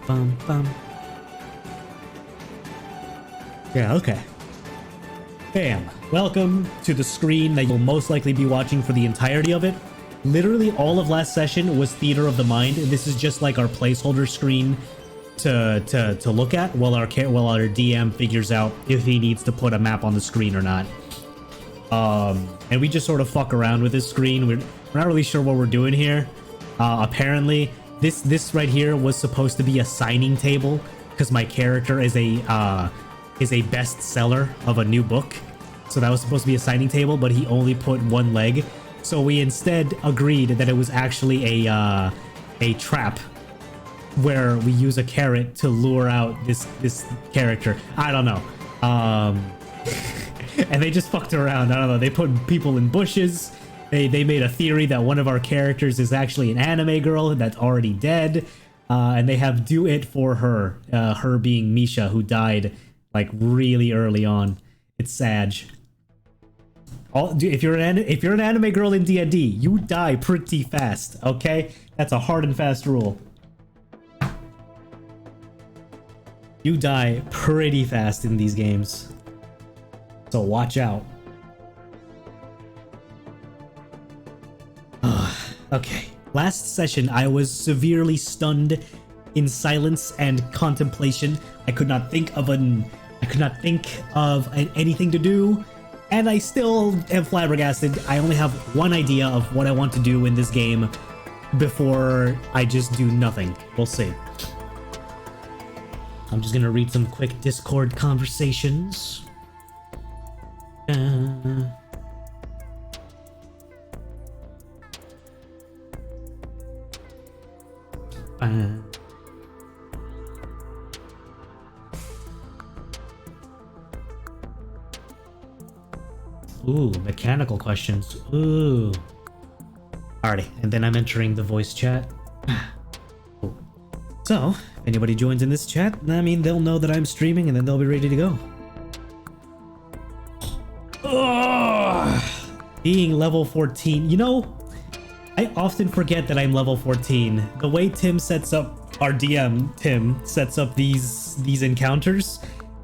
bum, bum. Yeah, okay. Bam. Welcome to the screen that you'll most likely be watching for the entirety of it. Literally all of last session was Theater of the Mind. This is just like our placeholder screen to look at while our DM figures out if he needs to put a map on the screen or not. And we just sort of fuck around with this screen. We're not really sure what we're doing here. Apparently, this right here was supposed to be a signing table because my character is a bestseller of a new book. So that was supposed to be a signing table, but he only put one leg. So we instead agreed that it was actually a trap where we use a carrot to lure out this character. I don't know. And they just fucked around. I don't know. They put people in bushes. They made a theory that one of our characters is actually an anime girl that's already dead. And they have do it for her. Her being Misha, who died like really early on. It's sad. If you're an anime girl in D&D, you die pretty fast. Okay, that's a hard and fast rule. You die pretty fast in these games, so watch out. Okay, last session I was severely stunned in silence and contemplation. I could not think of anything to do, and I still am flabbergasted. I only have one idea of what I want to do in this game before I just do nothing. We'll see. I'm just gonna read some quick Discord conversations. Ooh, mechanical questions. Ooh. Alrighty, and then I'm entering the voice chat. Cool. So, if anybody joins in this chat, I mean, they'll know that I'm streaming and then they'll be ready to go. Ugh. Being level 14. You know, I often forget that I'm level 14. The way Tim sets up, our DM, Tim, sets up these encounters,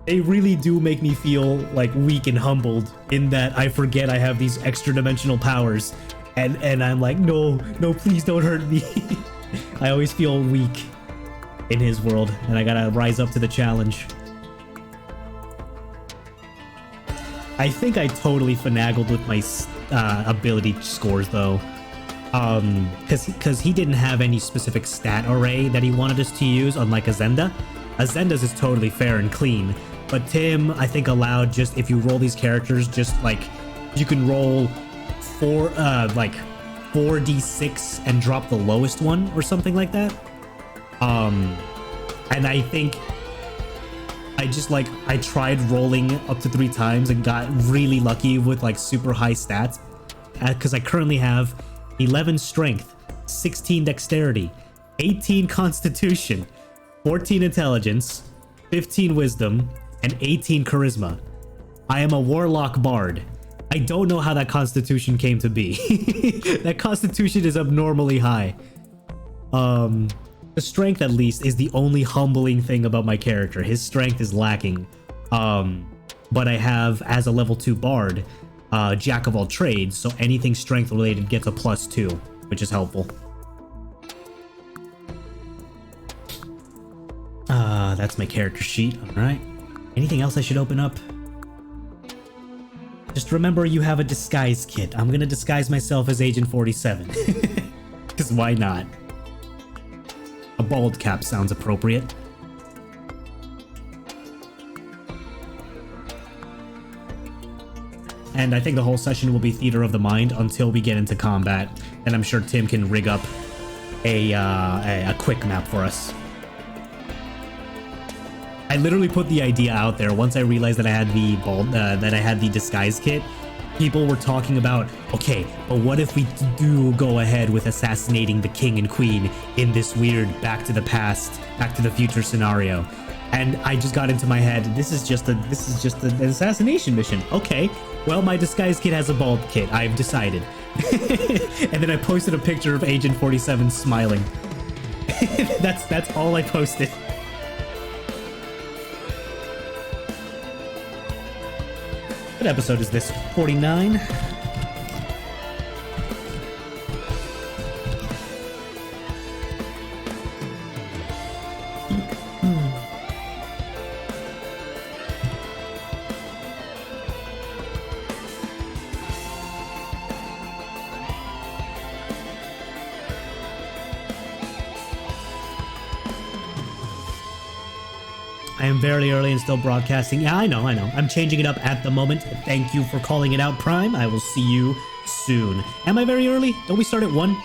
they really do make me feel like weak and humbled in that I forget I have these extra dimensional powers. And I'm like, no, please don't hurt me. I always feel weak in his world, and I gotta rise up to the challenge. I think I totally finagled with my ability scores though. Because he didn't have any specific stat array that he wanted us to use, unlike Azenda. Azenda's is totally fair and clean, but Tim, I think, allowed just if you roll these characters, just like you can roll 4d6 and drop the lowest one or something like that. And I think I tried rolling up to 3 times and got really lucky with like super high stats, because I currently have 11 strength, 16 dexterity, 18 constitution, 14 intelligence, 15 wisdom, and 18 charisma. I am a warlock bard. I don't know how that constitution came to be. That constitution is abnormally high. The strength, at least, is the only humbling thing about my character. His strength is lacking. But I have, as a level 2 bard, jack of all trades, so anything strength related gets a +2, which is helpful. That's my character sheet. All right. Anything else I should open up? Just remember you have a disguise kit. I'm gonna disguise myself as Agent 47. Because why not? A bald cap sounds appropriate. And I think the whole session will be Theater of the Mind until we get into combat. And I'm sure Tim can rig up a quick map for us. I literally put the idea out there once I realized that I had the disguise kit. People were talking about, okay, but what if we do go ahead with assassinating the king and queen in this weird Back to the Past, Back to the Future scenario? And I just got into my head, this is just an assassination mission. Okay, well, my disguise kit has a bald kit. I've decided. And then I posted a picture of Agent 47 smiling. That's all I posted. What episode is this? 49? I am very early and still broadcasting. Yeah, I know. I'm changing it up at the moment. Thank you for calling it out, Prime. I will see you soon. Am I very early? Don't we start at 1?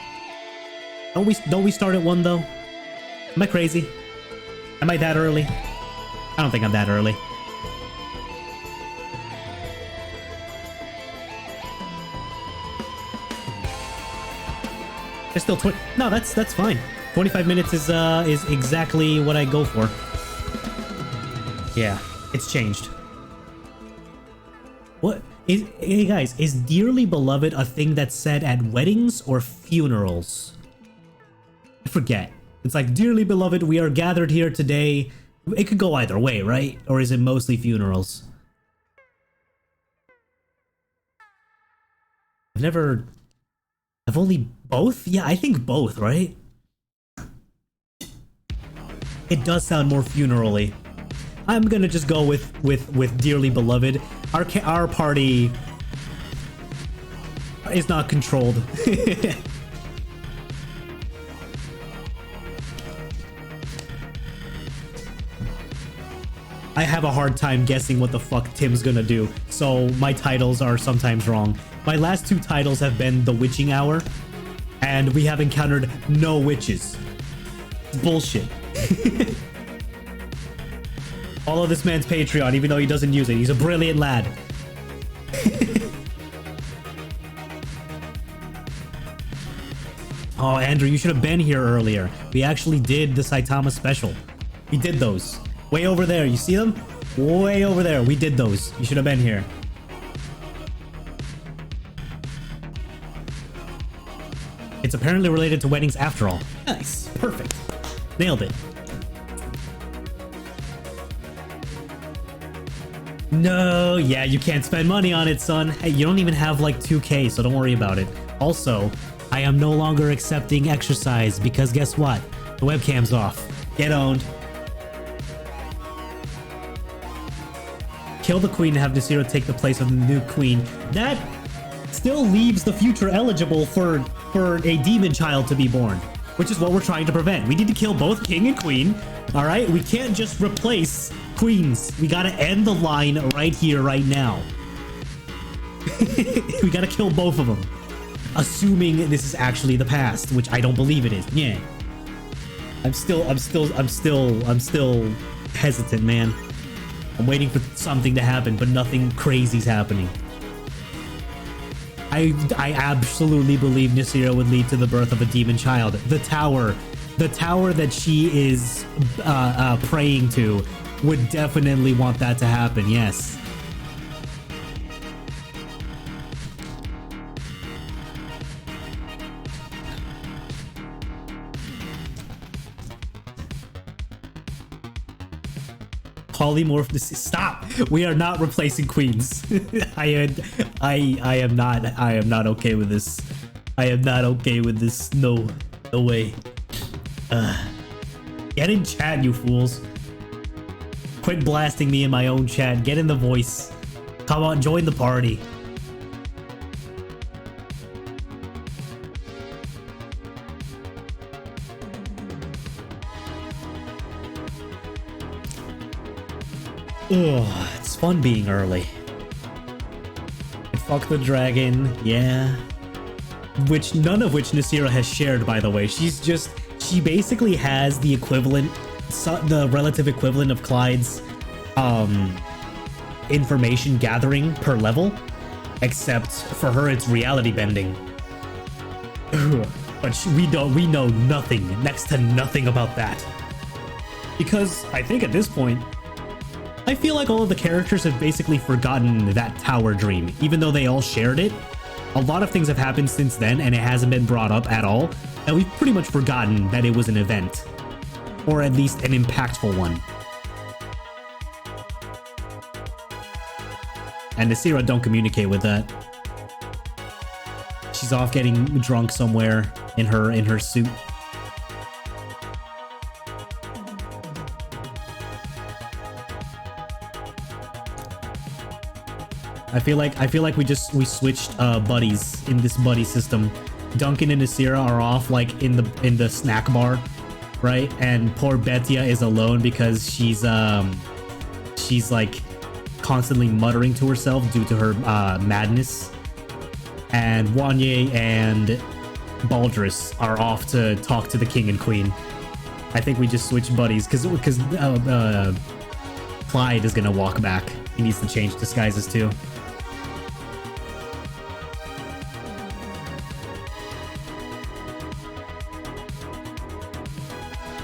Don't we start at 1 though? Am I crazy? Am I that early? I don't think I'm that early. There's still 20. No, that's fine. 25 minutes is exactly what I go for. Yeah, it's changed. What is, hey guys, is dearly beloved a thing that's said at weddings or funerals? I forget. It's like, dearly beloved, we are gathered here today. It could go either way, right? Or is it mostly funerals? I've only both? Yeah, I think both, right? It does sound more funeral-y. I'm gonna just go with dearly beloved. Our party is not controlled. I have a hard time guessing what the fuck Tim's gonna do, so my titles are sometimes wrong. My last 2 titles have been The Witching Hour, and we have encountered no witches. It's bullshit. Follow this man's Patreon, even though he doesn't use it. He's a brilliant lad. Oh, Andrew, you should have been here earlier. We actually did the Saitama special. We did those. Way over there. You see them? Way over there. We did those. You should have been here. It's apparently related to weddings after all. Nice. Perfect. Nailed it. No, yeah, you can't spend money on it, son. Hey, you don't even have like 2K, so don't worry about it. Also, I am no longer accepting exercise because guess what? The webcam's off. Get owned. Kill the queen and have Nasira take the place of the new queen. That still leaves the future eligible for a demon child to be born, which is what we're trying to prevent. We need to kill both king and queen. All right, we can't just replace queens. We gotta end the line right here, right now. We gotta kill both of them, assuming this is actually the past, which I don't believe it is. Yeah, I'm still hesitant, man. I'm waiting for something to happen, but nothing crazy's happening. I absolutely believe Nasira would lead to the birth of a demon child. The tower that she is praying to would definitely want that to happen. Yes. Polymorph. Stop. We are not replacing queens. I am not okay with this. I am not okay with this. No way. Get in chat, you fools. Quit blasting me in my own chat. Get in the voice. Come on, join the party. Ugh, it's fun being early. Fuck the dragon, yeah. None of which Nasira has shared, by the way. She basically has the equivalent, the relative equivalent of Clyde's information gathering per level, except for her it's reality bending. But we know nothing, next to nothing about that. Because I think at this point, I feel like all of the characters have basically forgotten that tower dream, even though they all shared it. A lot of things have happened since then, and it hasn't been brought up at all. that we've pretty much forgotten that it was an event, or at least an impactful one. And Nasira don't communicate with that. She's off getting drunk somewhere in her suit. I feel like we switched buddies in this buddy system. Duncan and Nasira are off like in the snack bar, right? And poor Betia is alone because she's like constantly muttering to herself due to her madness. And Wanye and Baldrus are off to talk to the king and queen. I think we just switched buddies because Clyde is gonna walk back. He needs to change disguises too.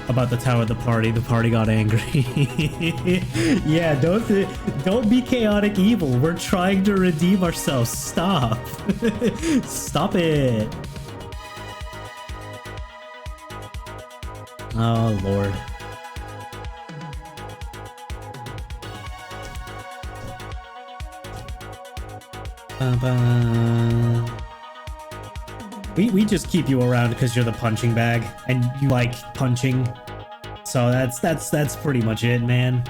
About the tower of the party got angry. Yeah, don't be chaotic evil. We're trying to redeem ourselves. Stop. Stop it. Oh Lord. We just keep you around because you're the punching bag and you like punching. So that's pretty much it, man.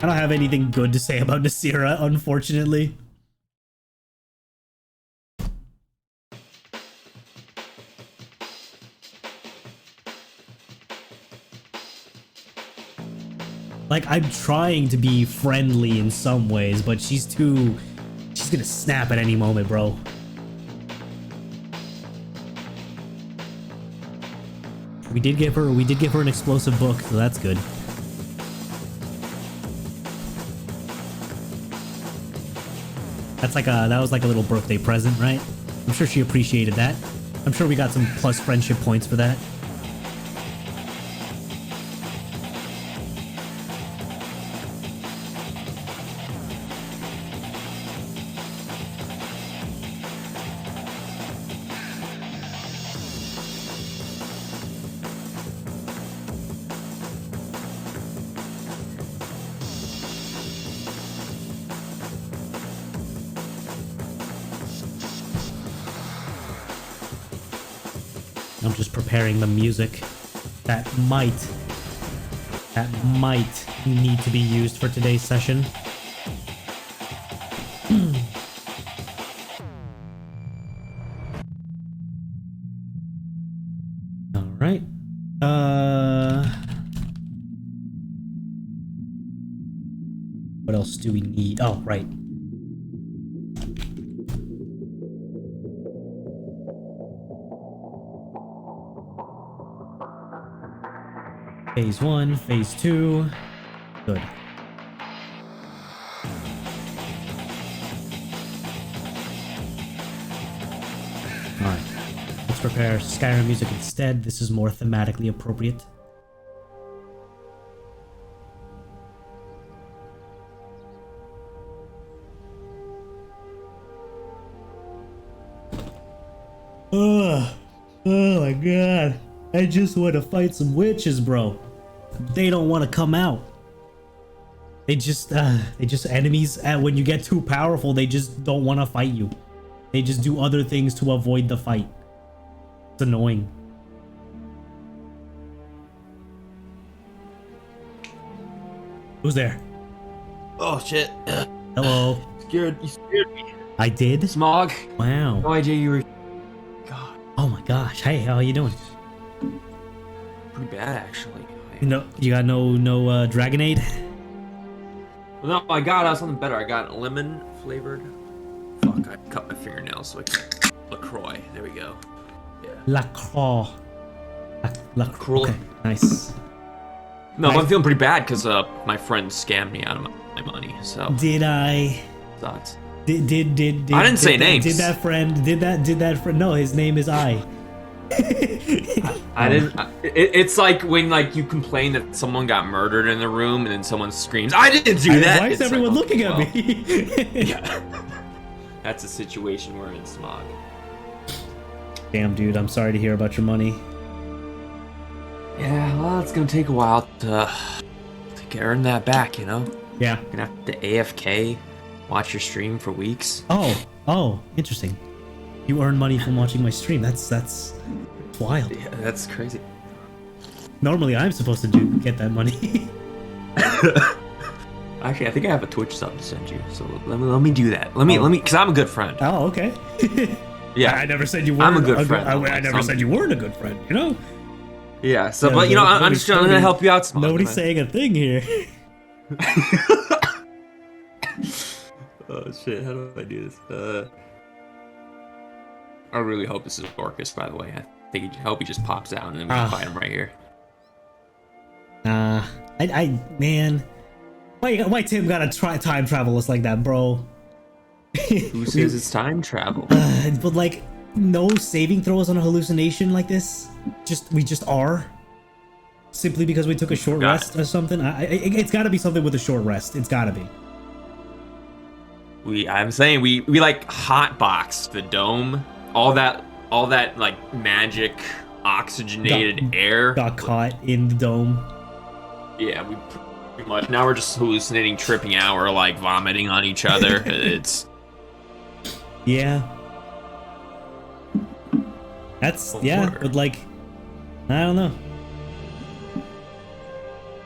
I don't have anything good to say about Nasira, unfortunately. Like, I'm trying to be friendly in some ways, but she's gonna snap at any moment, bro. We did give her an explosive book, so that's good. That was like a little birthday present, right? I'm sure she appreciated that. I'm sure we got some plus friendship points for that. I'm just preparing the music that might need to be used for today's session. All right. What else do we need? Oh, right. Phase 1, phase 2. Good. Alright. Let's prepare Skyrim music instead. This is more thematically appropriate. Oh my god. I just want to fight some witches, bro. They don't want to come out. They just enemies. When you get too powerful, they just don't want to fight you. They just do other things to avoid the fight. It's annoying. Who's there? Oh shit. Hello. You scared me. I did? Smog. Wow. No idea you were. God. Oh my gosh. Hey, how are you doing? Pretty bad actually. No, you got no Dragonade? Well, no, I got something better. I got lemon flavored. Fuck, I cut my fingernails so I can't. LaCroix. There we go. Yeah. LaCroix. LaCroix. Okay, nice. No, I'm feeling pretty bad because my friend scammed me out of my money. So. Did I? Sucks. Did I didn't say names. Did that friend? No, his name is I. I didn't. It's like when you complain that someone got murdered in the room and then someone screams, "I didn't do that." Why is everyone looking at me? Yeah. That's a situation we're in, Smog. Damn, dude, I'm sorry to hear about your money. Yeah, well, it's gonna take a while to earn that back, you know? Yeah. You're gonna have to AFK, watch your stream for weeks. Oh, interesting. You earn money from watching my stream. That's wild. Yeah, that's crazy. Normally, I'm supposed to get that money. Actually, I think I have a Twitch sub to send you, so let me do that. Let me, because I'm a good friend. Oh, okay. Yeah, I never said you weren't. I'm a good friend. I never said you weren't a good friend. You know. Yeah. So, but you know, I'm just trying to help you out. Nobody's saying a thing here. Oh shit! How do I do this? I really hope this is Orcus, by the way. I hope he just pops out and then we can fight him right here. Man, why Tim gotta try time travel us like that, bro? Who says it's time travel? But like, no saving throws on a hallucination like this. We just are. Simply because we took a short rest or something. It's got to be something with a short rest. It's got to be. I'm saying we like hotboxed the dome. All that like magic oxygenated air got caught in the dome. Yeah, we pretty much now we're just hallucinating, tripping out, or like vomiting on each other. It's yeah. That's but like I don't know.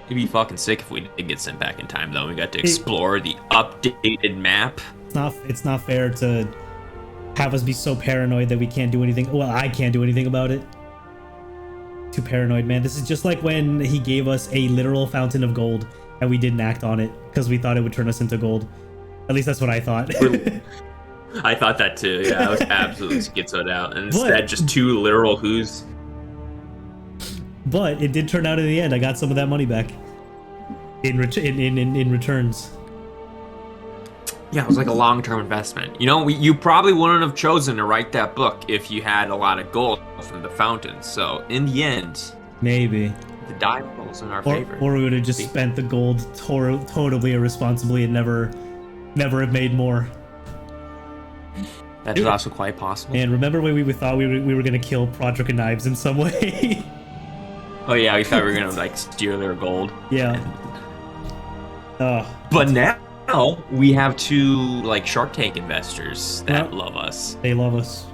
It'd be fucking sick if we did get sent back in time, though. We got to explore the updated map. It's not fair to have us be so paranoid that we can't do anything. Well, I can't do anything about it. Too paranoid, man. This is just like when he gave us a literal fountain of gold and we didn't act on it because we thought it would turn us into gold. At least that's what I thought. I thought that too. Yeah, I was absolutely schizoed out. And instead, just two literal who's. But it did turn out in the end. I got some of that money back in returns. Yeah, it was like a long-term investment. You know, you probably wouldn't have chosen to write that book if you had a lot of gold from the fountain. So in the end, maybe the die rolls in our favor. Or we would have just spent the gold totally irresponsibly and never have made more. That is also quite possible. And remember when we thought we were gonna kill Prodric and Knives in some way? Oh yeah, we thought we were gonna like steal their gold. Yeah. But now we have two like Shark Tank investors that love us. They love us.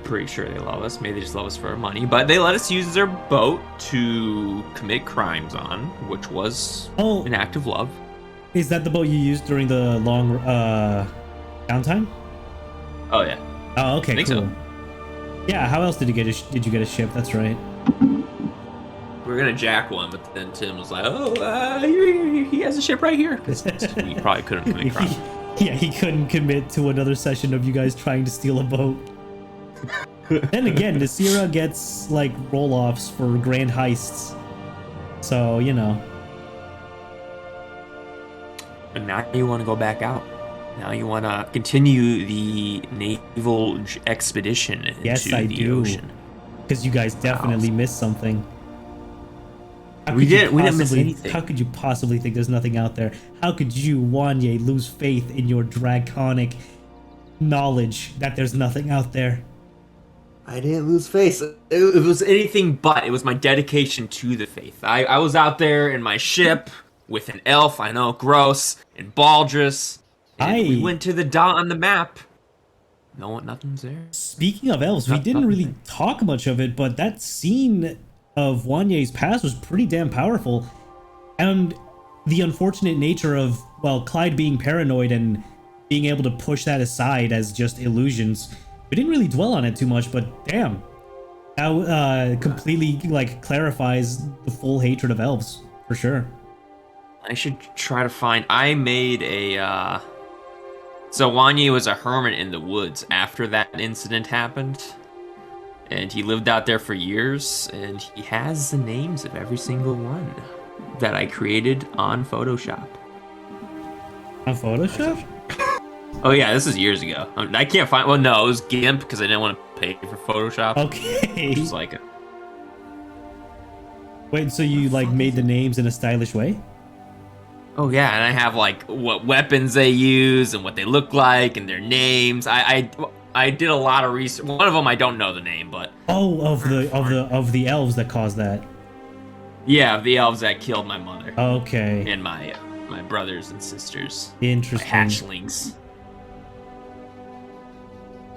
Pretty sure they love us. Maybe they just love us for our money. But they let us use their boat to commit crimes on, which was an act of love. Is that the boat you used during the long downtime? Oh yeah. Oh okay, cool. So. Yeah, how else did you get a ship? That's right. We were gonna jack one, but then Tim was like, "Oh, he has a ship right here." We probably couldn't commit crime. He couldn't commit to another session of you guys trying to steal a boat. Then again, Nasira gets like roll-offs for grand heists, so you know. And now you want to go back out. Now you want to continue the naval expedition into the ocean. Because you guys definitely missed something. We didn't miss anything. How could you possibly think there's nothing out there? How could you, Wanye, lose faith in your draconic knowledge that there's nothing out there? I didn't lose faith. It was anything but. It was my dedication to the faith. I was out there in my ship with an elf, I know, gross, and Baldrus. And we went to the dot on the map. No, nothing's there. Speaking of elves, we didn't really talk much of it, but that scene of Wanye's past was pretty damn powerful. And the unfortunate nature of, well, Clyde being paranoid and being able to push that aside as just illusions. We didn't really dwell on it too much, but damn. That completely, like, clarifies the full hatred of elves, for sure. I should try to find... I made a, So Wanye was a hermit in the woods after that incident happened. And he lived out there for years, and he has the names of every single one that I created on Photoshop. On Photoshop? Oh yeah, this is years ago. I can't find... Well, no, it was GIMP because I didn't want to pay for Photoshop. Okay. Which was like Wait, so you like made the names in a stylish way? Oh yeah, and I have like what weapons they use and what they look like and their names. I did a lot of research. One of them I don't know the name, but Oh, of the elves that caused that. yeah, the elves that killed my mother Okay. and my brothers and sisters. Interesting. My hatchlings.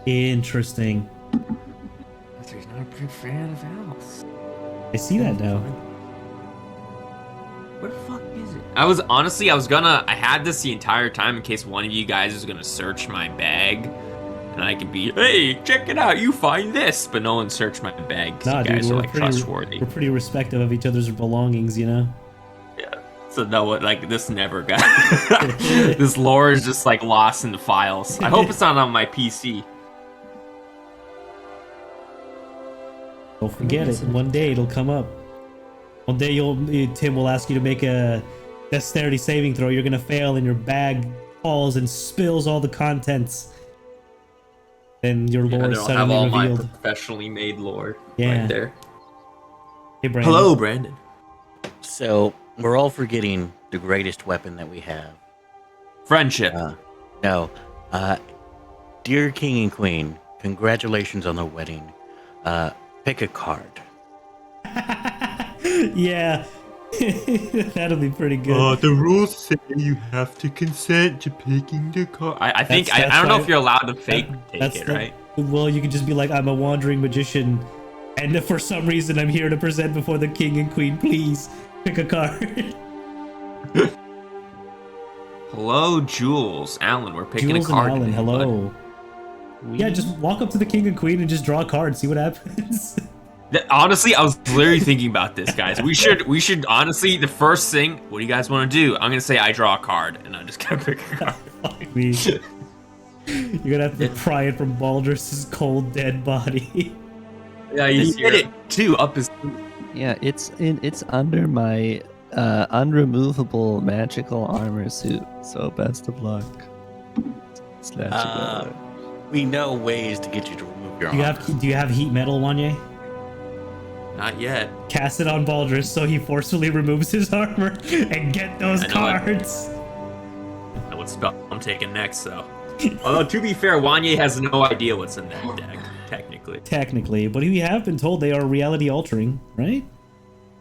Interesting. He's not a big fan of elves. I see that now. What the fuck is it? I had this the entire time in case one of you guys was gonna search my bag. And I could be, hey, check it out, you find this. But no one searched my bag because you guys are like trustworthy. We're pretty respectful of each other's belongings, you know? Yeah. So no one, like, this never got, this lore is just like lost in the files. I hope it's not on my PC. Don't forget it. One day it'll come up. One day Tim will ask you to make a dexterity saving throw. You're gonna fail, and your bag falls and spills all the contents. And your lore is suddenly all revealed. My professionally made lore Yeah. right there. Hey, Brandon. Hello, Brandon. So we're all forgetting the greatest weapon that we have. Friendship. No. Dear King and Queen, congratulations on the wedding. Pick a card. Yeah. That'll be pretty good. The rules say you have to consent to picking the card. I think That's I don't know why- if you're allowed to fake That's take it, the- right? Well, you can just be like, I'm a wandering magician, and if for some reason I'm here to present before the king and queen. Please pick a card. Hello, Jules. Alan, we're picking Jules a card. and Alan, today, hello. Yeah, just walk up to the king and queen and just draw a card. See what happens. Honestly, I was literally thinking about this, guys. We should honestly, the first thing, what do you guys want to do? I'm gonna say I draw a card, and I'm just gonna pick a card. Fuck me. You're gonna have to pry it from Baldur's cold dead body. Yeah, you did it too. Up his. Yeah, it's under my unremovable magical armor suit. So best of luck. Slash We know ways to get you to remove your Do you armor. have heat metal, Wanye? Not yet. Cast it on Baldur's so he forcefully removes his armor and get those I know it. cards. I know what spell I'm taking next, though. Although to be fair, Wanye has no idea what's in that deck, technically. Technically, but we have been told they are reality altering, right?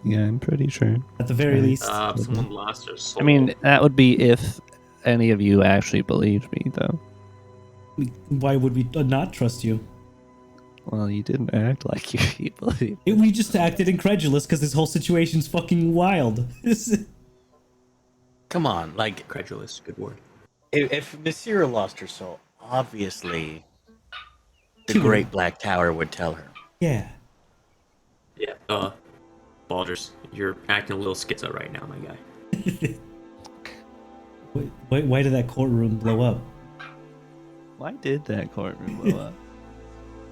Yeah, I'm pretty sure. At the very least. Someone lost their soul. I mean, that would be if any of you actually believed me, though. Why would we not trust you? Well, you didn't act like you believed. We just acted incredulous because this whole situation's fucking wild. Come on, like, Credulous, good word. if Nasira lost her soul, obviously the Sure. Great Black Tower would tell her. Yeah. Yeah, Baldur's, you're acting a little schizo right now, my guy. Why did that courtroom blow up? Why did that courtroom blow up?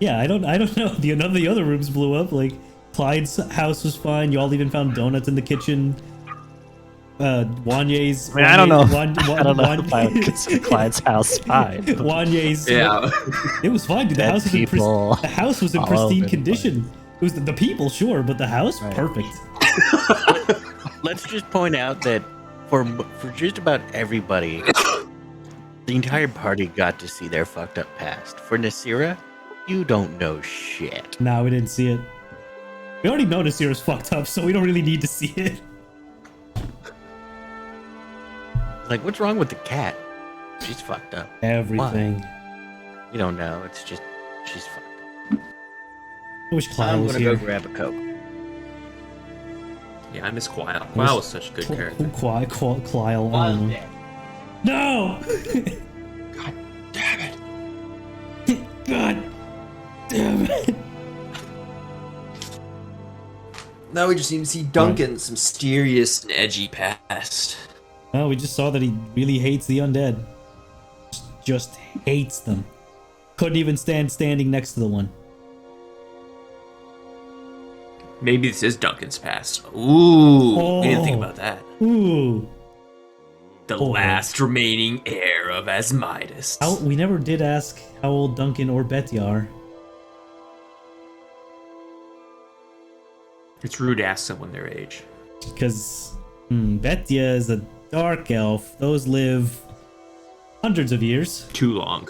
Yeah, I don't know. None of the other rooms blew up. Like Clyde's house was fine. Y'all even found donuts in the kitchen. Wanye's. I mean, I don't know. I I don't know if I would consider Clyde's house fine. Wanye's. Yeah. It was fine, dude. The Dead house was in people the house was in all pristine over the condition. It was the people, sure, but the house, Right. perfect. Let's just point out that for just about everybody, the entire party got to see their fucked up past. For Nasira, you don't know shit. Nah, we didn't see it. We already know Nasira's fucked up, so we don't really need to see it. Like, what's wrong with the cat? She's fucked up. Everything. You don't know. It's just she's fucked up. I wish Clyde I'm was gonna here. go grab a Coke. Yeah, I miss Quile. Quile was such a good character. Clyle, I don't know. No! God damn it. God damn it. Now we just need to see Duncan's mysterious and edgy past. No, we just saw that he really hates the undead. Just hates them. Couldn't even stand standing next to the one. Maybe this is Duncan's past. Ooh, we didn't think Oh. about that. Ooh. The Oh. last remaining heir of Asmidas. We never did ask how old Duncan or Betty are. It's rude to ask someone their age. Because Betya is a dark elf. Those live hundreds of years. Too long.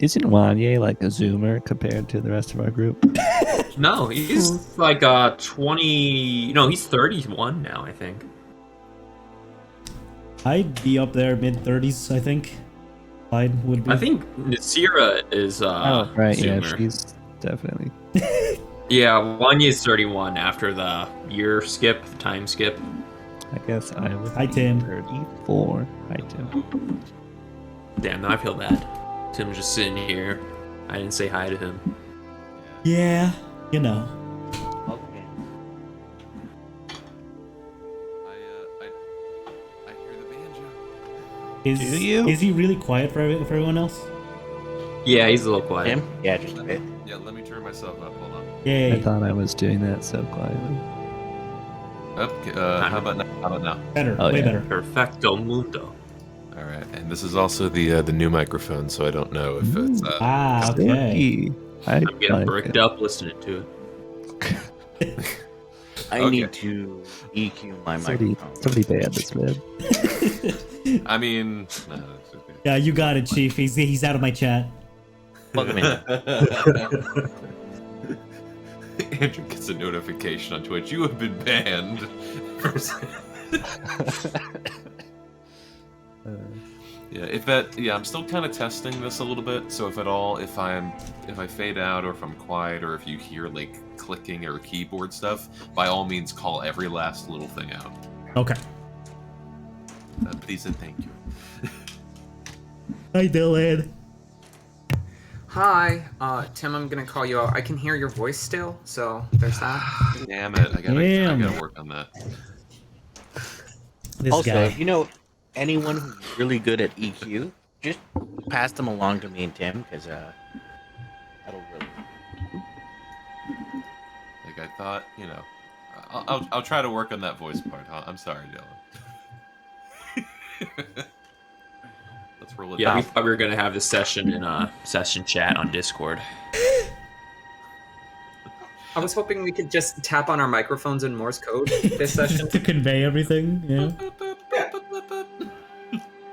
Isn't Wanye like a zoomer compared to the rest of our group? No, he's like 20. No, he's 31 now, I think. I'd be up there mid-30s, I think. Clyde would be. I think Nasira is Oh, right. Yeah, Zoomer. she's definitely. Yeah, Wanya's 31 after the year skip, the time skip. I guess I would. Hi, be Tim. 34. Hi, Tim. Damn, now I feel bad. Tim's just sitting here. I didn't say hi to him. Yeah, you know. Okay. I hear the banjo. Is, Do you? Is he really quiet for everyone else? Yeah, he's a little quiet. Tim? Yeah, just a bit. Yeah, let me turn myself up. Hold on. Yay. I thought I was doing that so quietly. Okay, how about now? How about now? Better, Oh, way yeah. better. Perfecto mundo. All right, and this is also the new microphone, so I don't know if it's Ah, okay. Spooky. I I'm getting like bricked it. up listening to it. I Okay. need to EQ my Somebody microphone. ban this man. I mean, no, it's okay. Yeah, you got it, Chief. He's out of my chat. Plug him in. Andrew gets a notification on Twitch. You have been banned. Yeah, I'm still kind of testing this a little bit. So if I fade out or if I'm quiet or if you hear like clicking or keyboard stuff, by all means call every last little thing out. Okay. Please and thank you. Hi, Dylan. Hi, Tim, I'm gonna call you out. I can hear your voice still, so there's that. Damn it! I gotta work on that. This Also, guy. if you know anyone who's really good at EQ, just pass them along to me and Tim, because that'll really. Like I thought, I'll try to work on that voice part. Huh? I'm sorry, Dylan. Let's roll it. Yeah, we down. thought we were gonna have this session in a session chat on Discord. I was hoping we could just tap on our microphones in Morse code this session. To convey everything, yeah.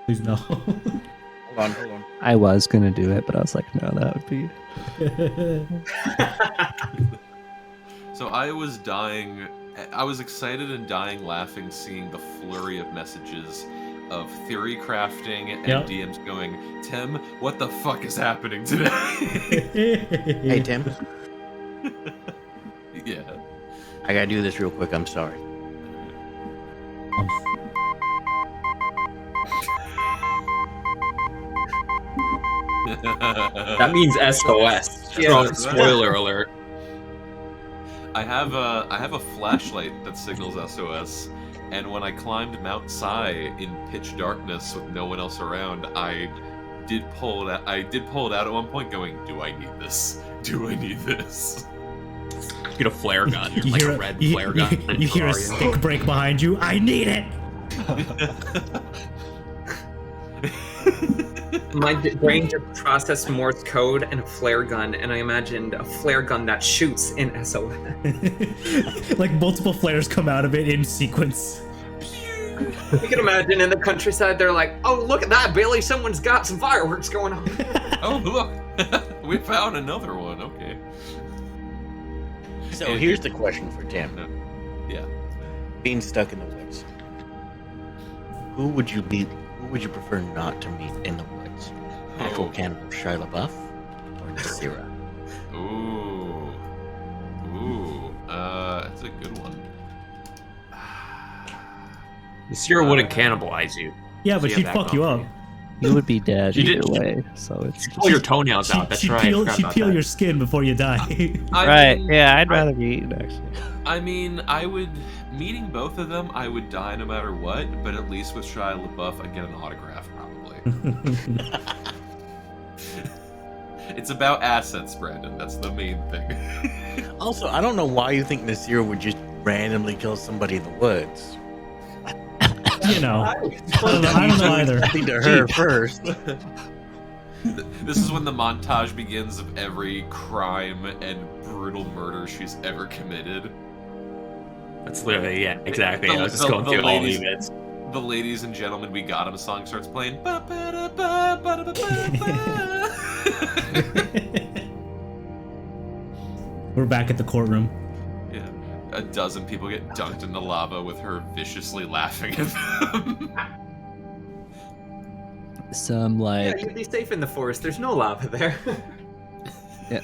Please no. Hold on. I was gonna do it, but I was like, no, that would be. So I was dying. I was excited and dying laughing seeing the flurry of messages of theory crafting and Yep. DMs going, Tim, what the fuck is happening today? Hey, Tim, Yeah. I gotta do this real quick. I'm sorry. That means SOS. Yeah. Spoiler alert. I have a flashlight that signals SOS, and when I climbed Mount Sai in pitch darkness with no one else around, I did pull it out. I did pull it out at one point, going, "Do I need this? Do I need this?" You get a flare gun, You like hear a red flare gun. You hear a stick break behind you. I need it. My brain just processed Morse code and a flare gun, and I imagined a flare gun that shoots in SOS. Like multiple flares come out of it in sequence. You can imagine in the countryside, they're like, "Oh, look at that, Billy! Someone's got some fireworks going on." Oh, look! We found another one. Okay. So here's the question for Tim: Yeah. being stuck in the woods, who would you meet? Who would you prefer not to meet in the woods? Actual cannibal Shia LaBeouf or Nasira? Ooh. Ooh. That's a good one. The Sierra wouldn't cannibalize you. Yeah, but So she'd that fuck you up. company. You would be dead You either did- way, so it's Pull your just... toenails out. That's she'd right. peel, I forgot she'd about peel that. your skin before you die. Right, yeah, I'd rather be eaten, actually. I mean, meeting both of them, I would die no matter what, but at least with Shia LaBeouf, I'd get an autograph, probably. It's about assets, Brandon. That's the main thing. Also, I don't know why you think Nasira would just randomly kill somebody in the woods. You know, I don't know either. Something to her first. This is when the montage begins of every crime and brutal murder she's ever committed. That's literally, yeah, exactly. The- I was just the- going the through all ladies- of it. the ladies and gentlemen, we got him song starts playing. Ba-ba-da-ba-ba-da-ba-ba. We're back at the courtroom. Yeah, a dozen people get dunked in the lava with her viciously laughing at them. Some Yeah, like you'd be safe in the forest. There's no lava there.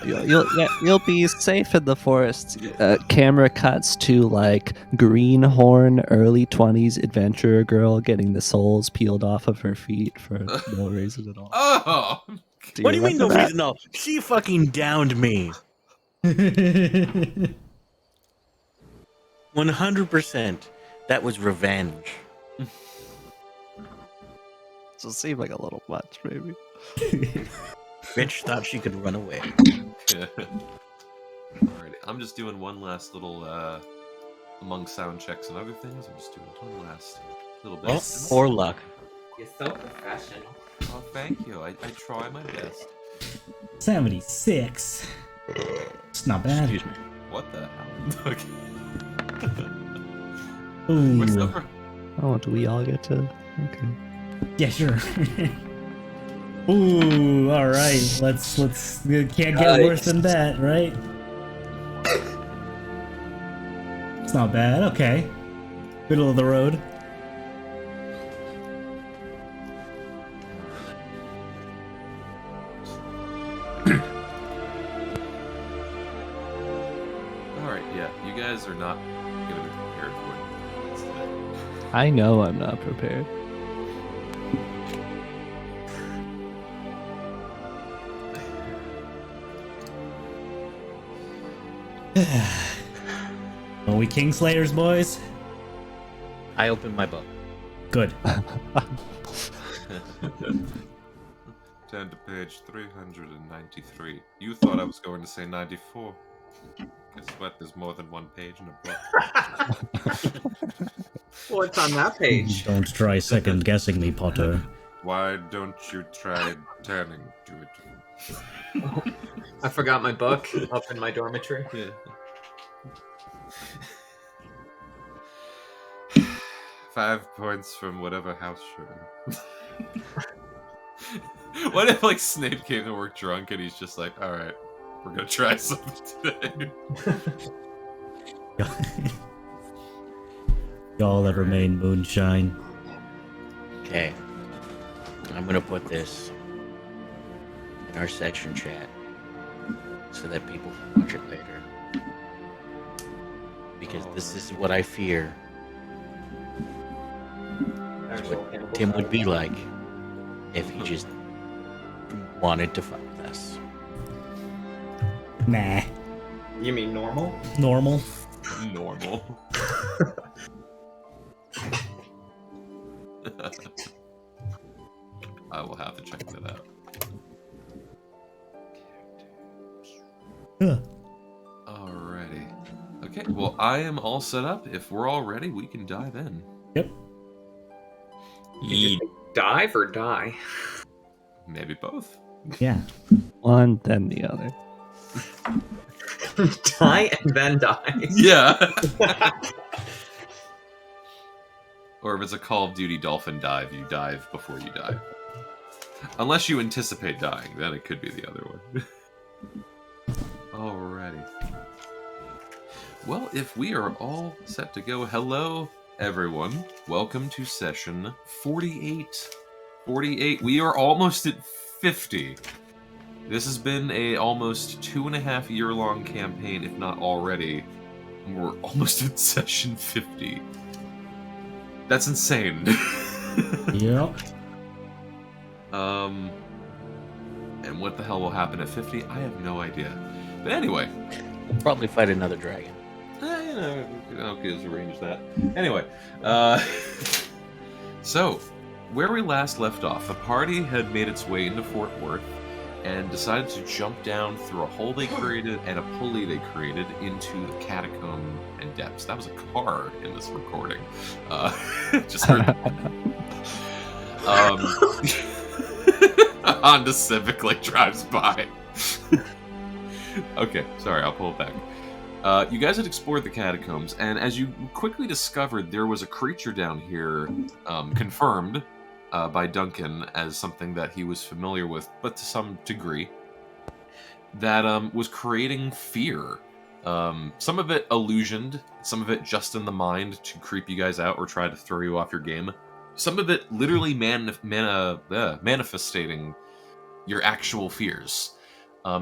you'll be safe in the forest. Camera cuts to like greenhorn early 20s adventurer girl getting the soles peeled off of her feet for no reason at all. Oh, What do you mean no remember that? reason? No, she fucking downed me. 100%. That was revenge. So it seemed like a little much, maybe. Bitch thought she could run away. yeah. Alrighty, I'm just doing one last little among sound checks and other things. I'm just doing one last little bit. Well, poor luck. You're so professional. Oh, thank you. I try my best. 76. It's not bad. Excuse me. What the hell? Ooh. What's up? Oh, do we all get to? Okay. Yeah, sure. Ooh, all right. Let's. It can't get worse than that, right? It's not bad. Okay. Middle of the road. Alright, yeah. You guys are not going to be prepared for it today. I know I'm not prepared. Are we Kingslayers, boys? I opened my book. Good. Turn to page 393. You thought I was going to say 94. Guess what? There's more than one page in a book. What's on that page? Don't try second guessing me, Potter. Why don't you try turning to it? I forgot my book up in my dormitory. Yeah. 5 points from whatever house you're in. What if, like, Snape came to work drunk and he's just like, alright, we're gonna try something today. Y'all that remain moonshine. Okay. I'm gonna put this in our section chat so that people can watch it later. Because this is what I fear Tim would be like if he just wanted to fuck with us. Nah. You mean normal? Normal. Normal. I will have to check that out. Huh. Alrighty. Okay, well, I am all set up. If we're all ready, we can dive in. Yep. Yeet. Dive or die? Maybe both. Yeah. One, then the other. Die and then die. Yeah. Or if it's a Call of Duty dolphin dive, you dive before you die. Unless you anticipate dying, then it could be the other one. Alrighty. Well, if we are all set to go, hello everyone. Welcome to session 48. 48. We are almost at 50. This has been a almost 2.5 year long campaign, if not already. We're almost at session 50. That's insane. Yep. And what the hell will happen at 50? I have no idea. But anyway, We'll probably fight another dragon. let's arrange that. Anyway, so where we last left off, the party had made its way into Fort Worth and decided to jump down through a hole they created and a pulley they created into the catacomb and depths. That was a car in this recording. Just heard. Honda Civic like drives by. Okay, sorry, I'll pull it back. You guys had explored the catacombs, and as you quickly discovered, there was a creature down here, confirmed by Duncan as something that he was familiar with, but to some degree, that was creating fear. Some of it illusioned, some of it just in the mind to creep you guys out or try to throw you off your game. Some of it literally manifestating your actual fears.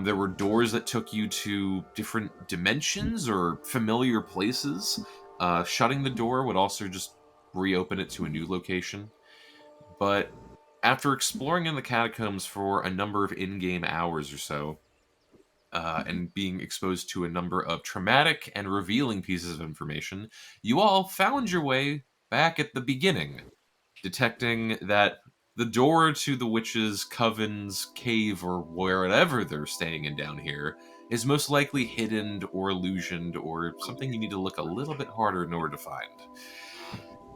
There were doors that took you to different dimensions or familiar places. Shutting the door would also just reopen it to a new location. But after exploring in the catacombs for a number of in-game hours or so, and being exposed to a number of traumatic and revealing pieces of information, you all found your way back at the beginning, detecting that the door to the witch's coven's cave or wherever they're staying in down here is most likely hidden or illusioned or something you need to look a little bit harder in order to find.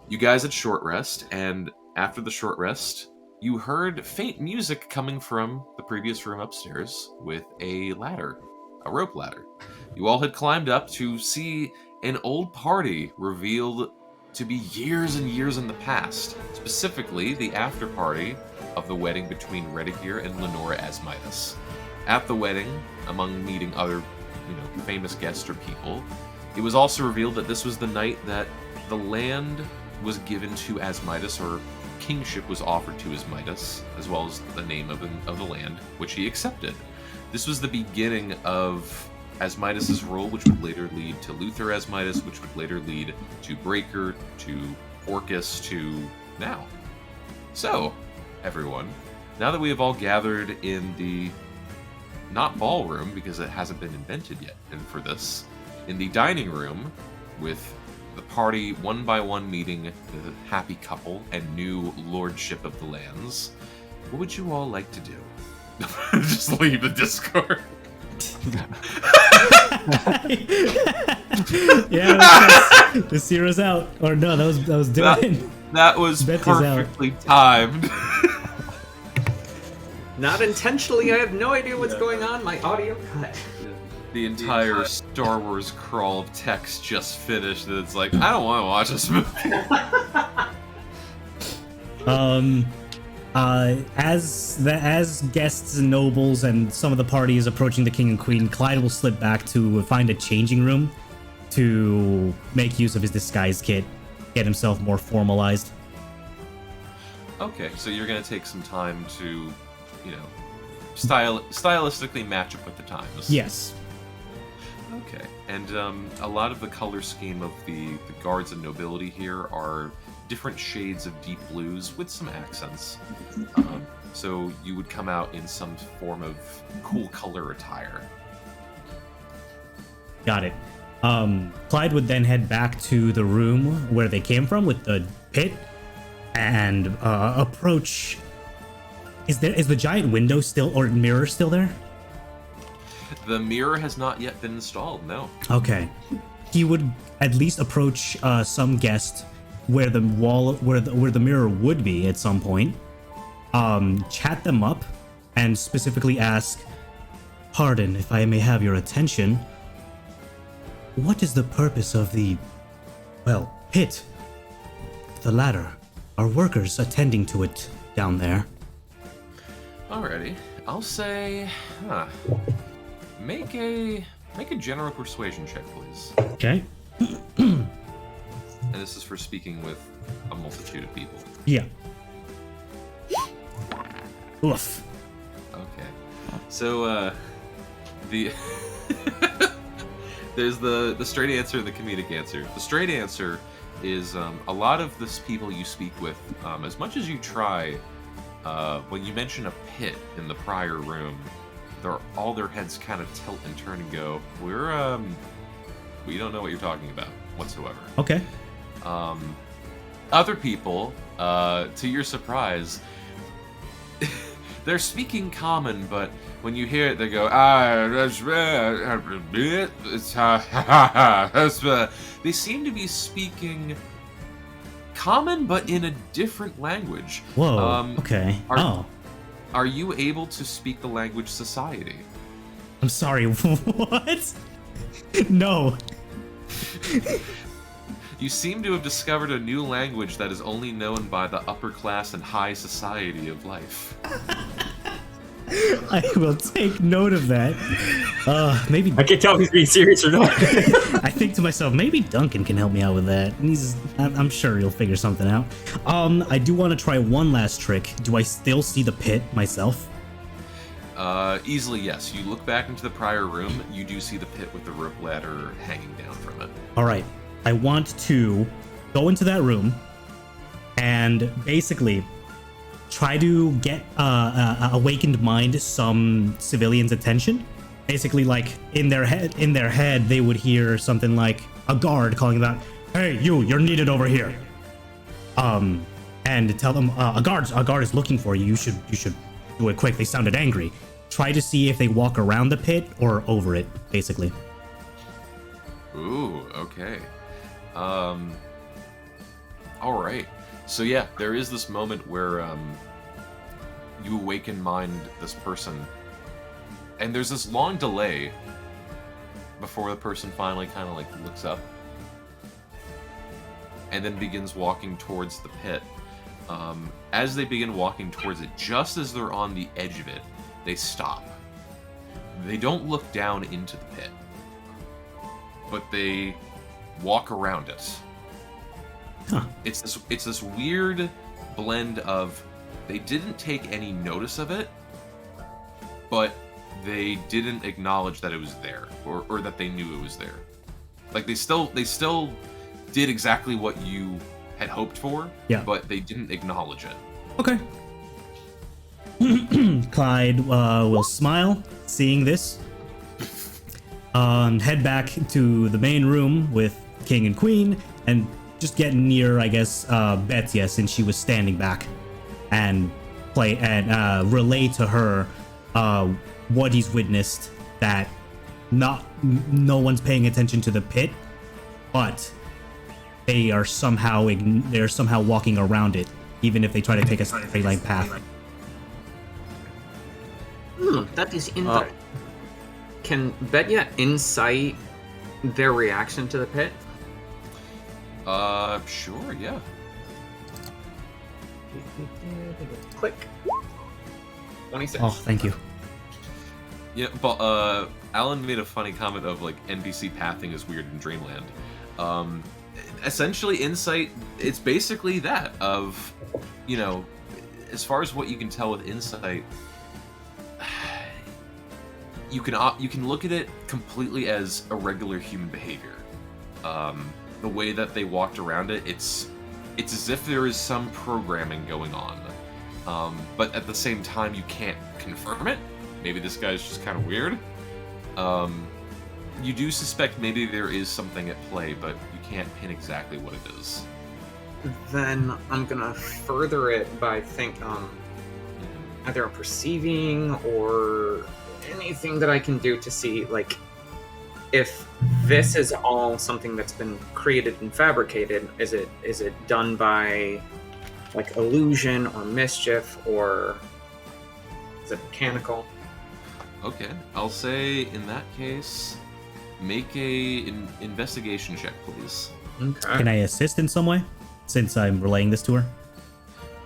You guys had short rest, and after the short rest, you heard faint music coming from the previous room upstairs with a ladder, a rope ladder. You all had climbed up to see an old party revealed to be years and years in the past, specifically the after party of the wedding between Redegir and Lenora Asmidas. At the wedding, among meeting other, famous guests or people, it was also revealed that this was the night that the land was given to Asmidas, or kingship was offered to Asmidas, as well as the name of the land, which he accepted. This was the beginning of Asmidas' rule, which would later lead to Luther Asmidas, which would later lead to Breaker, to Orcus, to now. So, everyone, now that we have all gathered in the, not ballroom, because it hasn't been invented yet, and for this, in the dining room, with the party one by one meeting the happy couple and new lordship of the lands, what would you all like to do? Just leave the Discord. Yeah, the Zero's out. Or no, that was Dylan. That was Betty's out. perfectly timed. Not intentionally, I have no idea what's going on. My audio cut. The entire Star Wars crawl of text just finished, and it's like, I don't want to watch this movie. As guests and nobles and some of the party is approaching the king and queen, Clyde will slip back to find a changing room to make use of his disguise kit, get himself more formalized. Okay, so you're gonna take some time to, stylistically match up with the times. Yes. Okay, and a lot of the color scheme of the guards and nobility here are different shades of deep blues with some accents. So you would come out in some form of cool color attire. Got it. Clyde would then head back to the room where they came from with the pit and approach. Is the giant window still, or mirror still there? The mirror has not yet been installed, no. Okay. He would at least approach some guest where the wall, where the mirror would be at some point. Chat them up and specifically ask, "Pardon if I may have your attention. What is the purpose of the, pit? The ladder. Are workers attending to it down there?" Alrighty, I'll say, make a general persuasion check, please. Okay. And this is for speaking with a multitude of people. Yeah. Oof. Okay. So, the there's the straight answer and the comedic answer. The straight answer is a lot of the people you speak with, as much as you try, when you mention a pit in the prior room, all their heads kind of tilt and turn and go, we don't know what you're talking about whatsoever. Okay. Other people, to your surprise, they're speaking common, but when you hear it, they go, they seem to be speaking common, but in a different language. Whoa. Okay. Are you able to speak the language society? I'm sorry. What? No. You seem to have discovered a new language that is only known by the upper class and high society of life. I will take note of that. Maybe I can't tell if he's being serious or not. I think to myself, maybe Duncan can help me out with that. I'm sure he'll figure something out. I do want to try one last trick. Do I still see the pit myself? Easily, yes. You look back into the prior room, you do see the pit with the rope ladder hanging down from it. All right. I want to go into that room and basically try to get awakened mind some civilians' attention. Basically, like in their head, they would hear something like a guard calling out, "Hey, you're needed over here." And tell them a guard is looking for you. You should do it quick. They sounded angry. Try to see if they walk around the pit or over it, basically. Ooh, okay. All right. So yeah, there is this moment where you awaken mind this person, and there's this long delay before the person finally kind of like looks up and then begins walking towards the pit. As they begin walking towards it, just as they're on the edge of it, they stop. They don't look down into the pit, but they walk around it. Huh. It's this weird blend of they didn't take any notice of it, but they didn't acknowledge that it was there, or that they knew it was there. Like they still did exactly what you had hoped for, Yeah. but they didn't acknowledge it. Okay. Clyde will smile, seeing this. Head back to the main room with King and Queen, and just get near, I guess, Betsy, since she was standing back, and relay to her what he's witnessed. That no one's paying attention to the pit, but they are somehow walking around it, even if they try to take a straight line path. That is interesting. Can Betya insight their reaction to the pit? Sure, yeah. Click. 26. Oh, thank you. Yeah, but Alan made a funny comment of like NPC pathing is weird in Dreamland. Essentially, insight, it's basically that of, you know, as far as what you can tell with insight, you can look at it completely as a regular human behavior. The way that they walked around it, it's as if there is some programming going on, but at the same time you can't confirm it. Maybe this guy's just kind of weird. You do suspect maybe there is something at play, but you can't pin exactly what it is. Then I'm gonna further it by either perceiving or anything that I can do to see, like, if this is all something that's been created and fabricated. Is it done by like illusion or mischief, or is it mechanical? Okay, I'll say in that case, make a investigation check, please. Okay. Can I assist in some way, since I'm relaying this to her?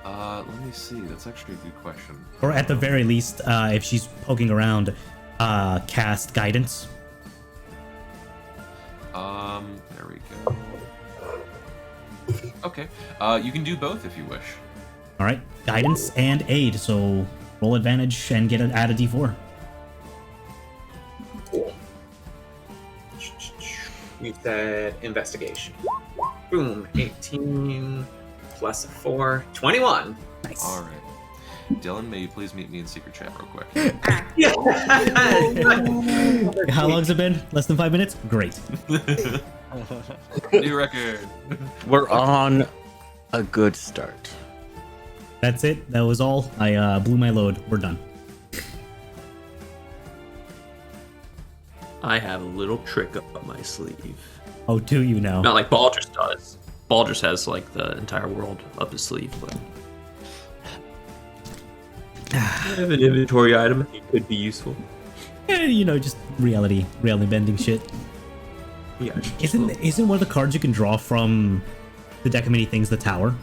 Let me see. That's actually a good question. Or at the very least, if she's poking around, cast guidance. There we go. Okay, you can do both if you wish. All right, guidance and aid. So roll advantage and add a d4. You said investigation. Boom. 18 plus 4. 21. Nice. All right. Dylan, may you please meet me in secret chat real quick? How long's it been? Less than 5 minutes? Great. New record. We're on a good start. That's it. That was all. I blew my load. We're done. I have a little trick up my sleeve. Oh, do you now? Not like Baldrus does. Baldrus has like the entire world up his sleeve, but I have an inventory item that could be useful. And, just reality bending shit. Yeah. Isn't one of the cards you can draw from the deck of many things the tower?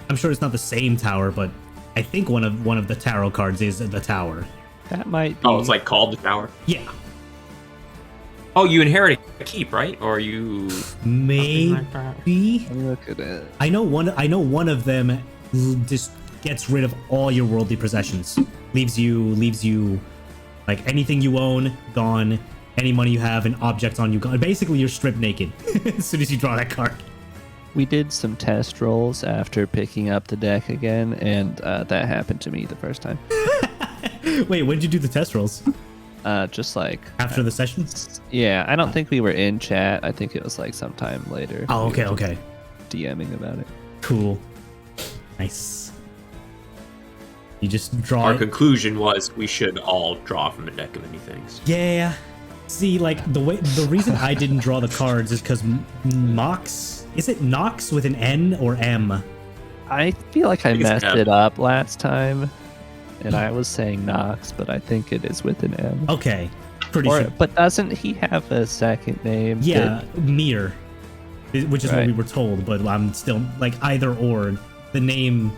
I'm sure it's not the same tower, but I think one of the tarot cards is the tower. That might be. Oh, it's like called the tower. Yeah, Oh, you inherit a keep, right? Or you maybe. something like that? Look at it. I know one of them just gets rid of all your worldly possessions. Leaves you like anything you own gone, any money you have, and objects on you gone. Basically, you're stripped naked as soon as you draw that card. We did some test rolls after picking up the deck again, and that happened to me the first time. Wait, when did you do the test rolls? Just like After the session? yeah, I don't think we were in chat. I think it was like sometime later. Oh, We okay, were okay. DMing about it. Cool. Nice. You just draw Our it. conclusion was we should all draw from a deck of many things. Yeah. See, like the reason I didn't draw the cards is because Mox. Is it Nox with an N or M? I feel like I think it's messed M. it up last time, and I was saying Nox, but I think it is with an M. Okay, pretty Or, sure. but doesn't he have a second name? Yeah, Mir, which is what Right. we were told. But I'm still like either or. The name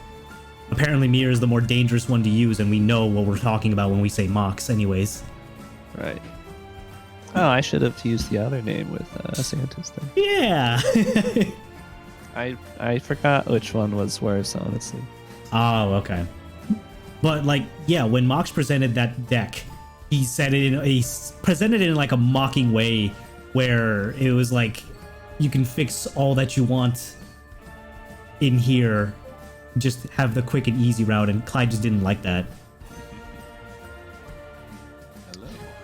apparently Mir is the more dangerous one to use, and we know what we're talking about when we say Mox, anyways. Right. Oh, I should have used the other name with Santa's then. Yeah. I forgot which one was worse, honestly. Oh, okay. But like, yeah, when Mox presented that deck, he presented it in like a mocking way, where it was like, you can fix all that you want in here, just have the quick and easy route, and Clyde just didn't like that.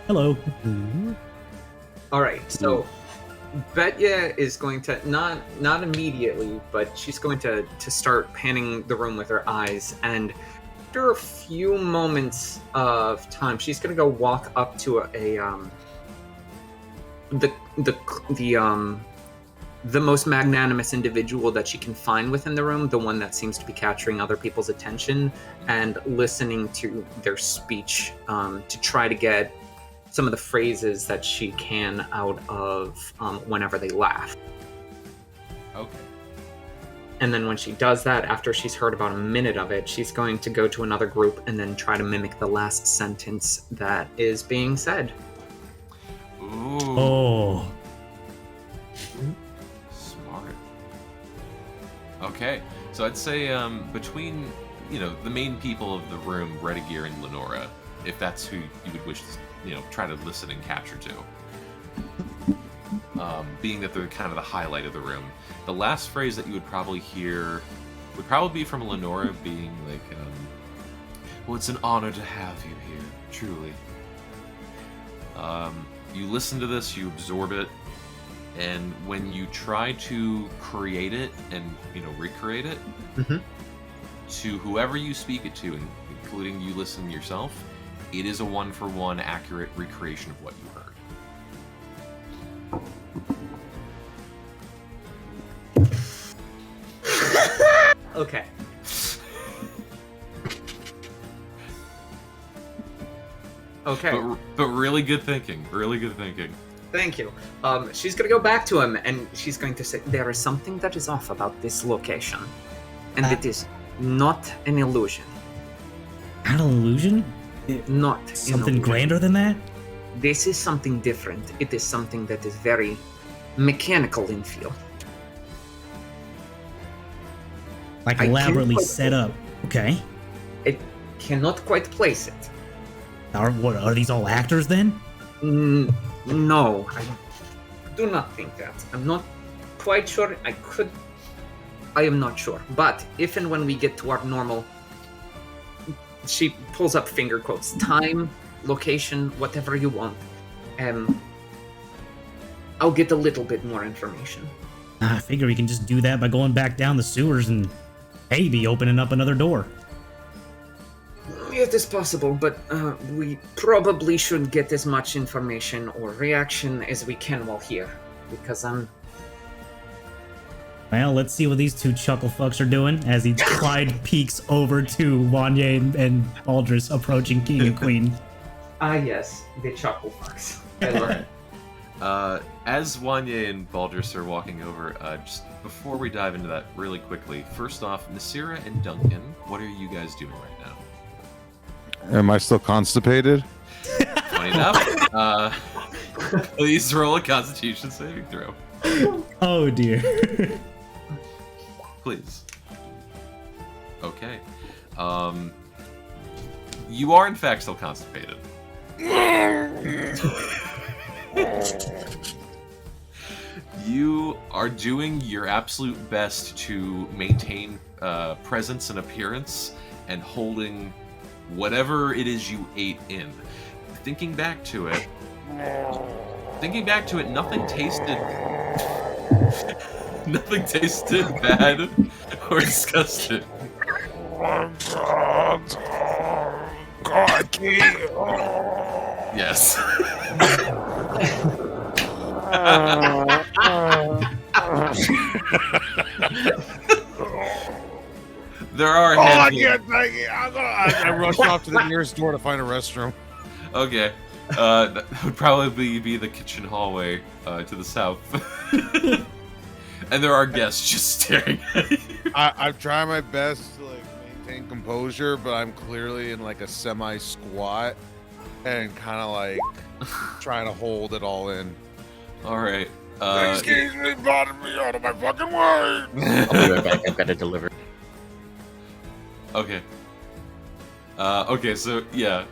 Hello. All right, so Betya is going to not immediately, but she's going to start panning the room with her eyes, and after a few moments of time, she's going to go walk up to the most magnanimous individual that she can find within the room, the one that seems to be capturing other people's attention and listening to their speech, to try to get some of the phrases that she can out of whenever they laugh. Okay. And then when she does that, after she's heard about a minute of it, she's going to go to another group and then try to mimic the last sentence that is being said. Ooh. Oh. Smart. Okay, so I'd say between the main people of the room, Redigear and Lenora, if that's who you would wish to try to listen and capture to. Being that they're kind of the highlight of the room, the last phrase that you would probably hear would probably be from Lenora, being like, "Well, it's an honor to have you here, truly." You listen to this, you absorb it, and when you try to create it and recreate it to whoever you speak it to, including you listening yourself, it is a one-for-one accurate recreation of what you heard. Okay. Okay. But really good thinking. Really good thinking. Thank you. She's gonna go back to him and she's going to say, "There is something that is off about this location, and it is not an illusion. Not an illusion? Not an Something illusion. grander than that? This is something different. It is something that is very mechanical in feel. Like I can't elaborately quite- set up. Okay. I cannot quite place it. Are these all actors then? No, I do not think that. I'm not quite sure. I am not sure. But if and when we get to our normal, she pulls up finger quotes, time, location, whatever you want, I'll get a little bit more information. I figure we can just do that by going back down the sewers and maybe opening up another door. It is possible, but we probably should get as much information or reaction as we can while here, because Well, let's see what these two chuckle fucks are doing as Clyde peeks over to Wanye and Aldris approaching King and Queen. Yes, the chuckle fucks. I love it. As Wanye and Baldrus are walking over, just before we dive into that really quickly, first off, Nasira and Duncan, what are you guys doing right now? Am I still constipated? Funny enough, please roll a Constitution saving throw. Oh dear. Please. Okay. You are in fact still constipated. You are doing your absolute best to maintain presence and appearance and holding whatever it is you ate in. Thinking back to it, nothing tasted bad or disgusting. Yes. There are a handful. I rushed off to the nearest door to find a restroom. Okay. That would probably be the kitchen hallway to the south. And there are guests just staring at you. I'm trying my best to like maintain composure, but I'm clearly in like a semi-squat and kind of like trying to hold it all in. All right. Excuse me, bottom me out of my fucking way. I'll be right back. I've got to deliver. Okay. Okay, so yeah,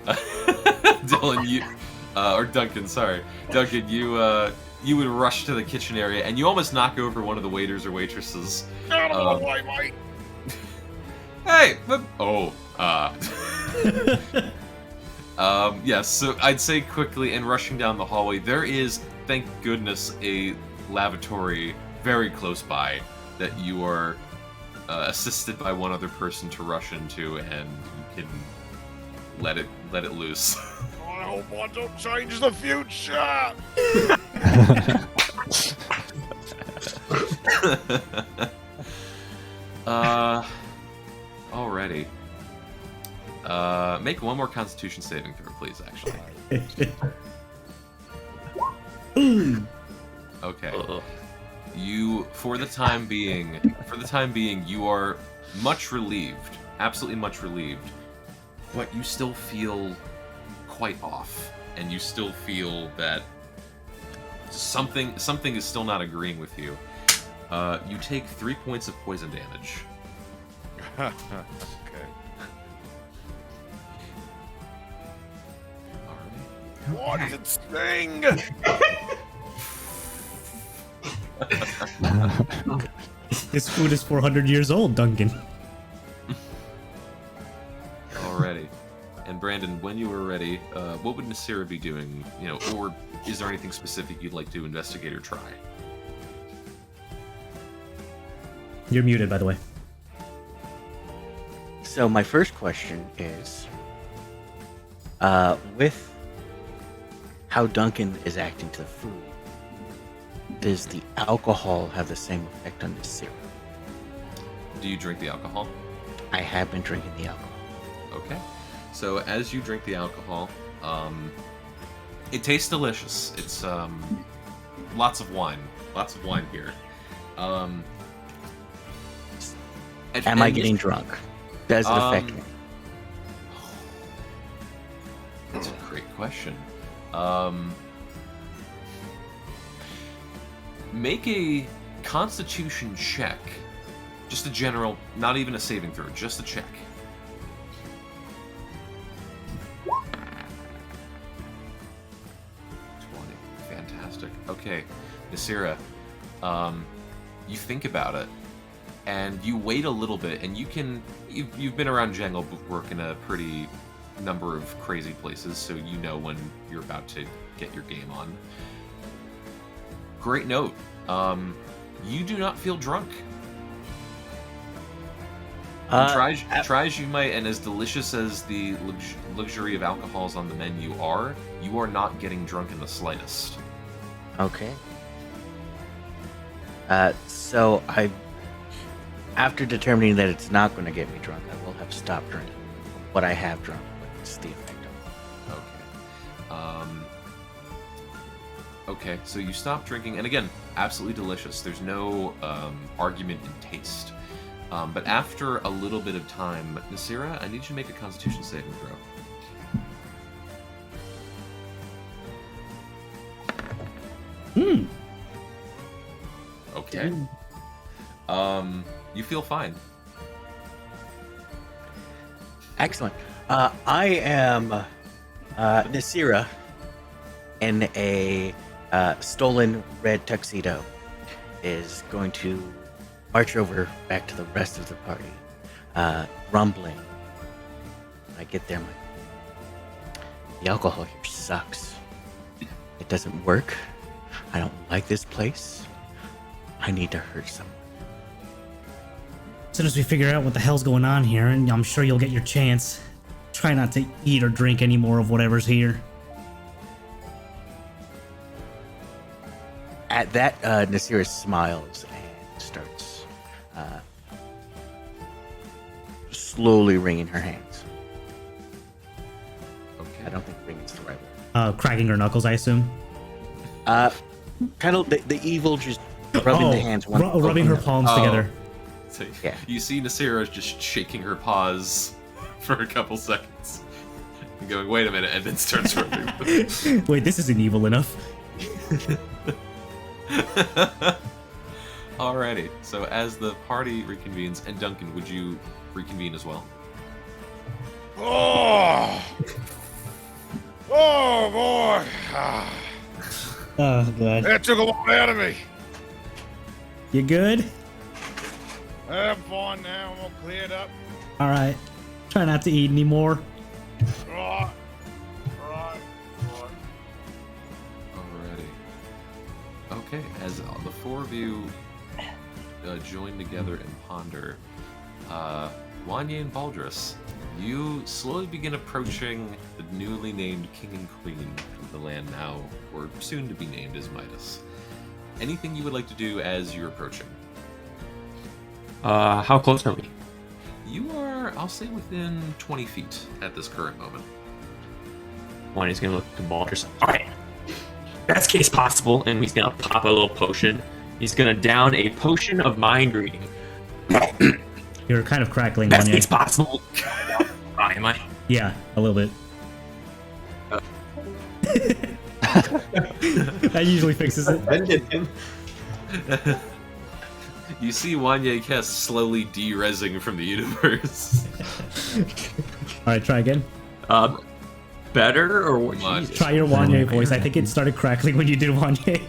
Dylan, you or Duncan, sorry, Duncan, you would rush to the kitchen area and you almost knock over one of the waiters or waitresses. I don't know why, Mike. Hey, yes. So I'd say quickly and rushing down the hallway, there is, thank goodness, a lavatory very close by that you are assisted by one other person to rush into, and you can let it loose. I hope I don't change the future. Alrighty. Make one more Constitution saving throw, please. Actually. Okay. You, for the time being, you are much relieved, absolutely much relieved, but you still feel quite off, and you still feel that something is still not agreeing with you. You take 3 points of poison damage. Okay. What does it sting? This food is 400 years old, Duncan. Alrighty. And Brandon, when you were ready, what would Nasira be doing? You know, or is there anything specific you'd like to investigate or try? You're muted, by the way. So my first question is, with how Duncan is acting to the food, does the alcohol have the same effect on the syrup? Do you drink the alcohol? I have been drinking the alcohol. Okay. So as you drink the alcohol, it tastes delicious. It's lots of wine here. Am I getting drunk? Does it affect me? That's a great question. Make a Constitution check. Just a general, not even a saving throw, just a check. 20. Fantastic. Okay, Nasira, you think about it, and you wait a little bit, and you've been around Jangle work in a pretty number of crazy places, so you know when you're about to get your game on. Great note. You do not feel drunk. Try as you might, and as delicious as the luxury of alcohols on the menu are, you are not getting drunk in the slightest. Okay. So after determining that it's not going to get me drunk, I will have stopped drinking. What I have drunk, what's the effect of it? Okay. Okay, so you stop drinking, and again, absolutely delicious. There's no argument in taste. But after a little bit of time, Nasira, I need you to make a Constitution saving throw. Okay. You feel fine. Excellent. I am Nasira in a stolen red tuxedo is going to march over back to the rest of the party, rumbling. When I get there, I'm like, the alcohol here sucks. It doesn't work. I don't like this place. I need to hurt someone. As soon as we figure out what the hell's going on here, and I'm sure you'll get your chance. Try not to eat or drink any more of whatever's here. At that, Nasira smiles and starts slowly wringing her hands. Okay. I don't think wringing is the right word. Cracking her knuckles, I assume. Kind of the evil just rubbing the hands. Rubbing her palms together. So Yeah. You see Nasira just shaking her paws for a couple seconds. And going, wait a minute, and then starts rubbing. Wait, this isn't evil enough. Alrighty, so as the party reconvenes, and Duncan, would you reconvene as well? Oh, oh boy! Oh, God. That took a lot out of me. You good? I'm fine now. I'm all cleared up. All right. Try not to eat anymore. Right. Alrighty. Okay, as the four of you join together and ponder, Wanye and Baldrus, you slowly begin approaching the newly named King and Queen of the land now, or soon to be named as Midas. Anything you would like to do as you're approaching? How close are we? You are, I'll say, within 20 feet at this current moment. Wanya's gonna look at the Baldrus. Alright. Best case possible, and he's gonna pop a little potion. He's gonna down a potion of mind reading. You're kind of crackling, Best case Wanya. possible. Am I? Yeah, a little bit. That usually fixes it. You see Wanye Kess slowly de-resing from the universe. All right, try again. Better or what? Much. Try your Wanye voice. I think it started crackling when you did Wanye.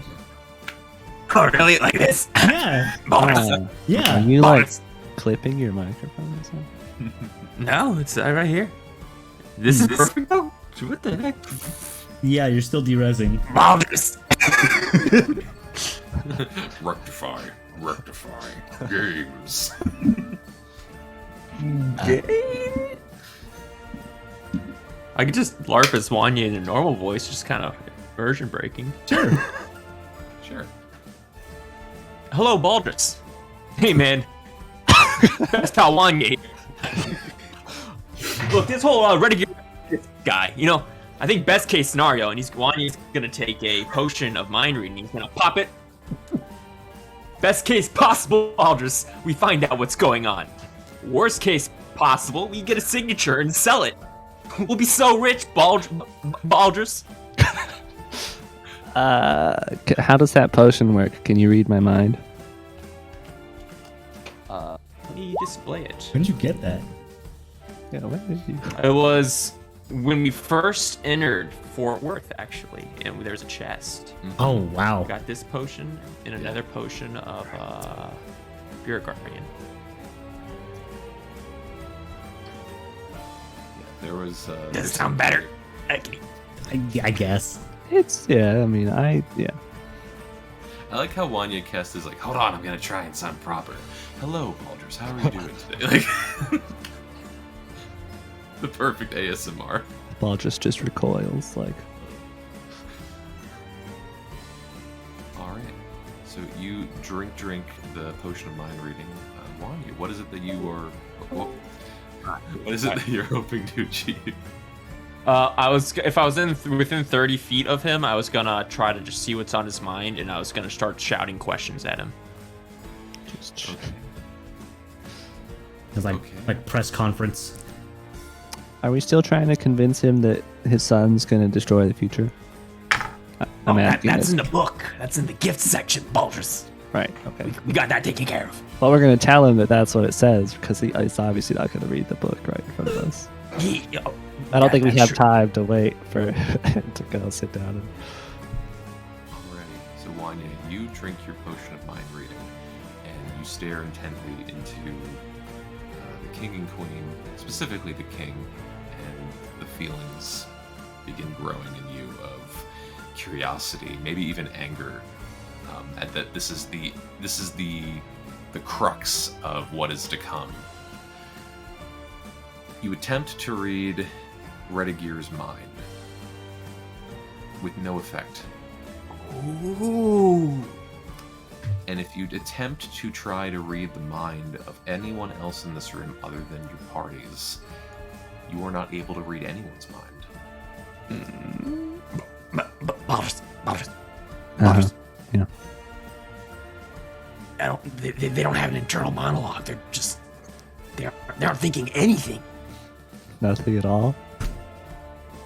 Oh, really? Like this? Yeah. Baldrus. Yeah. Are you like Baldrus. clipping your microphone or something? No, it's right here. This is perfect though. What the heck? Yeah, you're still derezzing. Baldrus. Rectify. Games. I could just LARP as Wanya in a normal voice, just kind of version breaking. Sure. Sure. Hello, Baldrus. Hey, man. Best pal Wanya. Look, this whole renegade guy, you know, I think best case scenario, and Wanya's gonna take a potion of mind reading, he's gonna pop it. Best case possible, Baldrus, we find out what's going on. Worst case possible, we get a signature and sell it. We'll be so rich, Baldrus. How does that potion work? Can you read my mind? Let me display it. When did you get that? Yeah, what did you? It was when we first entered Fort Worth, actually, and there's a chest. Oh, wow. Got this potion and another potion of Spirit Guardian. There was. Does it sound better? I guess. It's yeah. I mean, yeah. I like how Wanya Kest is like, hold on, I'm gonna try and sound proper. Hello, Baldrus, how are you doing today? Like, the perfect ASMR. Baldrus just recoils like. All right. So you drink the potion of mind reading. Wanya, what is it that you are? What is it that you're hoping to achieve? If I was within 30 feet of him, I was gonna try to just see what's on his mind, and I was gonna start shouting questions at him. Just Because like press conference. Are we still trying to convince him that his son's going to destroy the future? I'm asking that's this. in the book. That's in the gift section, Baldrus. Right, okay. We got that taken care of. Well, we're going to tell him that that's what it says, because he's obviously not going to read the book right in front of us. I don't think we have time to wait for him to go sit down. Alrighty. So Wanya, you drink your potion of mind reading, and you stare intently into the king and queen, specifically the king, and the feelings begin growing in you of curiosity, maybe even anger. At that, this is the crux of what is to come. You attempt to read Redegir's mind, with no effect. Ooh. And if you attempt to try to read the mind of anyone else in this room other than your parties, you are not able to read anyone's mind. Baldrus. Yeah. They don't have an internal monologue. They're just they aren't thinking anything. Nothing at all?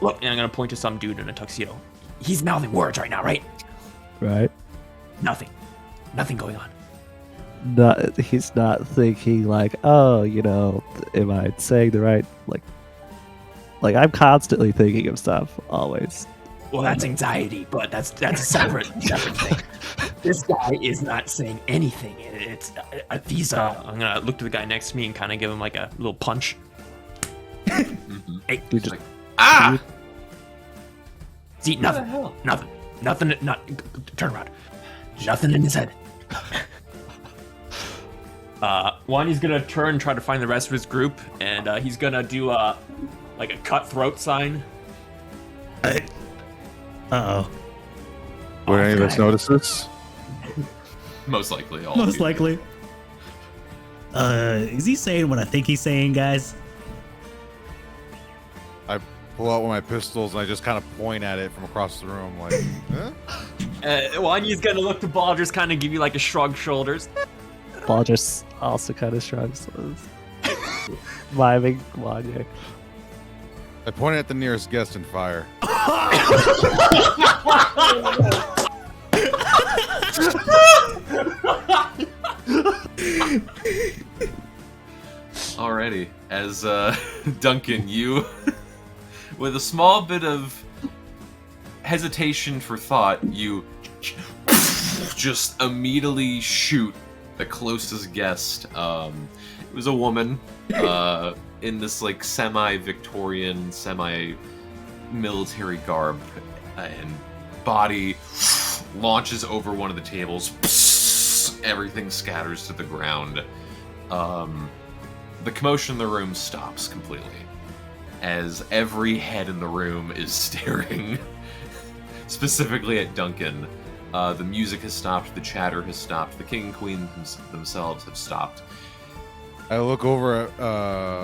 Look, and I'm gonna point to some dude in a tuxedo. He's mouthing words right now, right? Right? Nothing going on. He's not thinking like, oh, am I saying the right, like I'm constantly thinking of stuff, always. Well, that's anxiety, but that's a separate thing. This guy is not saying anything. It's these. I'm gonna look to the guy next to me and kind of give him like a little punch. Mm-hmm. Hey, We just, see, nothing. Not turn around. Nothing in his head. Wanya's gonna turn and try to find the rest of his group, and he's gonna do like a cutthroat sign. Uh-oh. Would any of us notice this? Most likely. All Most of you. likely. Is he saying what I think he's saying, guys? I pull out one of my pistols and I just kind of point at it from across the room, like, huh? Wanya's gonna look to Baldrus, kind of give you like a shrug shoulders. Baldrus also kind of shrugs. Miming Wanya. I point at the nearest guest and fire. Alrighty, as Duncan, you, with a small bit of hesitation for thought, you just immediately shoot the closest guest. It was a woman in this like semi-Victorian, semi-military garb, and body launches over one of the tables. Everything scatters to the ground. The commotion in the room stops completely, as every head in the room is staring specifically at Duncan. The music has stopped, the chatter has stopped, the king and queen themselves have stopped. I look over at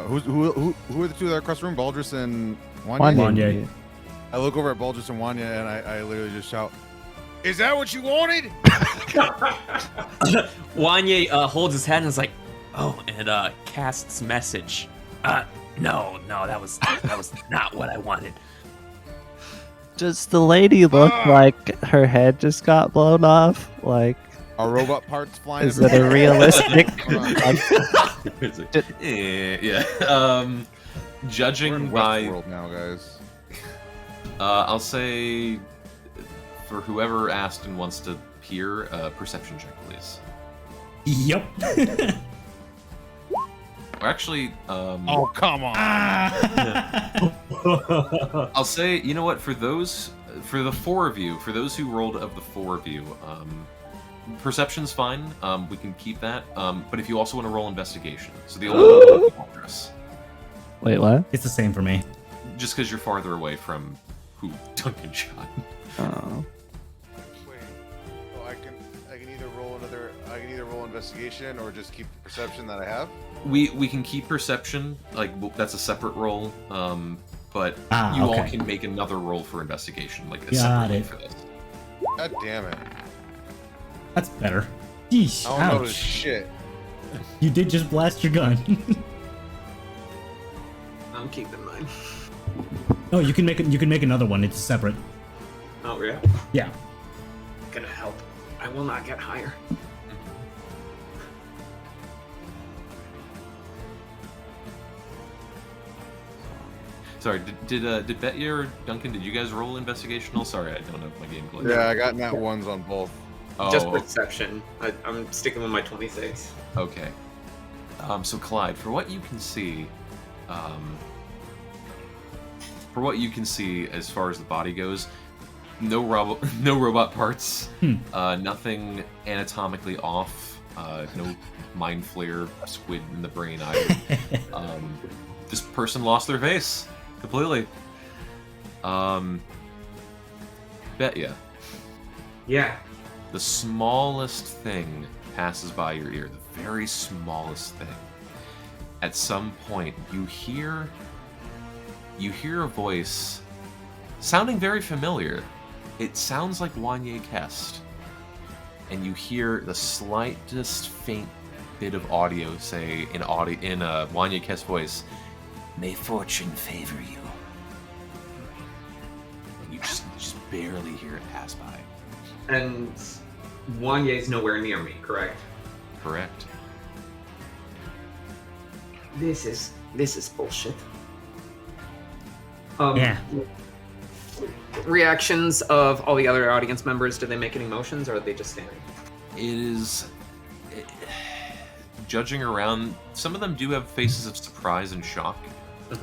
who are the two that are across the room? Baldrus and Wanya? Wanya. I look over at Baldrus and Wanya and I literally just shout, "Is that what you wanted?" Wanya holds his head and is like, "Oh," and casts message. No, that was not what I wanted. Does the lady look like her head just got blown off? Like, Are robot parts flying? is it a realistic? Yeah. Judging We're in by, Westworld now, guys. I'll say, for whoever asked and wants to peer, perception check, please. Yep. Or actually, Oh, come on. I'll say, you know what? For the four of you, for those who rolled of the four of you, perception's fine. We can keep that. But if you also want to roll investigation, so the only Baldrus, Wait, what? It's the same for me. just because you're farther away from who Duncan shot. Oh. Wait. Oh, I can either roll investigation or just keep the perception that I have. We can keep perception, like that's a separate roll. but Ah, you all okay. can make another roll for investigation, like a Got separate it. for this. God damn it. That's better. Yeesh, I don't notice ouch. shit. You did just blast your gun. I'm keeping mine. Oh, you can make another one. It's separate. Oh, yeah? Yeah. Gonna help. I will not get higher. Sorry, did Betty or Duncan, did you guys roll investigational? Sorry, I don't have my game glitch. Yeah, I got nat ones on both. Oh, Just perception. I'm sticking with my 26. okay. So Clyde, for what you can see, as far as the body goes, no robot parts, nothing anatomically off, no mind flare squid in the brain either. This person lost their face completely. Bet ya. Yeah. The smallest thing passes by your ear, the very smallest thing. At some point, you hear a voice sounding very familiar. It sounds like Wanye Kest. And you hear the slightest faint bit of audio say in a Wanye Kest voice, "May fortune favor you." And you just barely hear it pass by. And Wanye's nowhere near me, correct? Correct. This is bullshit. Yeah. Reactions of all the other audience members, do they make any motions, or are they just standing? Judging around, some of them do have faces of surprise and shock.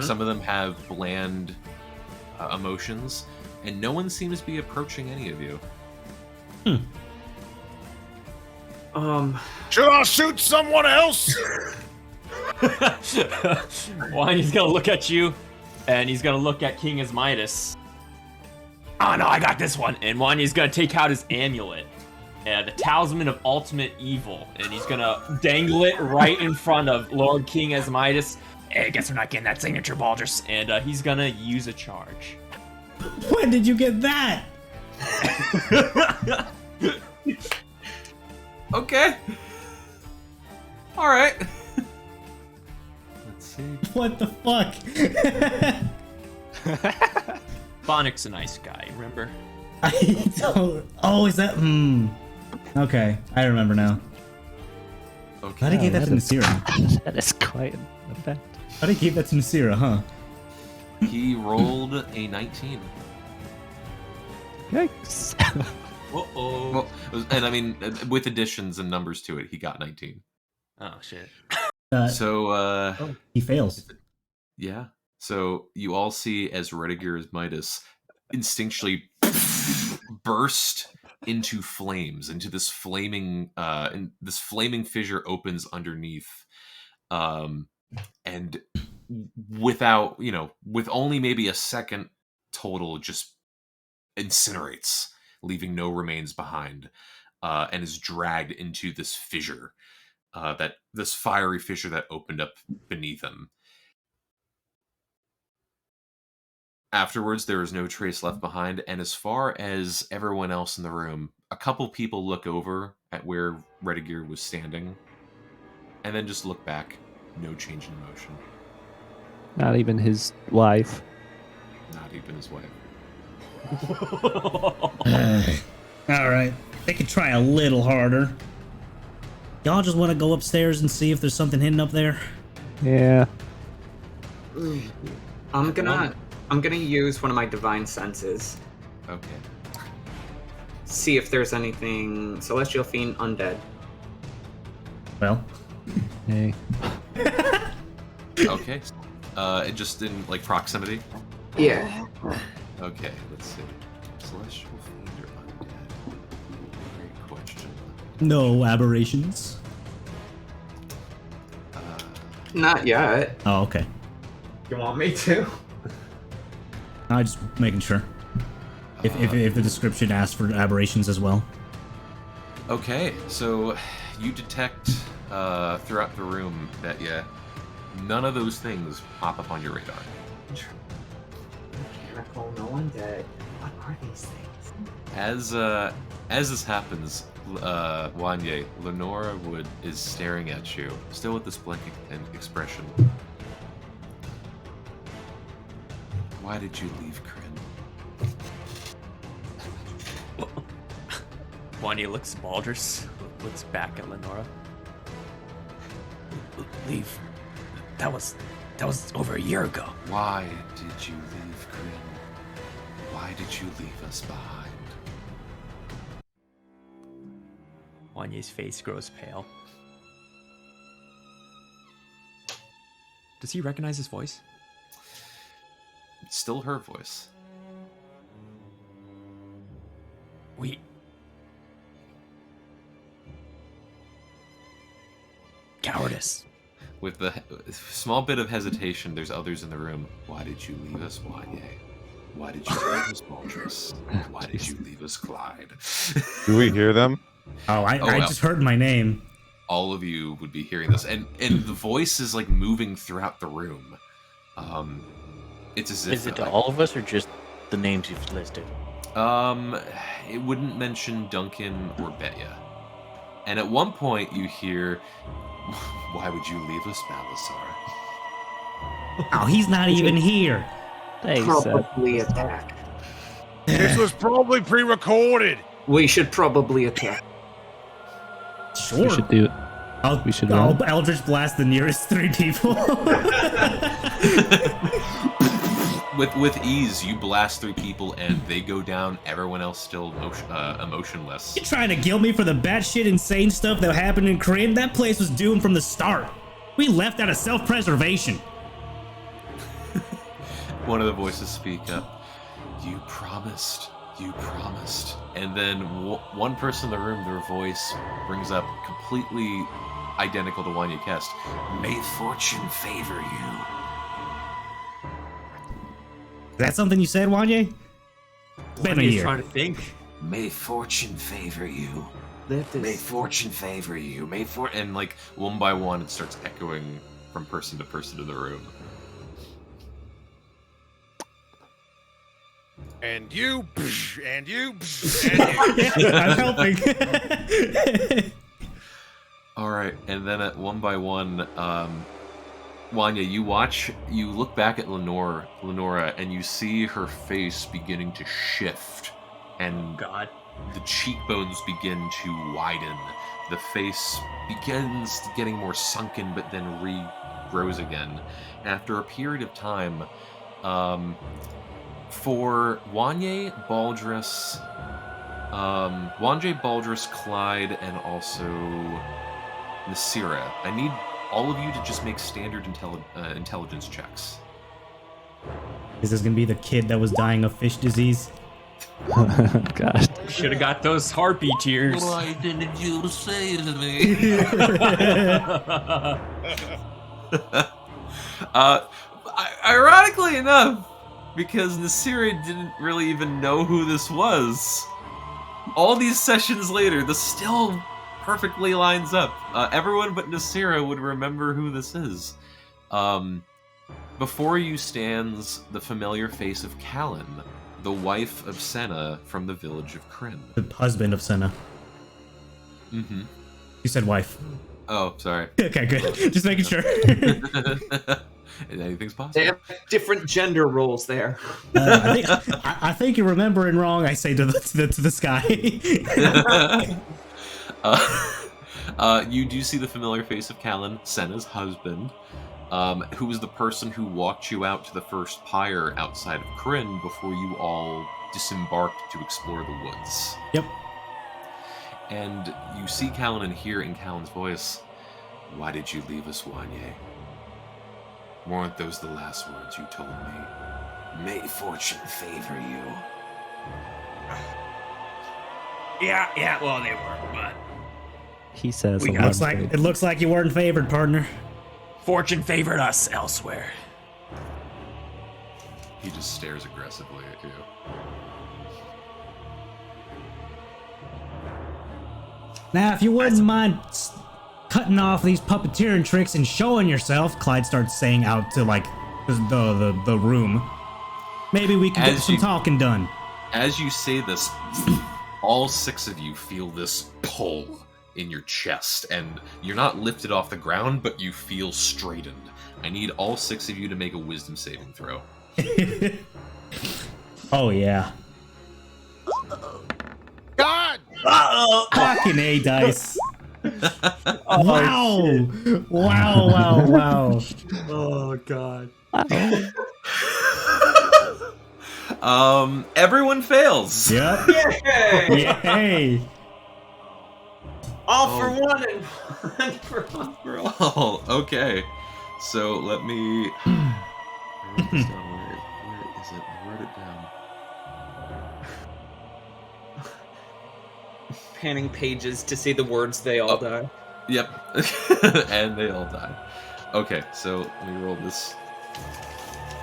Some of them have bland emotions, and no one seems to be approaching any of you. Should I shoot someone else? One, he's gonna look at you, and he's gonna look at King Asmidas. Oh no, I got this one. And one, he's gonna take out his amulet, the Talisman of Ultimate Evil, and he's gonna dangle it right in front of Lord King Asmidas. Hey, guess we're not getting that signature, Baldrus. And he's gonna use a charge. When did you get that? Okay. All right. Let's see. What the fuck? Bonic's a nice guy, remember? I don't. Oh, is that? Okay, I remember now. Okay. How did he give that to Nasira? That is quite an effect. How did he give that to Nasira, huh? He rolled a 19. Yikes. Uh-oh. Well, and I mean, with additions and numbers to it, he got 19. Oh, shit. So, He fails. yeah. So you all see as Redigir's Midas instinctually burst into flames, into this flaming, fissure opens underneath, and without, with only maybe a second total, just incinerates, leaving no remains behind, and is dragged into this fissure, this fiery fissure that opened up beneath him. Afterwards, there is no trace left behind, and as far as everyone else in the room, a couple people look over at where Redigir was standing, and then just look back. No change in motion. Not even his wife. Not even his wife. Alright, they could try a little harder. Y'all just want to go upstairs and see if there's something hidden up there? Yeah. I'm gonna use one of my divine senses. Okay. See if there's anything celestial, fiend, undead. Well, Hey. Okay. Just in proximity. Yeah. Okay. Let's see. Celestial fiend or undead? Great question. no aberrations. Not yet. Oh, okay. You want me to? I'm just making sure. If the description asks for aberrations as well. Okay, so you detect throughout the room that none of those things pop up on your radar. Can I call no one dead? What are these things? As this happens, Wanye, Lenora is staring at you, still with this blank expression. Why did you leave, Kryn? Wanya looks at Baldrus, looks back at Lenora. Leave. That was over a year ago. Why did you leave, Kryn? Why did you leave us behind? Wanya's face grows pale. Does he recognize his voice? It's still her voice. We. Cowardice. With the small bit of hesitation, there's others in the room. Why did you leave us, Wanye? Why did you leave us, Baldrus? Why did you leave us, Clyde? Do we hear them? I just heard my name. All of you would be hearing this, and the voice is like moving throughout the room. It's as if Is it to all of us or just the names you've listed? It wouldn't mention Duncan or Betya. And at one point you hear, "Why would you leave us, Balasar?" Oh, he's not even here. Thanks, Probably attack. This was probably pre-recorded. We should probably attack. Sure. We should do. I'll We should Eldritch Blast the nearest 3 people. With ease, you blast 3 people and they go down. Everyone else still emotionless. You trying to guilt me for the batshit insane stuff that happened in Kryn? That place was doomed from the start. We left out of self-preservation. One of the voices speak up. You promised. You promised. And then one person in the room, their voice brings up completely identical to Wanya Kest. May fortune favor you. Is that something you said, Wanye? It's been a Wanya's year. trying to think. May fortune favor you. Let May this fortune favor you. And like one by one, it starts echoing from person to person in the room. And you, and you, and you. I'm helping. All right, and then at one by one, Wanya, you look back at Lenora, and you see her face beginning to shift, and God. the cheekbones begin to widen. The face begins getting more sunken, but then regrows again. And after a period of time, for Wanye, Baldrus, Clyde, and also Nasira, I need all of you to just make standard intelligence checks. Is this gonna be the kid that was dying of fish disease? God. Should have got those harpy tears. Why didn't you say to me? Ironically enough, because Nasira didn't really even know who this was, all these sessions later, this still perfectly lines up. Everyone but Nasira would remember who this is. Before you stands the familiar face of Callan, the wife of Senna from the village of Kryn. The husband of Senna. Mm-hmm. You said wife. Oh, sorry. Okay, good. Just making sure. Anything's possible. They have different gender roles there. I think you're remembering wrong. I say to the sky. You do see the familiar face of Callan, Senna's husband, who was the person who walked you out to the first pyre outside of Kryn before you all disembarked to explore the woods. Yep. And you see Callan and hear in Callan's voice, "Why did you leave us, Wanye? Weren't those the last words you told me? May fortune favor you." Yeah, well, they were, but He says. It looks like you weren't favored, partner. fortune favored us elsewhere. He just stares aggressively at you. Now, if you wouldn't mind cutting off these puppeteering tricks and showing yourself, Clyde starts saying out to like the room. Maybe we can get some talking done. As you say this, all 6 of you feel this pull in your chest, and you're not lifted off the ground, but you feel straightened. I need all 6 of you to make a wisdom saving throw. Oh, yeah. God! Uh-oh. Fucking A dice. Wow. Wow. Oh god. Everyone fails. Yep. Yay! Yay. All for one and one for all. Oh, okay. So let me. I wrote this down. Where is it? I wrote it down. Panning pages to see the words they all die. Yep. And they all die. Okay, so let me roll this.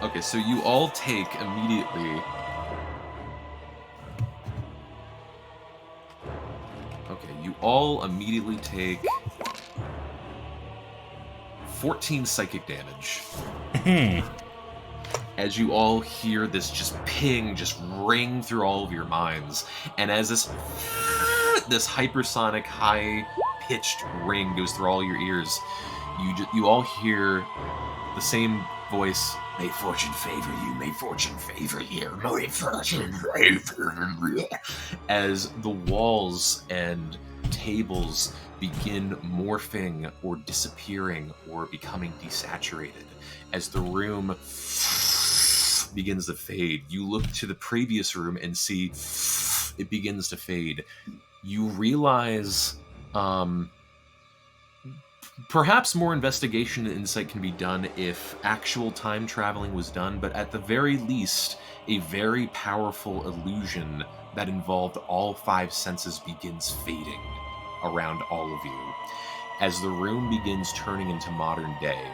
Okay, so you all take immediately. Okay, you all immediately take 14 psychic damage. As you all hear this just ping, just ring through all of your minds, and as this hypersonic, high-pitched ring goes through all your ears, you all hear the same voice. May fortune favor you. May fortune favor you. May fortune favor you. As the walls and tables begin morphing or disappearing or becoming desaturated, as the room begins to fade, you look to the previous room and see it begins to fade. You realize perhaps more investigation and insight can be done if actual time traveling was done, but at the very least, a very powerful illusion that involved all 5 senses begins fading around all of you as the room begins turning into modern day.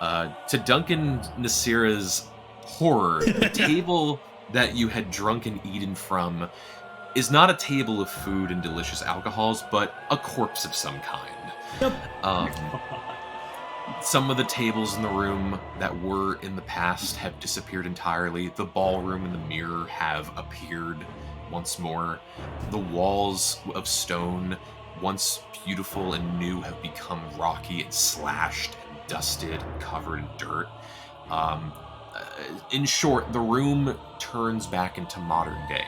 To Duncan Nasira's horror, the table that you had drunk and eaten from is not a table of food and delicious alcohols, but a corpse of some kind. Yep. Some of the tables in the room that were in the past have disappeared entirely. The ballroom and the mirror have appeared once more. The walls of stone, once beautiful and new, have become rocky and slashed and dusted and covered in dirt. In short, the room turns back into modern day.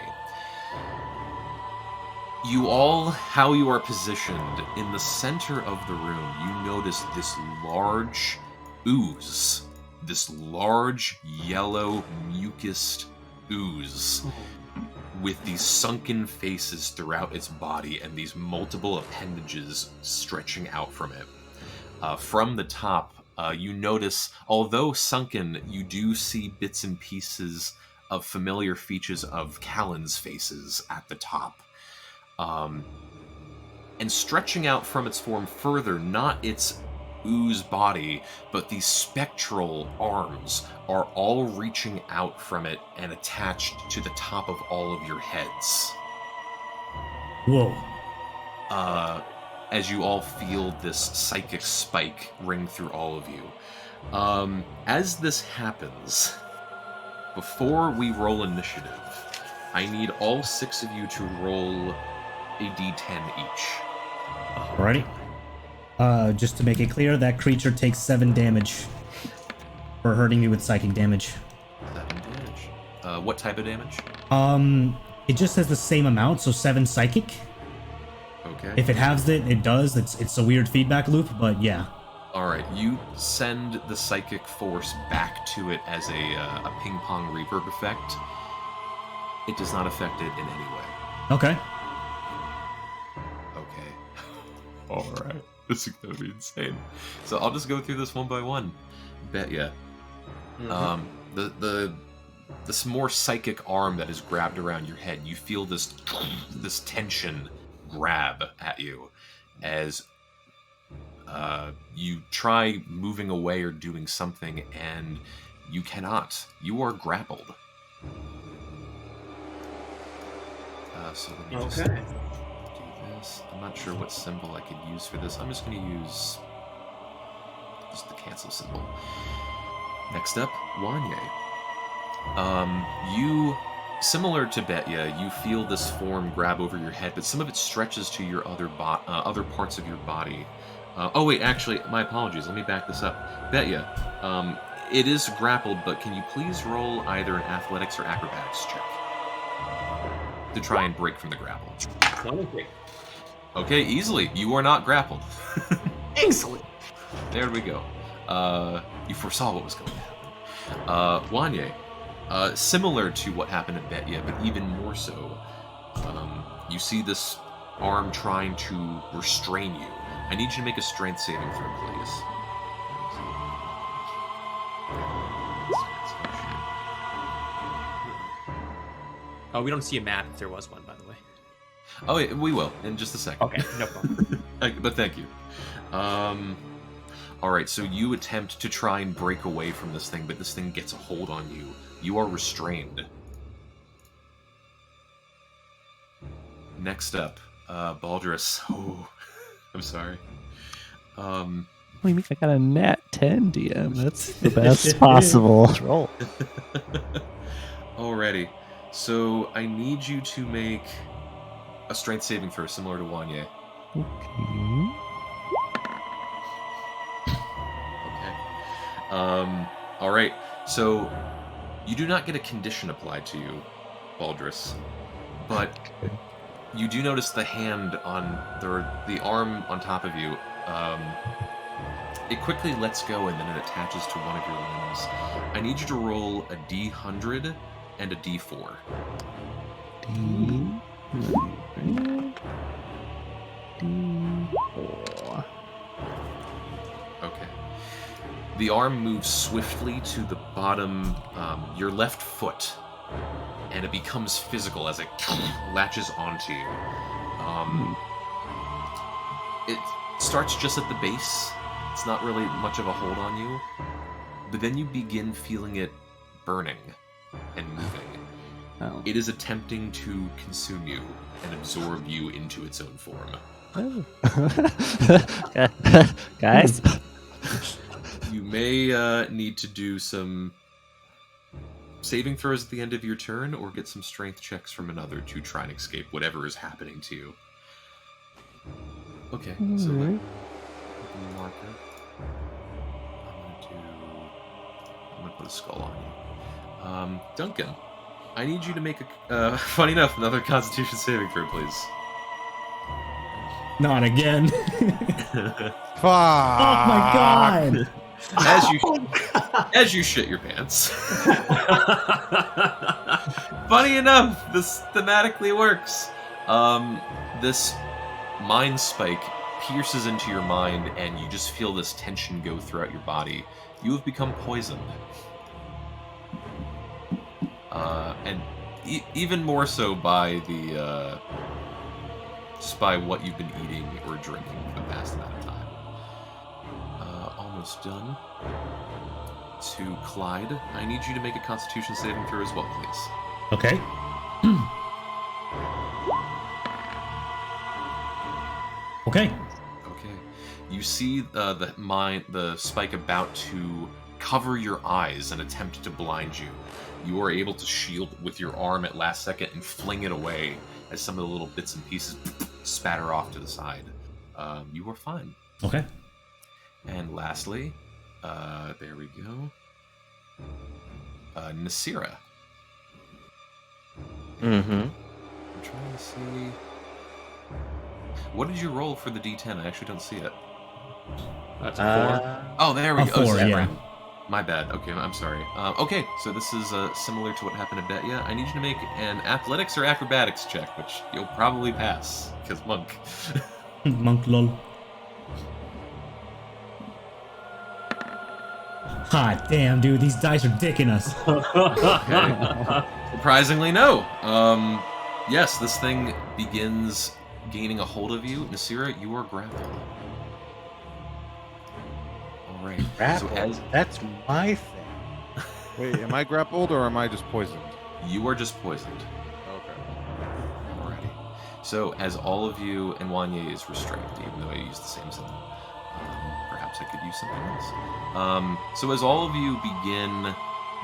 You all, how you are positioned, in the center of the room, you notice this large ooze. This large, yellow, mucused ooze with these sunken faces throughout its body and these multiple appendages stretching out from it. From the top, you notice, although sunken, you do see bits and pieces of familiar features of Callan's faces at the top. And stretching out from its form further, not its ooze body, but these spectral arms are all reaching out from it and attached to the top of all of your heads. Whoa. As you all feel this psychic spike ring through all of you. As this happens, before we roll initiative, I need all 6 of you to roll a d10 each. Alrighty. Just to make it clear, that creature takes 7 damage for hurting me with psychic damage. 7 damage. What type of damage? It just says the same amount, so 7 psychic. Okay. If it halves it, it does. It's a weird feedback loop, but yeah. Alright, you send the psychic force back to it as a ping-pong reverb effect. It does not affect it in any way. Okay. Okay. Alright. This is gonna be insane. So I'll just go through this one by one. Bet ya. This more psychic arm that is grabbed around your head, you feel this tension grab at you as you try moving away or doing something, and you cannot. You are grappled. So let me just do this. I'm not sure what symbol I could use for this. I'm just going to use just the cancel symbol. Next up, Wanye. You, similar to Betya, you feel this form grab over your head, but some of it stretches to your other parts of your body. Oh wait, actually, my apologies. Let me back this up. Betya, it is grappled, but can you please roll either an athletics or acrobatics check to try and break from the grapple? 23. Okay, easily. You are not grappled. Excellent. There we go. You foresaw what was going to happen. Wanye, similar to what happened at Betya, but even more so, you see this arm trying to restrain you. I need you to make a strength saving throw, please. Oh, we don't see a map if there was one, by the way. Oh, yeah, we will in just a second. Okay, no problem. But thank you. All right, so you attempt to try and break away from this thing, but this thing gets a hold on you. You are restrained. Next up, Baldrus. Oh, I'm sorry. What do you mean? I got a nat 10, DM. That's the best possible roll. Alrighty. So I need you to make a strength saving throw similar to Wanye. Okay. All right. So you do not get a condition applied to you, Baldrus, but you do notice the hand on the arm on top of you. It quickly lets go and then it attaches to one of your limbs. I need you to roll a D100 and a D4. D4. Okay. The arm moves swiftly to the bottom, your left foot, and it becomes physical as it latches onto you. It starts just at the base. It's not really much of a hold on you, but then you begin feeling it burning and moving. Oh. It is attempting to consume you and absorb you into its own form. Oh. Guys? You may need to do some saving throws at the end of your turn, or get some strength checks from another to try and escape whatever is happening to you. Okay, so let me mark it. I'm gonna put a skull on you. Duncan, I need you to make a funny enough, another Constitution saving throw, please. Not again. Fuck. Oh my god. As you shit your pants. Funny enough, this thematically works. This mind spike pierces into your mind, and you just feel this tension go throughout your body. You have become poisoned. And even more so by the just by what you've been eating or drinking for the past amount of time. Almost done. To Clyde, I need you to make a Constitution saving throw as well, please. Okay. Okay. Okay. You see the spike about to cover your eyes and attempt to blind you. You are able to shield with your arm at last second and fling it away as some of the little bits and pieces spatter off to the side. You are fine. Okay. And lastly, there we go. Nasira. Mm-hmm. I'm trying to see. What did you roll for the D10? I actually don't see it. That's a 4. Oh, there we go. 4, yeah. My bad. Okay, I'm sorry. Okay, so this is similar to what happened at Betya. I need you to make an athletics or acrobatics check, which you'll probably pass, because monk. Monk lol. Hot damn, dude, these dice are dicking us. Okay. Surprisingly, no. Yes, this thing begins gaining a hold of you. Nasira, you are grappled. All right. Grappled? That's my thing. Wait, am I grappled or am I just poisoned? You are just poisoned. Okay. Alrighty. So, as all of you, and Wanye is restrained, even though I used the same symbol. Perhaps I could use something else. So as all of you begin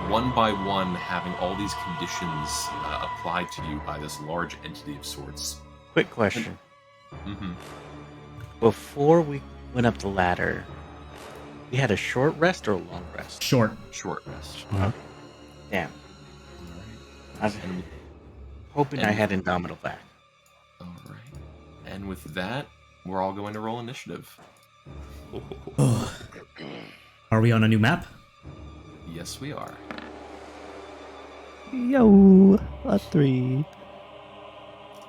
one by one having all these conditions applied to you by this large entity of sorts. Quick question. Mm-hmm. Before we went up the ladder, we had a short rest or a long rest? Short. Short rest. Damn. I was And, hoping I and- had Indomitable back. all right. And with that, we're all going to roll initiative. Are we on a new map? Yes, we are. Yo, a 3.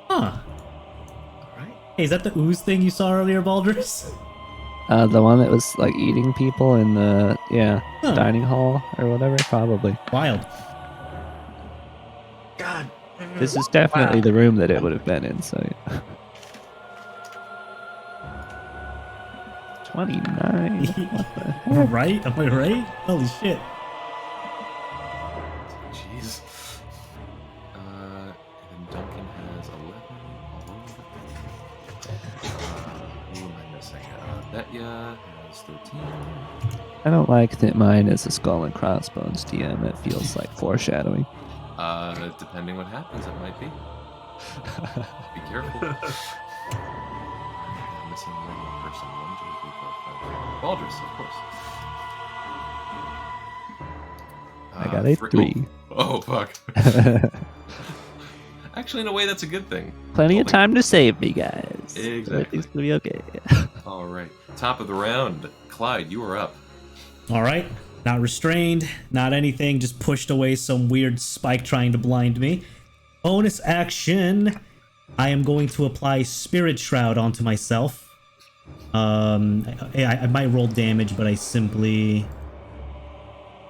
Huh. All right. Hey, is that the ooze thing you saw earlier, Baldur's? The one that was like eating people in the Huh. dining hall or whatever, probably. Wild. God. This is definitely the room that it would have been in. So, yeah. 29. What the heck? Right? Am I right? Holy shit. Jeez. And then Duncan has 11. Who am I missing? Betya has 13. I don't like that mine is a skull and crossbones DM. It feels like foreshadowing. Depending what happens, it might be. Be careful. I'm missing one person. 1, 2, 3, 4, 5. Baldur's, of course. I got a 3. Oh, fuck. Actually, in a way, that's a good thing. Plenty of time to save me, guys. Exactly. Everything's gonna be okay. All right. Top of the round. Clyde, you are up. All right. Not restrained, not anything, just pushed away some weird spike trying to blind me. Bonus action. I am going to apply Spirit Shroud onto myself. I might roll damage, but I simply...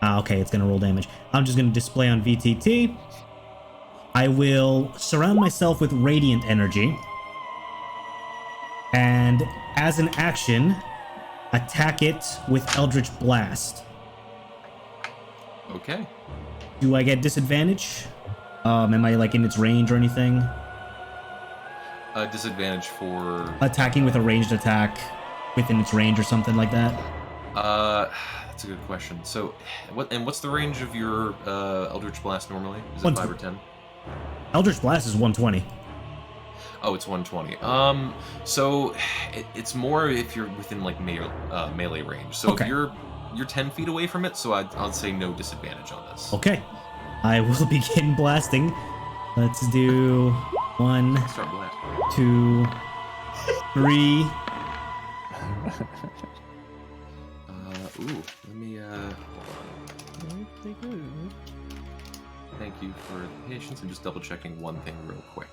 okay, it's going to roll damage. I'm just going to display on VTT. I will surround myself with Radiant Energy. And as an action, attack it with Eldritch Blast. Okay. Do I get disadvantage? Am I like in its range or anything? Disadvantage for... Attacking with a ranged attack within its range or something like that? That's a good question. So, what's the range of your Eldritch Blast normally? Is it 5 or 10? Eldritch Blast is 120. Oh, it's 120. So it's more if you're within like melee range. So Okay. if you're 10 feet away from it, so I'll say no disadvantage on this. Okay. I will begin blasting. Let's do 1, Start blast. 2, 3. Let me hold on. Thank you for the patience. I'm just double checking one thing real quick.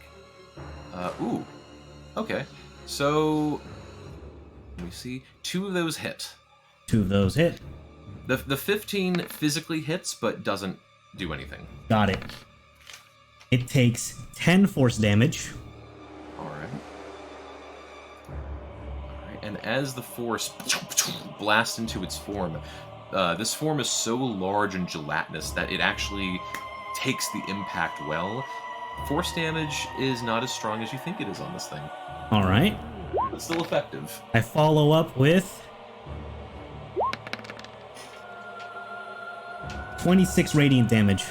Okay. So let me see. 2 of those hit. 2 of those hit. The 15 physically hits, but doesn't do anything. Got it. It takes 10 force damage. Alright. And as the force blasts into its form, this form is so large and gelatinous that it actually takes the impact well. Force damage is not as strong as you think it is on this thing. Alright. But still effective. I follow up with 26 radiant damage.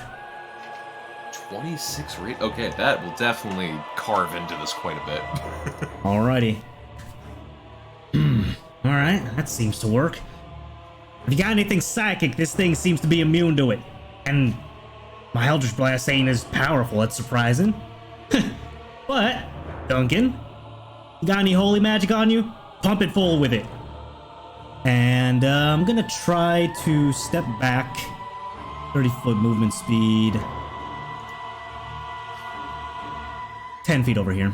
26 rate? Okay, that will definitely carve into this quite a bit. Alrighty. Alright, that seems to work. If you got anything psychic, this thing seems to be immune to it. And my Eldritch Blast ain't as powerful, that's surprising. But, Duncan, you got any holy magic on you? Pump it full with it. And I'm gonna try to step back. 30-foot movement speed. 10 feet over here.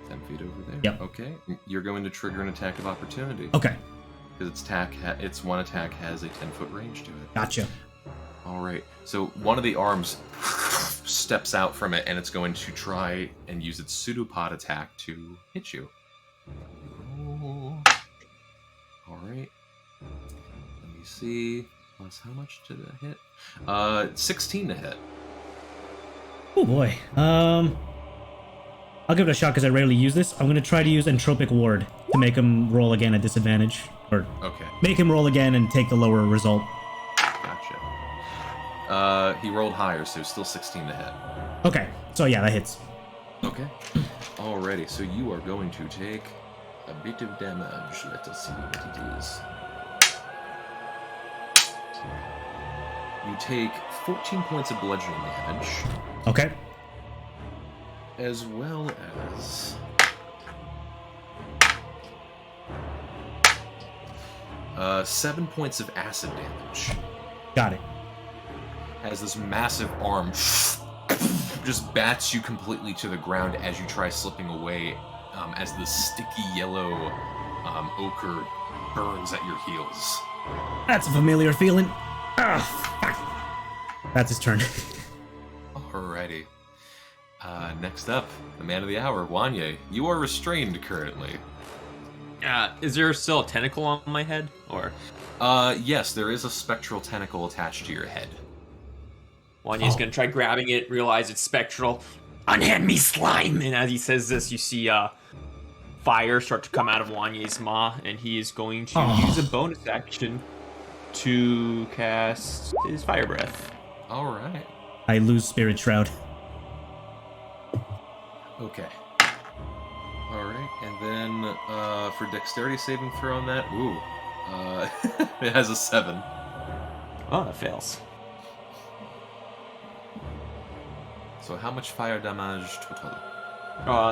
10 feet over there? Yep. Okay. You're going to trigger an attack of opportunity. Okay. Because its one attack has a 10-foot range to it. Gotcha. Alright. So one of the arms steps out from it, and it's going to try and use its pseudopod attack to hit you. Alright. Let me see. Plus, how much did it hit? 16 to hit. Oh boy. I'll give it a shot because I rarely use this. I'm gonna try to use Entropic Ward to make him roll again at disadvantage. Or Okay. make him roll again and take the lower result. Gotcha. He rolled higher, so still 16 to hit. Okay, so yeah, that hits. Okay. Alrighty, so you are going to take a bit of damage. Let us see what it is. You take 14 points of bludgeoning damage. Okay. As well as... 7 points of acid damage. Got it. As this massive arm just bats you completely to the ground as you try slipping away, as the sticky yellow ochre burns at your heels. That's a familiar feeling. Ah, fuck. That's his turn. Alrighty. Next up, the man of the hour, Wanye. You are restrained currently. Is there still a tentacle on my head, or? Yes, there is a spectral tentacle attached to your head. Wanye's gonna try grabbing it, realize it's spectral. Unhand me, slime! And as he says this, you see fire start to come out of Wanye's maw, and he is going to use a bonus action to cast his fire breath. Alright. I lose Spirit Shroud. Okay. Alright, and then for dexterity saving throw on that, it has a 7. Oh, that fails. So how much fire damage total?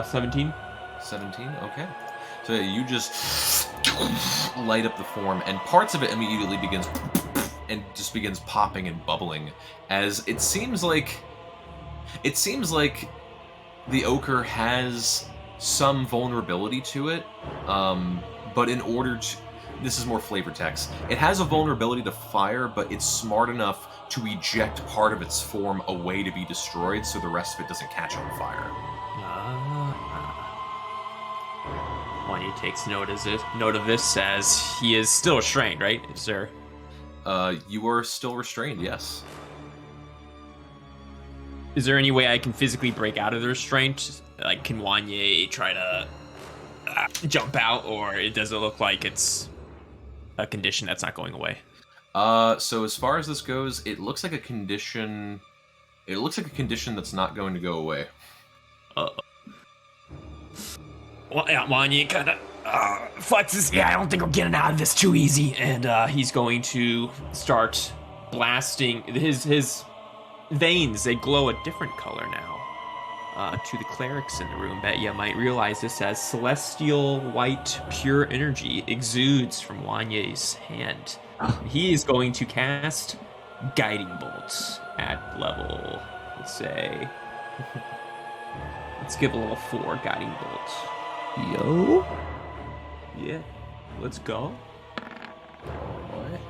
17. 17, okay. So yeah, you just light up the form, and parts of it immediately begins popping and bubbling, as it seems like the ochre has some vulnerability to it, but in order to... This is more flavor text. It has a vulnerability to fire, but it's smart enough to eject part of its form away to be destroyed, so the rest of it doesn't catch on fire. Wanye takes note of this as he is still restrained, right? Is there... You are still restrained, yes. Is there any way I can physically break out of the restraint? Like, can Wanye try to jump out, or does it look like it's a condition that's not going away? So as far as this goes, it looks like a condition... It looks like a condition that's not going to go away. Well, yeah, Wanye kind of flexes. Yeah, I don't think we're getting out of this too easy. And he's going to start blasting his veins. They glow a different color now. To the clerics in the room, bet you might realize this as celestial white pure energy exudes from Wanye's hand. He is going to cast Guiding Bolts at level, let's say... Let's give a level 4 Guiding Bolt. Yo. Yeah, let's go. What?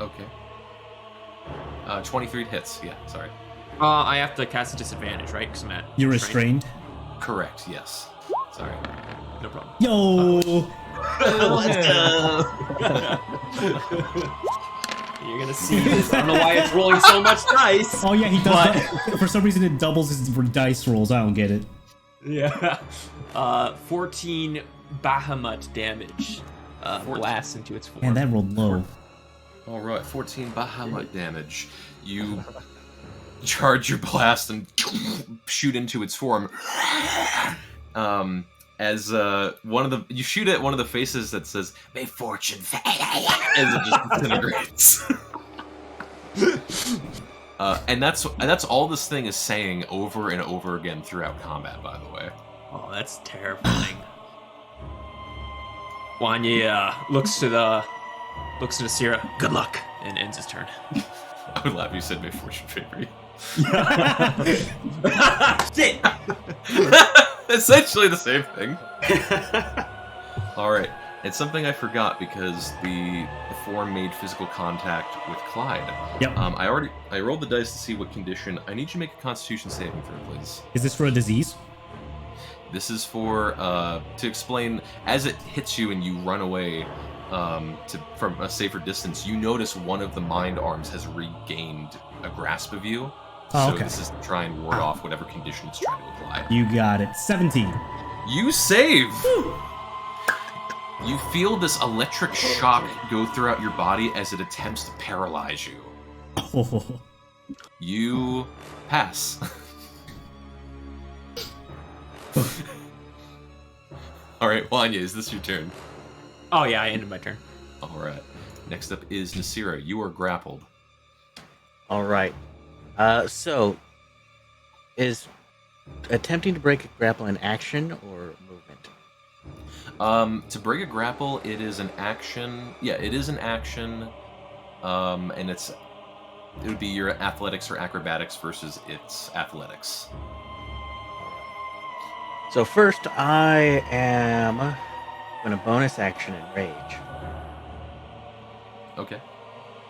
Okay. 23 hits, yeah, sorry. I have to cast a disadvantage, right? Because I'm at... You're restrained? Correct, yes. Sorry. No problem. Yo! You're gonna see this. I don't know why it's rolling so much dice. Oh yeah, he does. For some reason, it doubles his dice rolls. I don't get it. Yeah. 14 Bahamut damage. Blasts into its form. Man, that rolled low. Alright, 14 Bahamut damage. You charge your blast and shoot into its form. As you shoot at one of the faces that says, "May fortune fail," as it just disintegrates. And that's all this thing is saying over and over again throughout combat, by the way. Oh, that's terrifying. Wanye looks to Nasira. Good luck, and ends his turn. I would laugh if you said, "May fortune favor you." Shit! Essentially the same thing. Alright, it's something I forgot because the form made physical contact with Clyde. Yep. I rolled the dice to see what condition. I need you to make a Constitution saving throw, please. Is this for a disease? This is for to explain, as it hits you and you run away from a safer distance, you notice one of the mind arms has regained a grasp of you. Oh, so okay. this is to try and ward off whatever condition it's trying to apply. You got it. 17. You save! You feel this electric shock go throughout your body as it attempts to paralyze you. Oh. You pass. All right, Wanya, is this your turn? Oh yeah, I ended my turn. All right. Next up is Nasira. You are grappled. All right. So, is attempting to break a grapple an action or movement? To break a grapple, it is an action. Yeah, it is an action. And it would be your athletics or acrobatics versus its athletics. So first, I am going to bonus action and rage. Okay.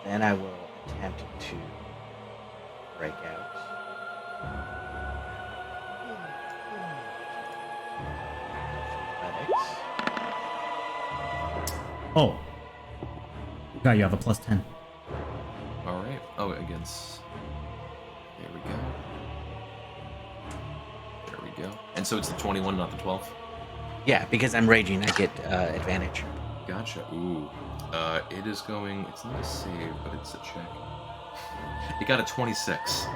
Then I will attempt to break out. Athletics. Oh. God, you have a +10. All right. Oh, against. There we go. There we go. And so it's the 21, not the 12. Yeah, because I'm raging, I get advantage. Gotcha. Ooh. It is going. It's not a save, but it's a check. It got a 26.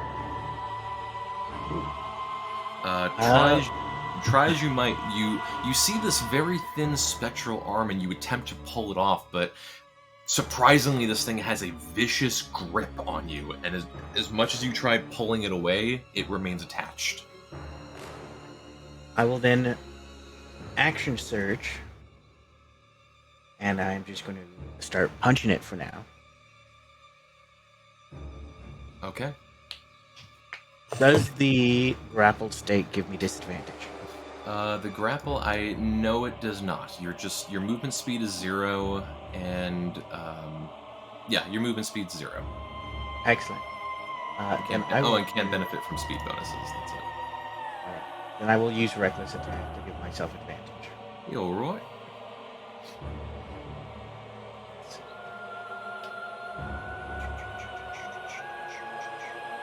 Try as you might, you see this very thin spectral arm, and you attempt to pull it off, but surprisingly, this thing has a vicious grip on you, and as much as you try pulling it away, it remains attached. I will then action surge, and I'm just going to start punching it for now. Okay. Does the grappled state give me disadvantage? The grapple, I know it does not. Your movement speed is 0, and yeah, your movement speed's 0. Excellent. And can't benefit from speed bonuses. That's it. Alright. Then I will use reckless attack to give myself advantage. You alright?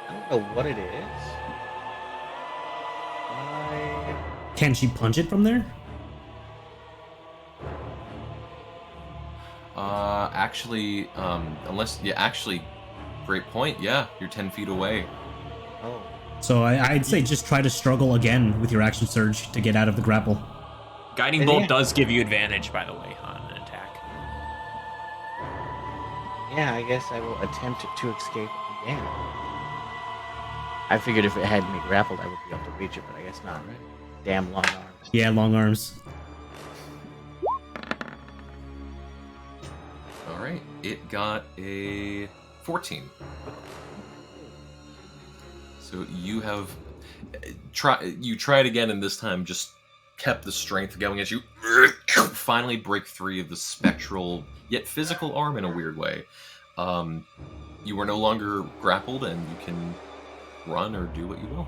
I don't know what it is. Can she punch it from there? Actually, great point. Yeah, you're 10 feet away. Oh. So I'd say just try to struggle again with your action surge to get out of the grapple. Guiding bolt does give you advantage, by the way, on an attack. Yeah, I guess I will attempt to escape again. I figured if it had me grappled, I would be able to reach it, but I guess not. Right? Damn long arms. Yeah, long arms. All right, it got a 14. So you have tried again, and this time just kept the strength going as you finally break free of the spectral yet physical arm in a weird way. You are no longer grappled, and you can run or do what you will.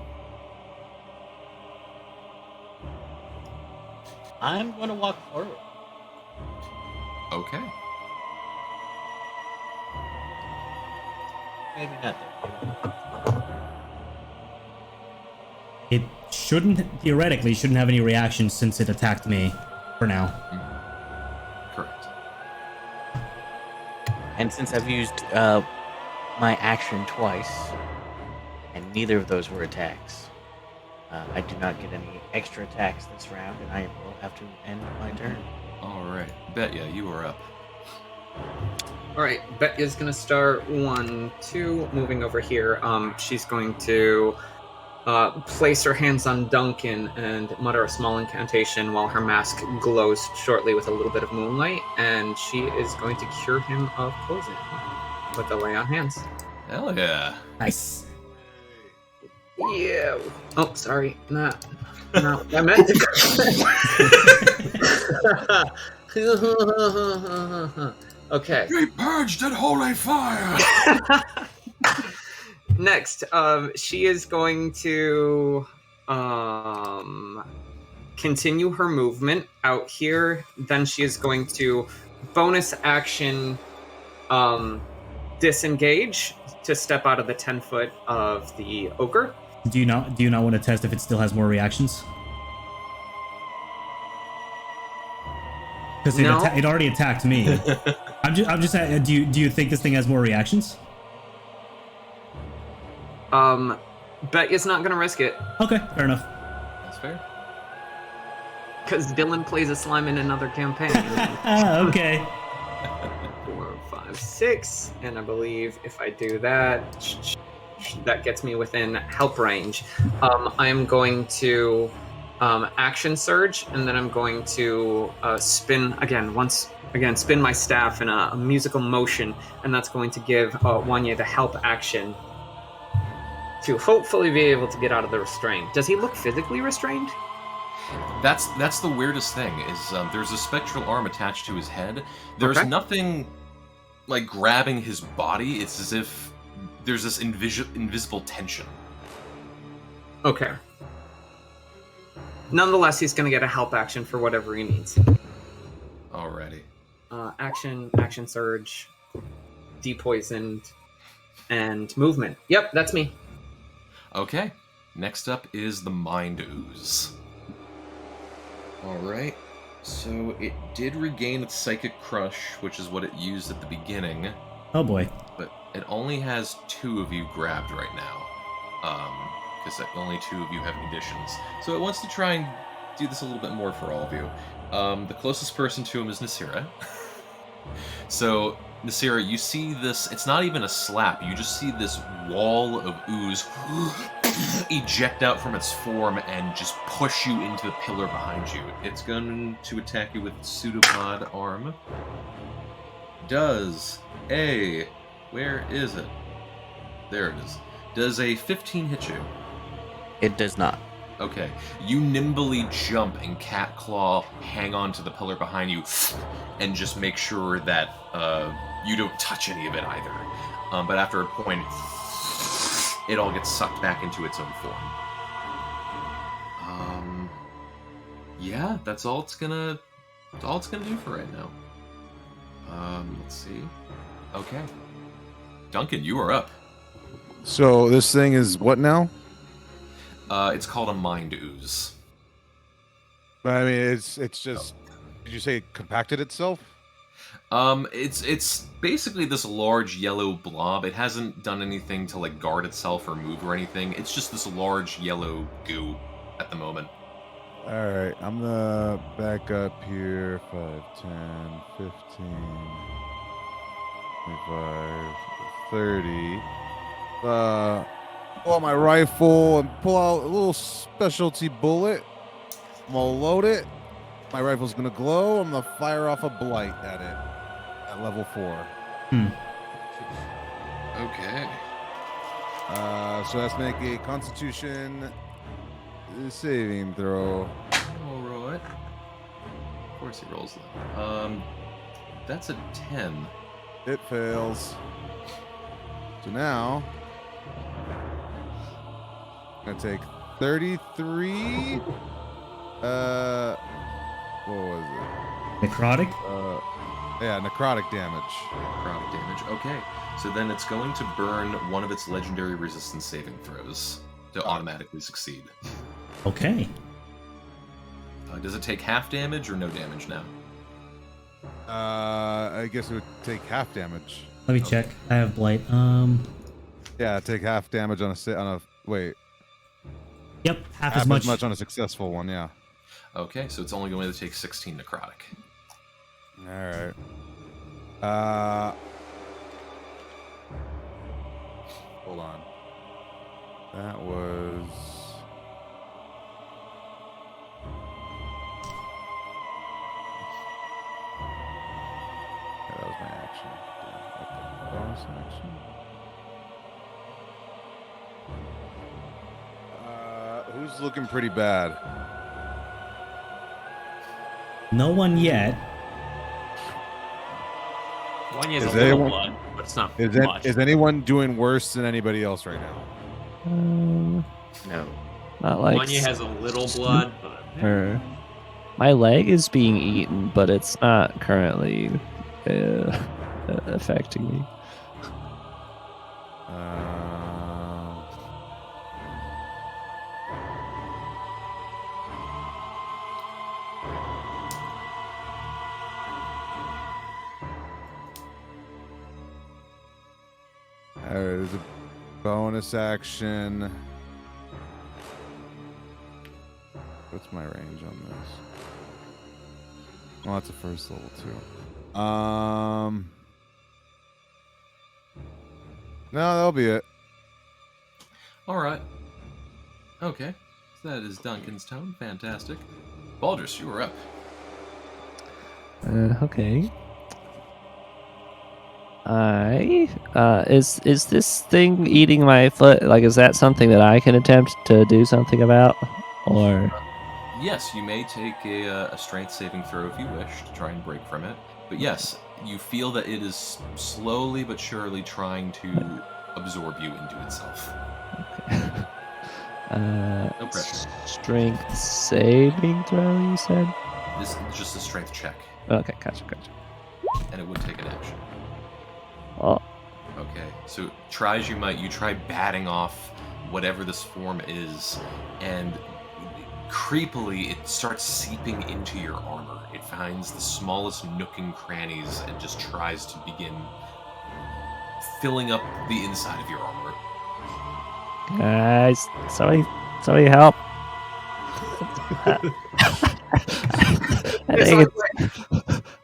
I'm going to walk forward. Okay. Maybe not there. It theoretically shouldn't have any reaction since it attacked me for now. Correct. And since I've used my action twice, and neither of those were attacks, I do not get any extra attacks this round, and I will have to end my turn. All right. Betya, you are up. All right, Betya's gonna start 1, 2, moving over here. She's going to place her hands on Duncan and mutter a small incantation while her mask glows shortly with a little bit of moonlight, and she is going to cure him of poison with a lay on hands. Hell yeah. Nice. Yeah. Oh, sorry. No, I meant to. Okay. We purged at holy fire. Next, she is going to continue her movement out here. Then she is going to bonus action disengage to step out of the 10 foot of the ogre. Do you not want to test if it still has more reactions? Because No. it already attacked me. I'm just. Do you think this thing has more reactions? Bet it's not gonna risk it. Okay, fair enough. That's fair. Because Dylan plays a slime in another campaign. Okay. 4, 5, 6, and I believe if I do that, that gets me within help range. I'm going to action surge, and then I'm going to spin spin my staff in a musical motion, and that's going to give Wanya the help action to hopefully be able to get out of the restraint. Does he look physically restrained? That's the weirdest thing is there's a spectral arm attached to his head. There's Okay. nothing like grabbing his body. It's as if there's this invisible tension. Okay. Nonetheless, he's going to get a help action for whatever he needs. Alrighty. Action surge, depoisoned, and movement. Yep, that's me. Okay. Next up is the Mind Ooze. Alright. So it did regain its Psychic Crush, which is what it used at the beginning. Oh boy. But it only has 2 of you grabbed right now. Because only 2 of you have conditions. So it wants to try and do this a little bit more for all of you. The closest person to him is Nasira. So, Nasira, you see this, it's not even a slap, you just see this wall of ooze eject out from its form and just push you into the pillar behind you. It's going to attack you with its pseudopod arm. Where is it? There it is. Does a 15 hit you? It does not. Okay. You nimbly jump and cat claw hang on to the pillar behind you and just make sure that you don't touch any of it either. But after a point, it all gets sucked back into its own form. Yeah, that's all it's gonna do for right now. Let's see. Okay. Duncan, you are up. So this thing is what now? It's called a Mind Ooze. I mean, it's just. Did you say it compacted itself? It's basically this large yellow blob. It hasn't done anything to like guard itself or move or anything. It's just this large yellow goo at the moment. All right, I'm gonna back up here. 5, 10, 15, 25, 30. Pull out my rifle and pull out a little specialty bullet. I'm gonna load it. My rifle's gonna glow. I'm gonna fire off a blight at it at level 4. Okay. So let's make a Constitution saving throw. All right. Of course he rolls that. That's a 10. It fails. So now I'm gonna take 33. What was it? Necrotic? Yeah, necrotic damage. Necrotic damage. Okay. So then it's going to burn one of its legendary resistance saving throws to automatically succeed. Okay. Does it take half damage or no damage now? I guess it would take half damage. Let me check. I have blight. Yeah, take half damage on a wait. Yep, half Half as much. on a successful one. Yeah. Okay, so it's only going to take 16 necrotic. All right. Hold on. That was. Yeah, that was my action. Okay. Bonus action. Who's looking pretty bad? No one yet. One has a Is little anyone- blood, but it's not Is, much. is anyone doing worse than anybody else right now? No. Not like Wanya has a little blood, but her. My leg is being eaten, but it's not currently affecting me. there's a bonus action. What's my range on this? Oh, that's a first level too. No, that'll be it. All right. Okay. So that is Duncan's tone. Fantastic. Baldrus, you are up. Okay. Is this thing eating my foot? Like, is that something that I can attempt to do something about, or? Yes, you may take a strength saving throw if you wish to try and break from it. But yes, you feel that it is slowly but surely trying to absorb you into itself. No pressure. Strength saving throw, you said? This is just a strength check, Okay, gotcha. and it would take an action. Oh, Okay, so try as you might, you try batting off whatever this form is, and creepily it starts seeping into your armor. It finds the smallest nook and crannies and just tries to begin filling up the inside of your armor. guys, somebody help!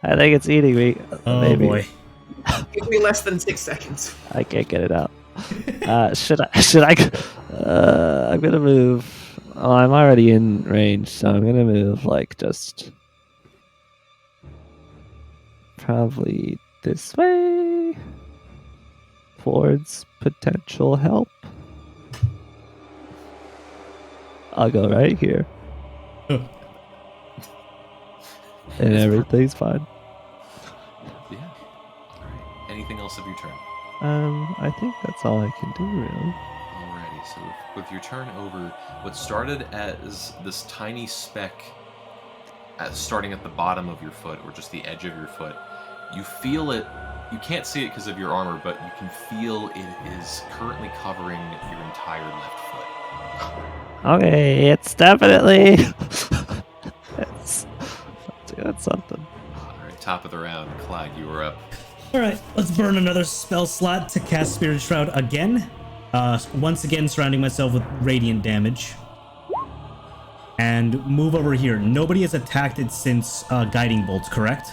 I think it's eating me. Oh Maybe. boy. Give me less than 6 seconds. I can't get it out. Should I? I'm gonna move. Oh, I'm already in range, so I'm gonna move like just probably this way towards potential help. I'll go right here, and everything's fine. Yeah. Alright. Anything else of your turn? I think that's all I can do, really. Alrighty, so with your turn over, what started as this tiny speck starting at the bottom of your foot, or just the edge of your foot, you feel it. You can't see it because of your armor, but you can feel it is currently covering your entire left foot. Okay, it's definitely it's doing something. Alright, top of the round. Clyde, you are up. Alright, let's burn another spell slot to cast Spirit Shroud again. Once again, surrounding myself with radiant damage. And move over here. Nobody has attacked it since Guiding Bolt, correct?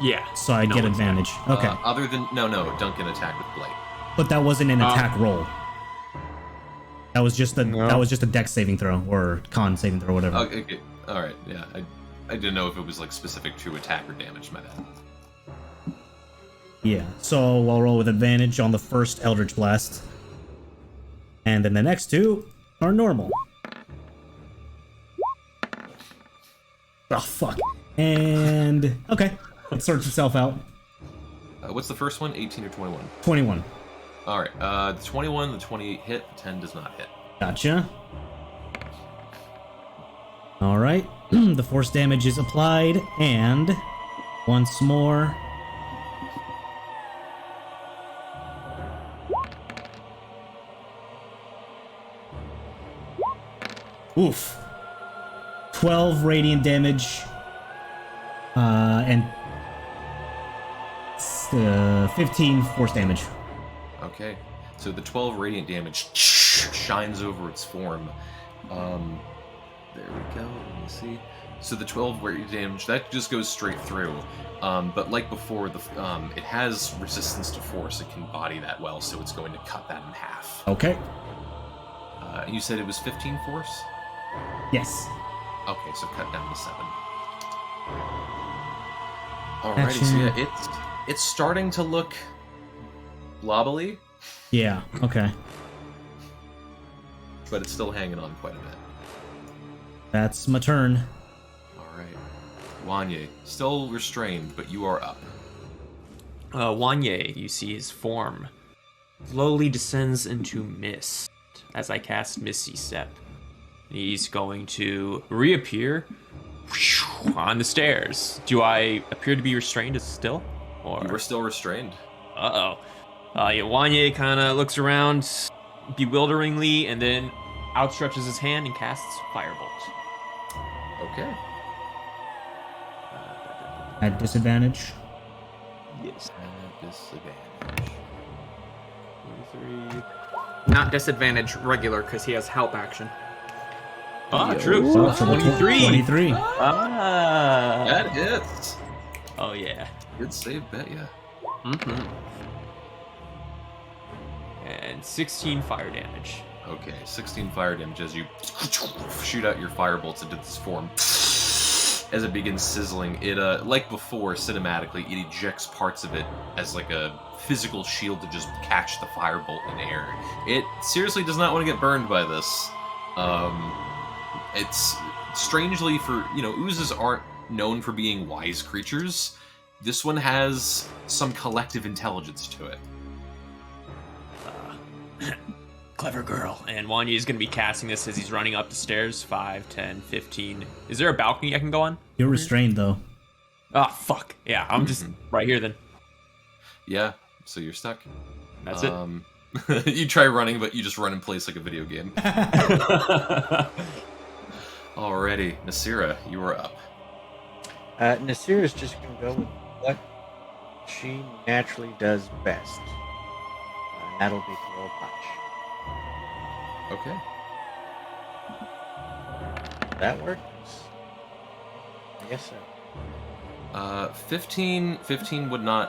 Yeah. So I get advantage. Okay. Other than no, Duncan attacked with Blight. But that wasn't an attack roll. That was just a dex saving throw or con saving throw, whatever. Okay. All right. Yeah. I didn't know if it was like specific to attack or damage. My bad. Yeah. So I'll roll with advantage on the first Eldritch Blast. And then the next two are normal. Oh, fuck. And okay. It sorts itself out. What's the first one? 18 or 21? 21. All right. The 21, the 28 hit. The 10 does not hit. Gotcha. All right. The force damage is applied, and once more. Oof. 12 radiant damage. And 15 force damage. Okay. So the 12 radiant damage shines over its form. There we go. Let me see. So the 12 radiant damage that just goes straight through. But like before, it has resistance to force. It can body that well, so it's going to cut that in half. Okay. You said it was 15 force? Yes. Okay, so cut down to 7. Alrighty, so yeah, it's starting to look blobbly. Yeah, okay. But it's still hanging on quite a bit. That's my turn. Alright. Wanye, still restrained, but you are up. Wanye, you see his form slowly descends into mist as I cast Misty Step. He's going to reappear on the stairs. Do I appear to be restrained still? Or You are still restrained. yeah, Wanye kind of looks around bewilderingly and then outstretches his hand and casts Firebolt. Okay. At disadvantage. Yes. At disadvantage. 23. Not disadvantage regular because he has help action. Ah, true. Oh, so 23. 23. Ah. That hits. Oh, yeah. Good save, bet ya. Mm-hmm. And 16 fire damage. Okay, 16 fire damage as you shoot out your firebolts into this form. As it begins sizzling, it, like before, cinematically, it ejects parts of it as like a physical shield to just catch the firebolt in air. It seriously does not want to get burned by this. It's strangely for, oozes aren't known for being wise creatures. This one has some collective intelligence to it. Clever girl. And Wanya is going to be casting this as he's running up the stairs. 5, 10, 15. Is there a balcony I can go on? You're restrained, though. Oh, fuck. Yeah, I'm just right here then. Yeah, so you're stuck. That's it. You try running, but you just run in place like a video game. Alrighty, Nasira, you are up. Nasira's just going to go with what she naturally does best. And that'll be throw a punch. Okay. That works? I guess so. 15 would not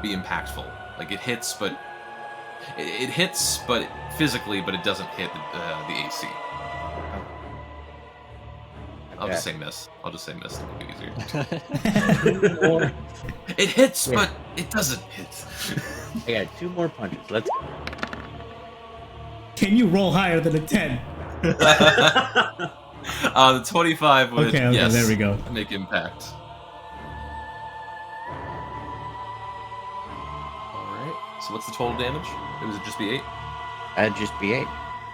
be impactful. Like it hits, but it hits, but physically, but it doesn't hit the AC. I'll just say miss. To make it easier. It hits, but it doesn't hit. I got 2 more punches. Let's go. Can you roll higher than a 10? The 25 would, okay, yes, there we go. make impact. Alright, so what's the total damage? Was it just be 8? That'd just be 8.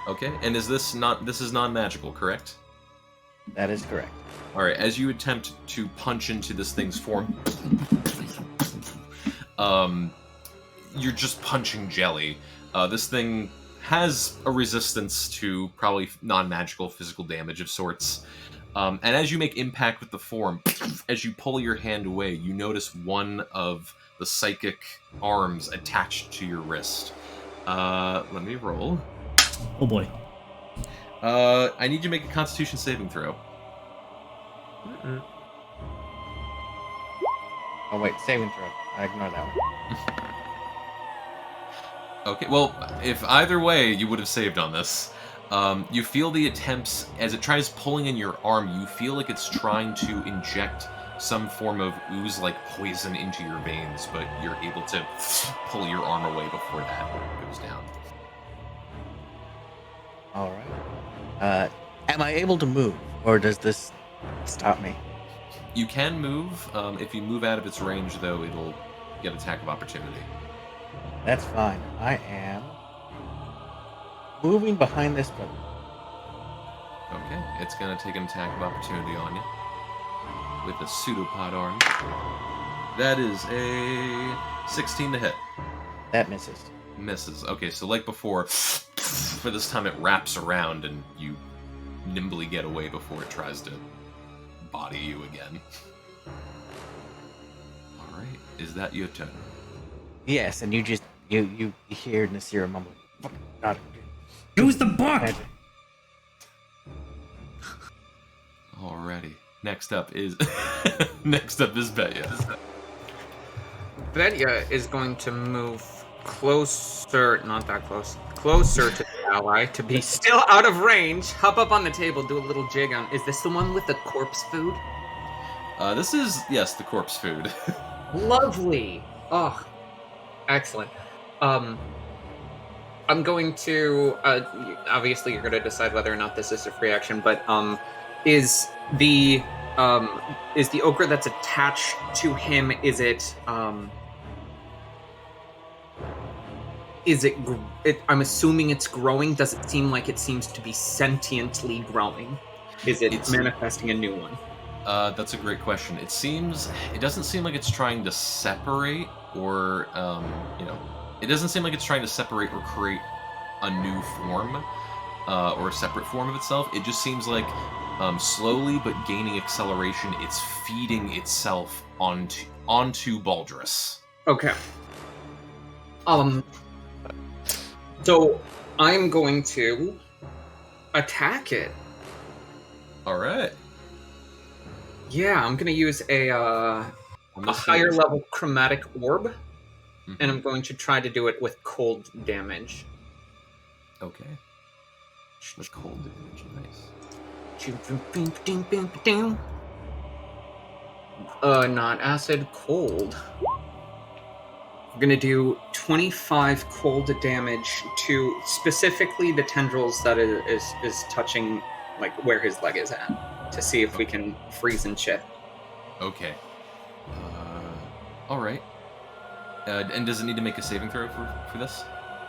Okay, and is this is non-magical, correct? That is correct. Alright, as you attempt to punch into this thing's form, you're just punching jelly. This thing has a resistance to probably non-magical physical damage of sorts. And as you make impact with the form, as you pull your hand away, you notice one of the psychic arms attached to your wrist. Let me roll. Oh boy. I need you to make a Constitution saving throw. Oh wait, saving throw. I ignore that one. Okay, well, if either way, you would have saved on this. You feel the attempts, as it tries pulling in your arm, you feel like it's trying to inject some form of ooze-like poison into your veins, but you're able to pull your arm away before that goes down. Alright. Am I able to move, or does this stop me? You can move. If you move out of its range, though, it'll get attack of opportunity. That's fine. I am moving behind this pillar. Okay, it's going to take an attack of opportunity on you with a pseudopod arm. That is a 16 to hit. That misses. Misses. Okay, so like before, for this time it wraps around and you nimbly get away before it tries to body you again. Alright, is that your turn? Yes, and you just you hear Nasira mumble. God. Use the book! Alrighty. Next up is Betya. Betya is going to move closer, not that close, closer to the ally to be still out of range. Hop up on the table, do a little jig on. Is this the one with the corpse food? This is, yes, the corpse food. Lovely. Oh, excellent. I'm going to, obviously you're going to decide whether or not this is a free action, but, is the ochre that's attached to him, is it, I'm assuming it's growing. Does it seem like it seems to be sentiently growing? Is it's manifesting a new one? That's a great question. It doesn't seem like it's trying to separate or, it doesn't seem like it's trying to separate or create a new form, or a separate form of itself. It just seems like, slowly but gaining acceleration, it's feeding itself onto Baldrus. Okay. So I'm going to attack it. All right. Yeah, I'm going to use a higher level chromatic orb, and I'm going to try to do it with cold damage. Okay. With cold damage, nice. Not acid, cold. I'm gonna do 25 cold damage to specifically the tendrils that is touching, like where his leg is at, to see if we can freeze and shit. Okay. All right. And does it need to make a saving throw for this?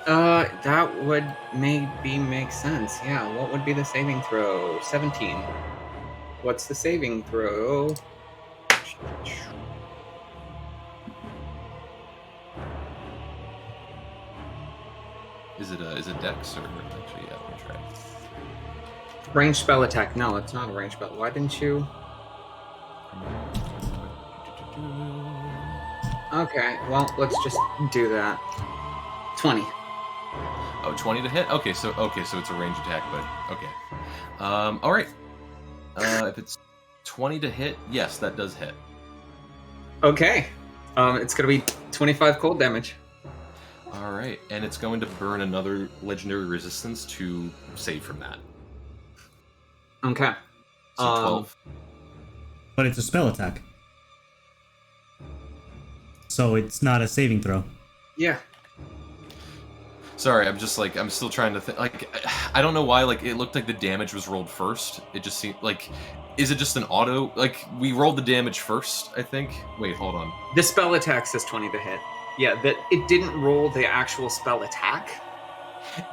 That would maybe make sense. Yeah, what would be the saving throw? 17. What's the saving throw? Is it Dex or actually? Yeah, let me try. Ranged spell attack. No, it's not a ranged spell. Why didn't you? Okay, well, let's just do that. 20. Oh, 20 to hit? Okay, so it's a ranged attack, but okay. All right. If it's 20 to hit, yes, that does hit. Okay. It's gonna be 25 cold damage. All right, and it's going to burn another legendary resistance to save from that. Okay. So 12. But it's a spell attack. So it's not a saving throw. Yeah. Sorry, I'm still trying to think. Like, I don't know why. Like, it looked like the damage was rolled first. It just seemed like, is it just an auto? Like, we rolled the damage first, I think. Wait, hold on. The spell attack says 20 to hit. Yeah, that it didn't roll the actual spell attack.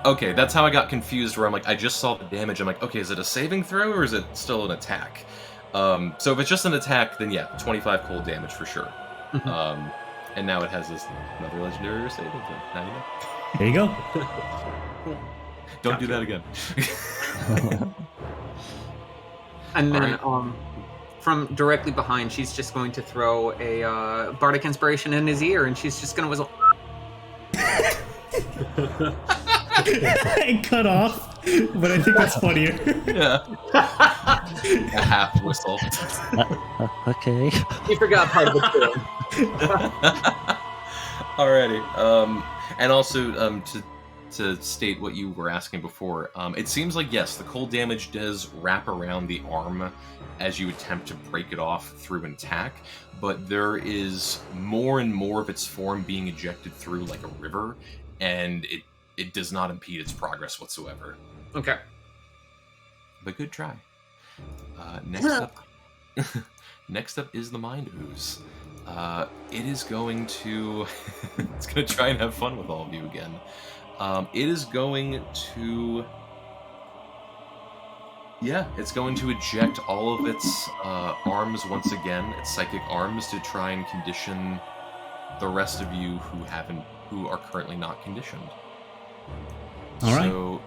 Okay, that's how I got confused. Where I'm like, I just saw the damage. I'm like, okay, is it a saving throw or is it still an attack? So if it's just an attack, then yeah, 25 cold damage for sure. And now it has this another legendary saving throw. Now you know. There you go. Don't do that again. And then, from directly behind, she's just going to throw a bardic inspiration in his ear, and she's just going to whistle. It cut off, but I think that's funnier. Yeah. A half whistle. Okay. You forgot part of the tune. Alrighty. And also, to state what you were asking before, it seems like, yes, the cold damage does wrap around the arm as you attempt to break it off through an attack, but there is more and more of its form being ejected through like a river, and it does not impede its progress whatsoever. Okay. But good try. Next up is the Mind Ooze. It is going to... it's going to try and have fun with all of you again. It is going to... Yeah, it's going to eject all of its arms once again, its psychic arms, to try and condition the rest of you who are currently not conditioned. All right. So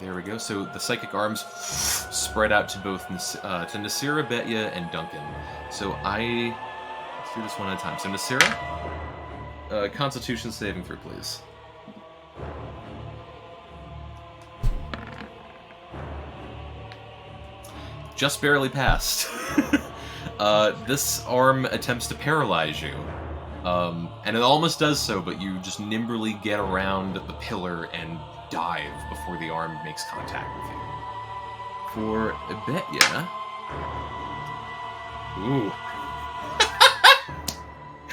there we go. So the psychic arms spread out to both to Nasira, Betya, and Duncan. So let's do this one at a time. So Nasira, Constitution saving throw, please. Just barely passed. This arm attempts to paralyze you. And it almost does so, but you just nimbly get around the pillar and dive before the arm makes contact with you. For Betya... Ooh.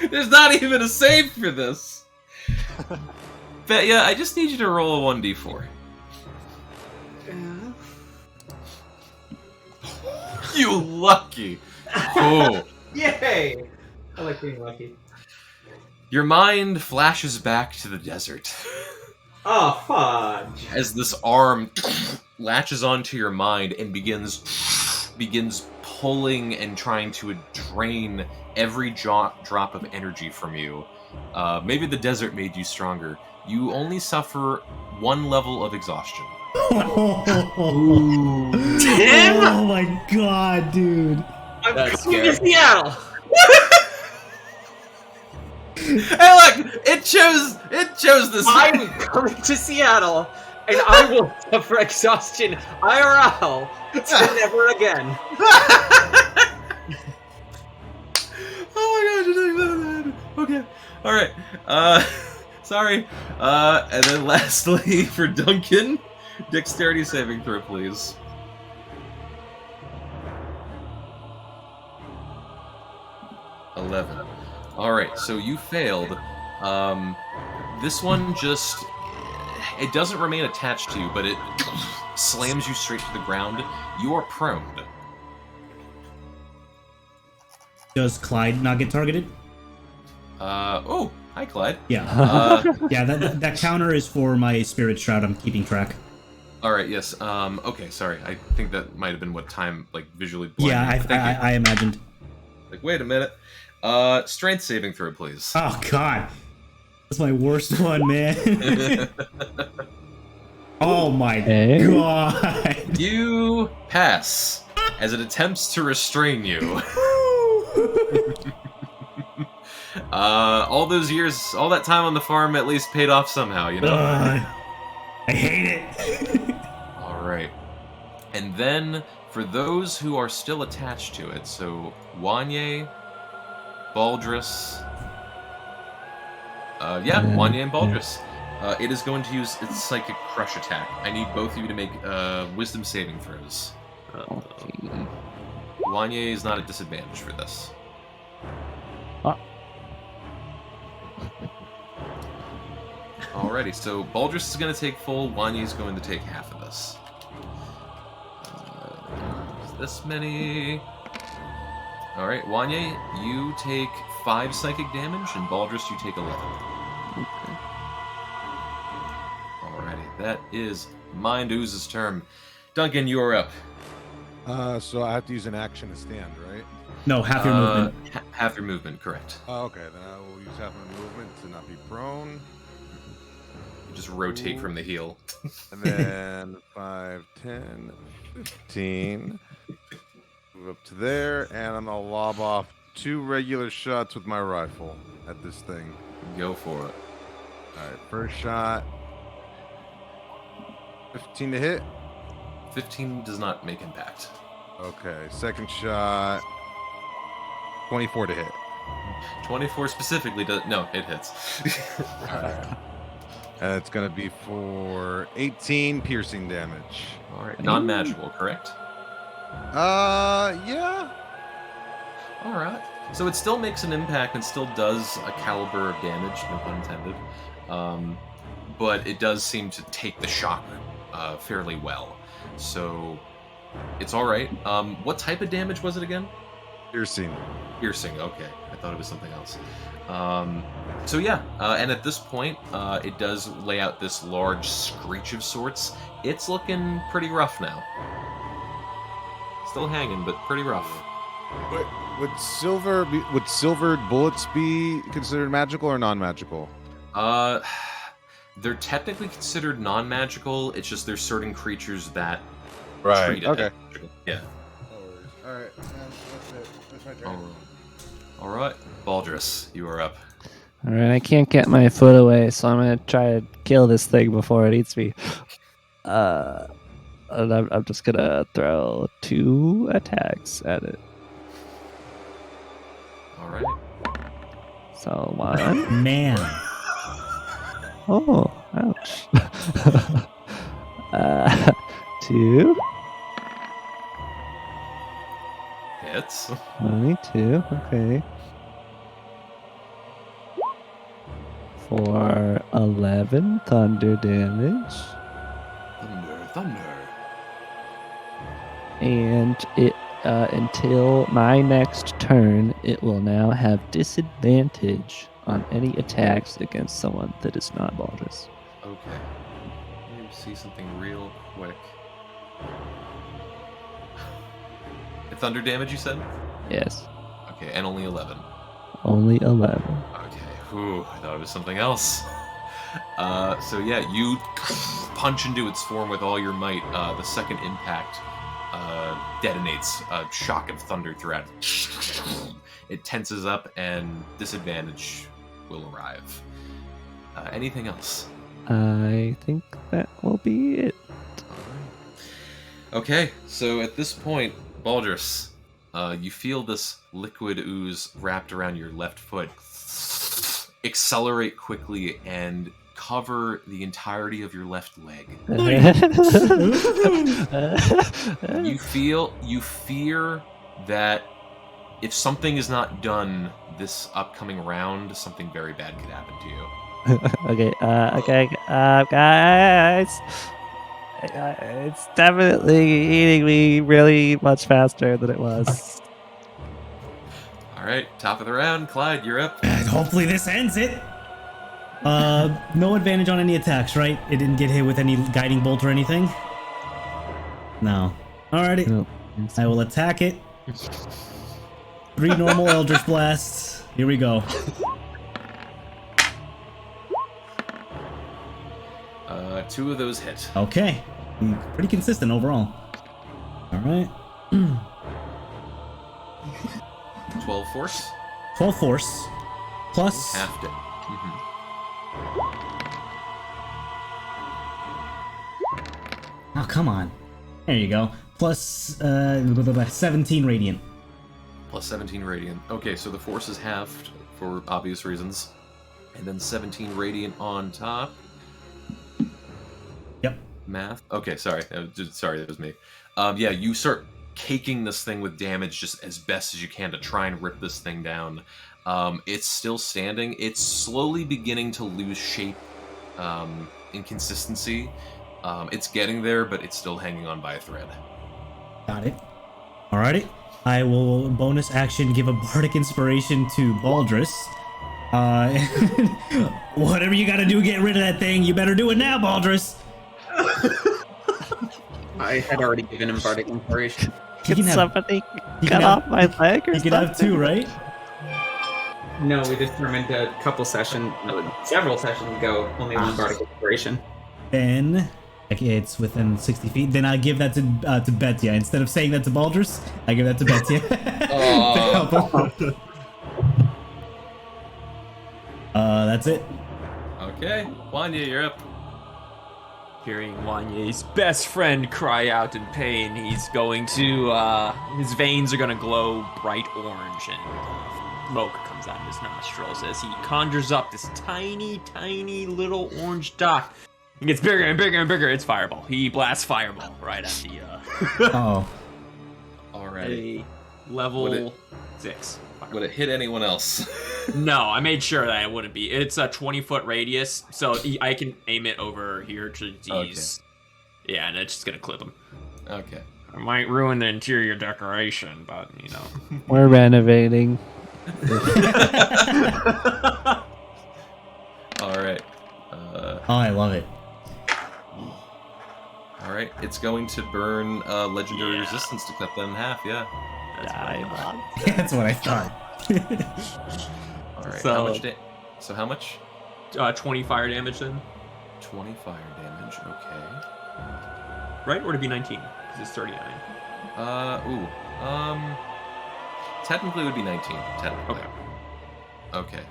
There's not even a save for this! Betya, I just need you to roll a 1d4. You lucky! Oh. Yay! I like being lucky. Your mind flashes back to the desert. Oh, fudge! As this arm latches onto your mind and begins pulling and trying to drain every drop of energy from you. Maybe the desert made you stronger. You only suffer 1 level of exhaustion. Tim? Oh my god, dude. I'm coming to Seattle! Hey, look! It chose this. I'm coming to Seattle, and I will suffer exhaustion IRL to never again. Oh my gosh, you're doing better than I did. Okay. Alright. Sorry. And then lastly, for Duncan, dexterity saving throw, please. $11. Alright, so you failed. This one just... It doesn't remain attached to you, but it slams you straight to the ground. You are prone. Does Clyde not get targeted? Oh, hi, Clyde. Yeah. Yeah, that counter is for my Spirit Shroud. I'm keeping track. Alright, yes. Okay, sorry. I think that might have been what time, like, visually blinded. Yeah, I imagined. Like, wait a minute. Strength saving throw, please. Oh, God. That's my worst one, man. Oh, my God. You pass as it attempts to restrain you. All those years, all that time on the farm at least paid off somehow, you know? I hate it. Alright. And then, for those who are still attached to it, so Wanye, Baldrus... Wanye and Baldrus. It is going to use its Psychic Crush attack. I need both of you to make Wisdom saving throws. Wanye is not at disadvantage for this. Alrighty, so Baldrus is going to take full, Wanye is going to take half of this. This many... Alright, Wanye, you take 5 psychic damage, and Baldrus, you take 11. Okay. Alrighty, that is Mind Ooze's turn. Duncan, you are up. So I have to use an action to stand, right? No, half your movement. Half your movement, correct. Okay, then I will use half my movement to not be prone. You just rotate from the heel. And then 5, 10, 15. Move up to there, and I'm gonna lob off 2 regular shots with my rifle at this thing. Go for it. Alright, first shot. 15 to hit. 15 does not make impact. Okay, second shot. 24 to hit. 24 specifically does... No, it hits. Alright. And it's gonna be for 18 piercing damage. Alright, non-magical, correct? Yeah. Alright. So it still makes an impact and still does a caliber of damage, no pun intended. But it does seem to take the shock fairly well. So it's alright. What type of damage was it again? Piercing. Piercing, okay. I thought it was something else. So yeah, and at this point, it does lay out this large screech of sorts. It's looking pretty rough now. Still hanging, but pretty rough. Would silvered bullets be considered magical or non-magical? They're technically considered non-magical. It's just there's certain creatures that treat it as magical. Yeah. All right. That's it. That's my turn. All right, Baldrus, you are up. All right, I can't get my foot away, so I'm gonna try to kill this thing before it eats me. And I'm just gonna throw 2 attacks at it. All right. So 1. Man. Oh, ouch. 2. Hits. Only 2. Okay. For 11 thunder damage. Thunder. And it until my next turn, it will now have disadvantage on any attacks against someone that is not Baldrus. Okay. Let me see something real quick. The thunder damage, you said? Yes. Okay, and only 11. Only 11. Okay, whew, I thought it was something else. So yeah, you punch into its form with all your might. The second impact detonates a shock of thunder throughout it. It tenses up and disadvantage will arrive. Anything else? I think that will be it. Okay, so at this point, Baldrus, you feel this liquid ooze wrapped around your left foot accelerate quickly and cover the entirety of your left leg. You fear that if something is not done this upcoming round, something very bad could happen to you. Okay, guys. It's definitely eating me really much faster than it was. All right, top of the round, Clyde, you're up. Hopefully this ends it. No advantage on any attacks, right? It didn't get hit with any guiding bolt or anything? No. Alrighty. No. I will attack it. 3 normal Eldritch Blasts. Here we go. Two of those hit. Okay. Pretty consistent overall. Alright. 12 force. 12 force. Plus... Halved it. Oh, come on. There you go. Plus 17 radiant. Plus 17 radiant. Okay, so the force is halved for obvious reasons. And then 17 radiant on top. Yep. Math. Okay, sorry. Sorry, that was me. Yeah, you start caking this thing with damage just as best as you can to try and rip this thing down. It's still standing. It's slowly beginning to lose shape, inconsistency. It's getting there, but it's still hanging on by a thread. Got it. Alrighty. I will bonus action give a bardic inspiration to Baldrus. Whatever you gotta do to get rid of that thing, you better do it now, Baldrus. I had already given him bardic inspiration. Can somebody cut off my leg or You can have something? 2, right? No, we determined several sessions ago, only one bardic inspiration. Then it's within 60 feet. Then I give that to Betia. Instead of saying that to Baldrus, I give that to Betia. That's it. Okay, Wanya, you're up. Hearing Wanye's best friend cry out in pain, he's going to, his veins are going to glow bright orange, and smoke comes out of his nostrils as he conjures up this tiny, tiny little orange dot. It gets bigger and bigger and bigger. It's Fireball. He blasts Fireball right at the, Oh. Alrighty. a level 6. Would it hit anyone else? No, I made sure that it wouldn't be. It's a 20-foot radius, so I can aim it over here to these. Okay. Yeah, and it's just gonna clip him. Okay. I might ruin the interior decoration, but you know. We're renovating. All right. Oh, I love it. All right. It's going to burn legendary resistance to cut them in half. Yeah. That's what I thought. All right. So- How much? So how much? 20 fire damage then, 20 fire damage. Okay. right? Or would it be 19? Because it's 39. Technically it would be 19. Technically. Okay. Okay.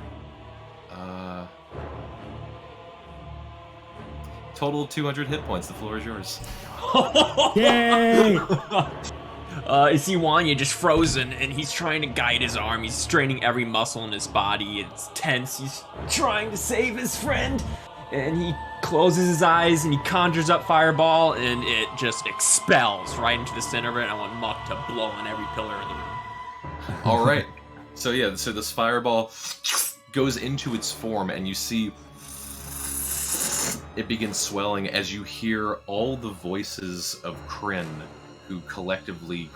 Total 200 hit points. The floor is yours. Yay! You see Wanya just frozen, and he's trying to guide his arm. He's straining every muscle in his body. It's tense. He's trying to save his friend. And he closes his eyes, and he conjures up Fireball, and it just expels right into the center of it. And I want Muck to blow on every pillar in the room. All right. So yeah, so this fireball goes into its form, and you see it begins swelling as you hear all the voices of Kryn, who collectively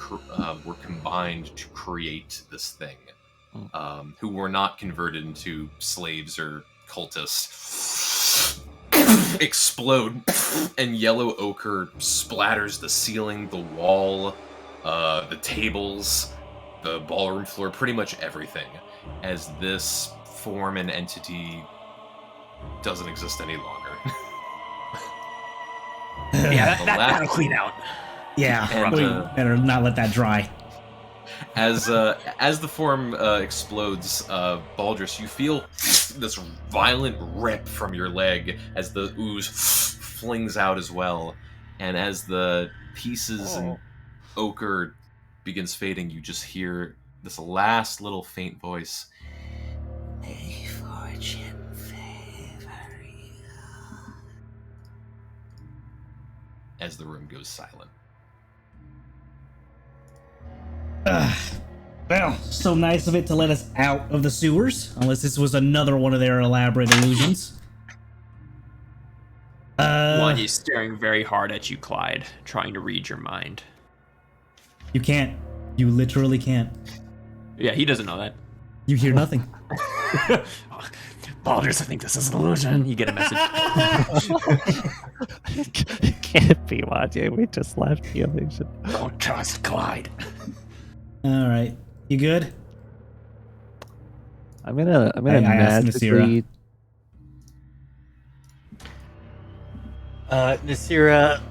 were combined to create this thing, who were not converted into slaves or cultists, explode, and yellow ochre splatters the ceiling, the wall, the tables, the ballroom floor, pretty much everything, as this form and entity doesn't exist any longer. Yeah, The that'll clean out. Yeah, And, we better not let that dry. As the form explodes, Baldrus, you feel this violent rip from your leg as the ooze flings out as well, and as the pieces and ochre begins fading, you just hear this last little faint voice. May fortune favor you. As the room goes silent. Well, so nice of it to let us out of the sewers, unless this was another one of their elaborate illusions. Wanya's staring very hard at you, Clyde, trying to read your mind. You can't. You literally can't. Yeah, he doesn't know that. You hear nothing. Baldur's, I think this is an illusion. You get a message. It can't be Wanya. We just left the illusion. Don't trust Clyde. All right. You good? I'm gonna I asked magically. Nasira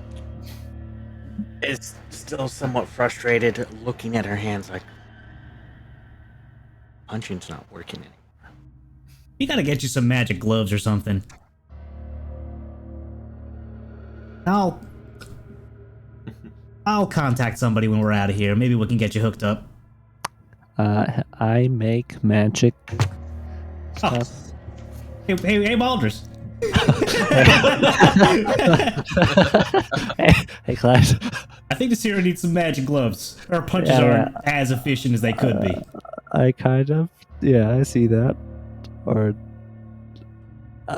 is still somewhat frustrated, looking at her hands like punching's not working anymore. We gotta get you some magic gloves or something. I'll contact somebody when we're out of here. Maybe we can get you hooked up. I make magic stuff. Hey, Baldrus. hey, Clyde. I think the Sierra needs some magic gloves. Our punches aren't as efficient as they could be. I kind of, I see that. Or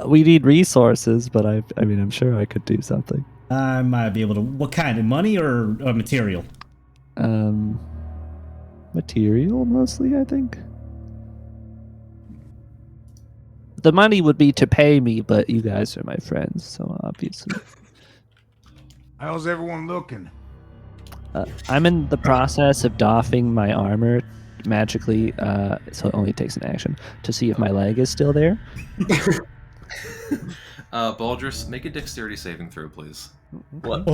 we need resources, but I mean, I'm sure I could do something. I might be able to. What kind of money or material? Material mostly, I think. The money would be to pay me, but you guys are my friends, so obviously. How's everyone looking? I'm in the process of doffing my armor magically, so it only takes an action, to see if my leg is still there. Baldrus, make a dexterity saving throw, please. What?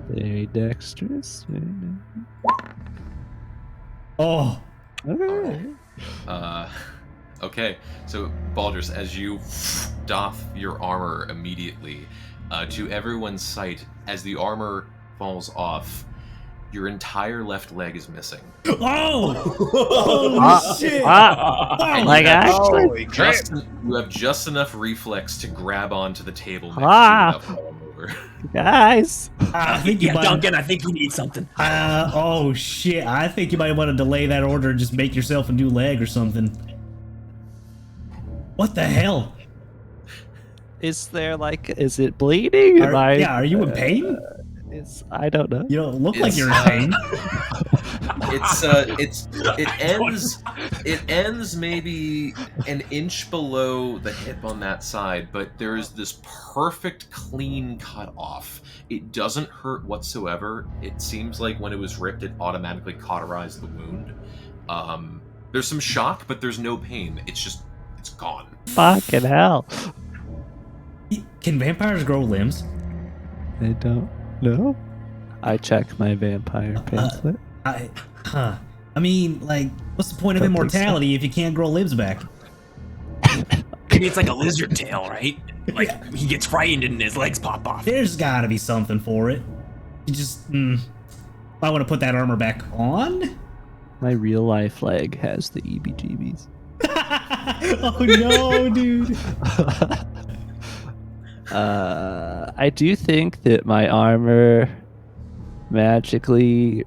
Very dexterous. Oh. Okay, so Baldrus, as you doff your armor immediately, to everyone's sight, as the armor falls off, your entire left leg is missing. Oh shit! Like actually, You have just enough reflex to grab onto the table next to you without falling over. Guys. I think you might. Duncan, I think you need something. Oh shit! I think you might want to delay that order and just make yourself a new leg or something. What the hell? Is it bleeding? Are you in pain? I don't know. You don't look like you're in pain. It ends maybe an inch below the hip on that side, but there is this perfect clean cut off. It doesn't hurt whatsoever. It seems like when it was ripped, it automatically cauterized the wound. There's some shock, but there's no pain. It's gone. Fucking hell. Can vampires grow limbs? I don't know. I check my vampire pamphlet. I mean, like, what's the point of immortality if you can't grow limbs back? Maybe it's like a lizard tail, right? Like, he gets frightened and his legs pop off. There's gotta be something for it. You just, I want to put that armor back on? My real life leg has the EBGBs. Oh no, dude. I do think that my armor magically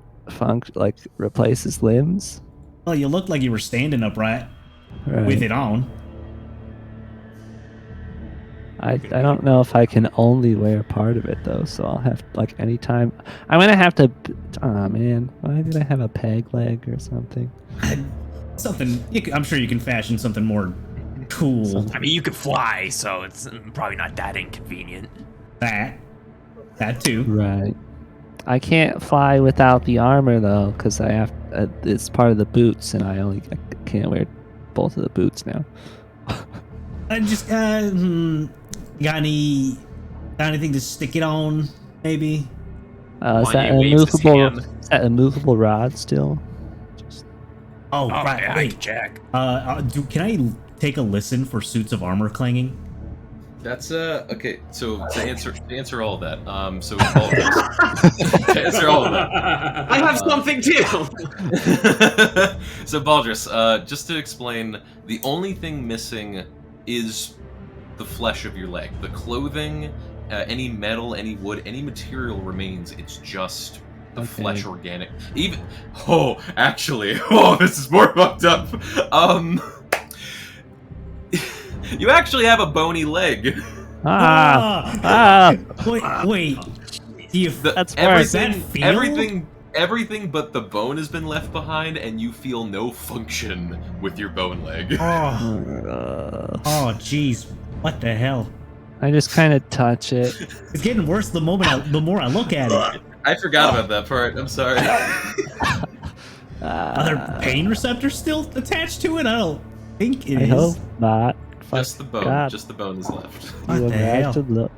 replaces limbs. Well, you looked like you were standing upright with it on. I don't know if I can only wear part of it though, so I'll have anytime. I'm gonna have to. Oh man, why did I have a peg leg or something? Something. I'm sure you can fashion something more cool. I mean, you can fly, so it's probably not that inconvenient. That too. Right. I can't fly without the armor though, because I have. It's part of the boots, and I can't wear both of the boots now. Got anything to stick it on? Maybe. Is that a movable? Is that a movable rod still? Oh, right. yeah, I Wait. can check. Can I take a listen for suits of armor clanging? That's okay. So to answer all of that, so Baldrus, to answer all of that, I have something too. so Baldrus, just to explain, the only thing missing is the flesh of your leg. The clothing, any metal, any wood, any material remains. It's just the flesh, organic. Even actually, this is more fucked up. You actually have a bony leg. Wait. That's Everything but the bone has been left behind, and you feel no function with your bone leg. Oh, jeez. What the hell? I just kind of touch it. It's getting worse the more I look at it. I forgot about that part. I'm sorry. Are there pain receptors still attached to it? I don't think it I is. hope not. Just the bone. God. Just the bone is left. What the hell?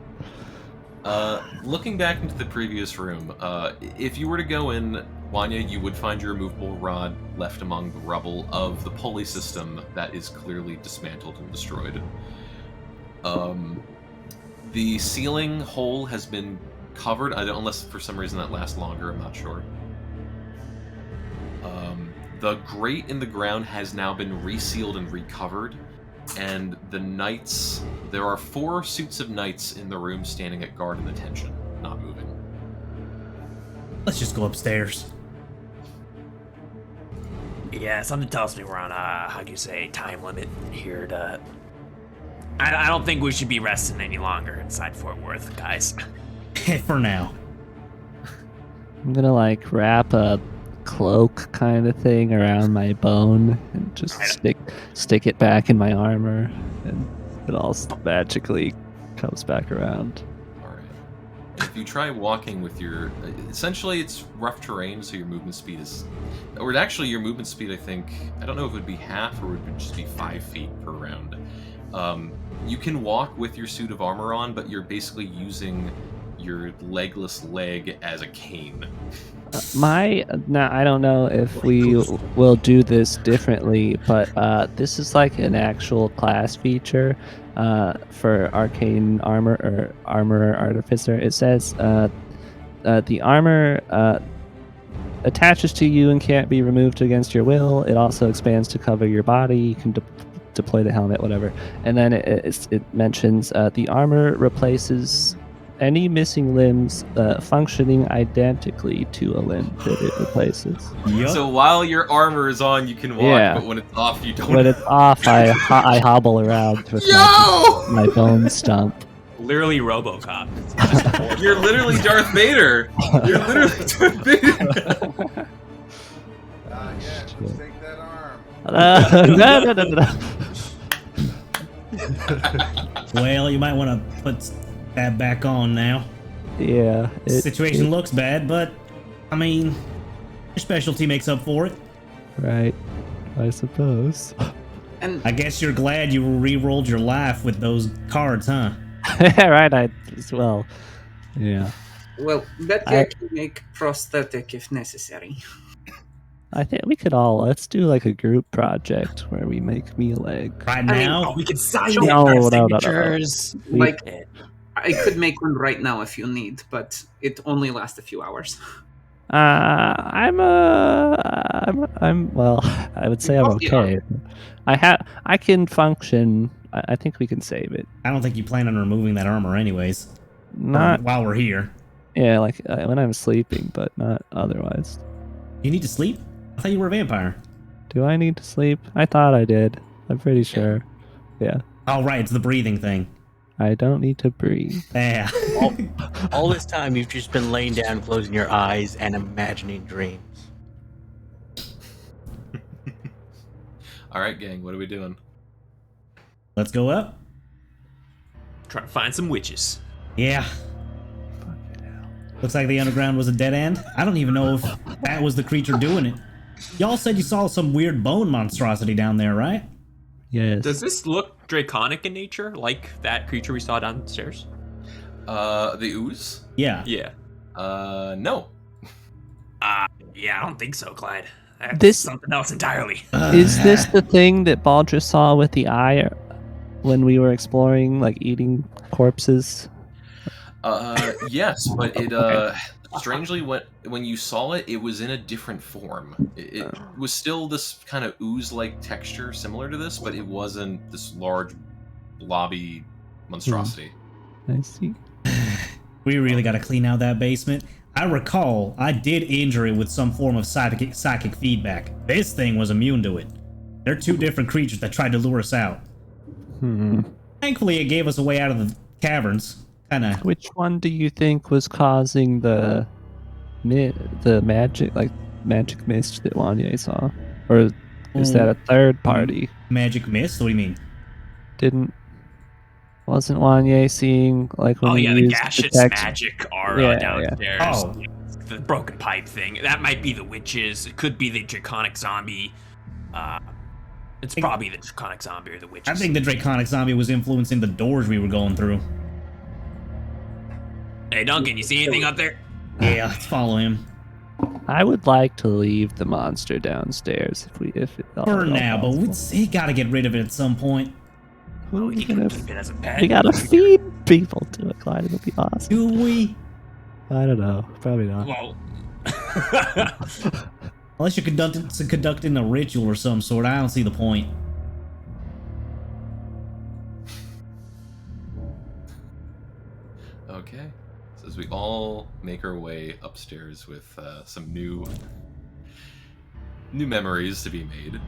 Looking back into the previous room, if you were to go in, Wanya, you would find your removable rod left among the rubble of the pulley system that is clearly dismantled and destroyed. The ceiling hole has been covered, unless for some reason that lasts longer, I'm not sure. The grate in the ground has now been resealed and recovered, and the knights... There are 4 suits of knights in the room standing at guard and attention, not moving. Let's just go upstairs. Yeah, something tells me we're on a, how do you say, time limit here to... I don't think we should be resting any longer inside Fort Worth, guys. For now. I'm gonna like wrap a cloak kind of thing around my bone and just stick it back in my armor, and it all magically comes back around. Alright. If you try walking with your... Essentially, it's rough terrain, so your movement speed is... Or actually, your movement speed, I think... I don't know if it would be half or it would just be 5 feet per round. You can walk with your suit of armor on, but you're basically using your legless leg as a cane. Now I don't know if we will do this differently, but this is like an actual class feature for arcane armor or armor artificer. It says the armor attaches to you and can't be removed against your will. It also expands to cover your body. You can deploy the helmet, whatever. And then it mentions the armor replaces any missing limbs functioning identically to a limb that it replaces. Yep. So while your armor is on, you can walk, but when it's off, you don't. When it's off, I hobble around with my bone stump. Literally RoboCop. You're literally Darth Vader. You're literally Darth Vader. Let's take that arm. No. Well, you might want to put that back on now. Yeah. Situation looks bad, but I mean, your specialty makes up for it. Right. I suppose. And I guess you're glad you re-rolled your life with those cards, huh? Right. Well. Yeah. well, that guy can make prosthetic if necessary. I think we could let's do like a group project where we make me a leg. Right now? We could sign No, our no. signatures. Like, I could make one right now if you need, but it only lasts a few hours. I'm well, I would say I'm okay. I can function. I think we can save it. I don't think you plan on removing that armor anyways. Not while we're here. Yeah, like when I'm sleeping, but not otherwise. You need to sleep? I thought you were a vampire. Do I need to sleep? I thought I did. I'm pretty sure. Yeah. Oh, right. It's the breathing thing. I don't need to breathe. Yeah. All this time, you've just been laying down, closing your eyes, and imagining dreams. All right, gang. What are we doing? Let's go up. Try to find some witches. Yeah. Looks like the underground was a dead end. I don't even know if that was the creature doing it. Y'all said you saw some weird bone monstrosity down there, right? Yes. Does this look draconic in nature, like that creature we saw downstairs? The ooze? Yeah. Yeah. No. Yeah, I don't think so, Clyde. That's This- something else entirely. Is this the thing that Baldra saw with the eye when we were exploring, like eating corpses? Yes, but it strangely when you saw it, it was in a different form. It was still this kind of ooze-like texture, similar to this, but it wasn't this large blobby monstrosity. I see. We really gotta clean out that basement. I recall I did injure it with some form of psychic feedback. This thing was immune to it. They're two different creatures that tried to lure us out. Thankfully, it gave us a way out of the caverns. Kinda. Which one do you think was causing the magic mist that Wanye saw, or is that a third party? Magic mist? What do you mean? Wasn't Wanye seeing like when Oh we yeah, the used gaseous detection? magic aura Yeah, downstairs. Oh. The broken pipe thing. That might be the witches. It could be the draconic zombie. It's probably the draconic zombie or the witches. I think the draconic zombie was influencing the doors we were going through. Hey Duncan, you see anything up there? Yeah, let's follow him. I would like to leave the monster downstairs if it For now, but we gotta get rid of it at some point. Who are we You gonna can keep it as a pet. We gotta feed people to it, Clyde. It'll be awesome. Do we? I don't know. Probably not. Well, Unless you're conducting a ritual or some sort, I don't see the point. Okay. So as we all make our way upstairs with some new memories to be made.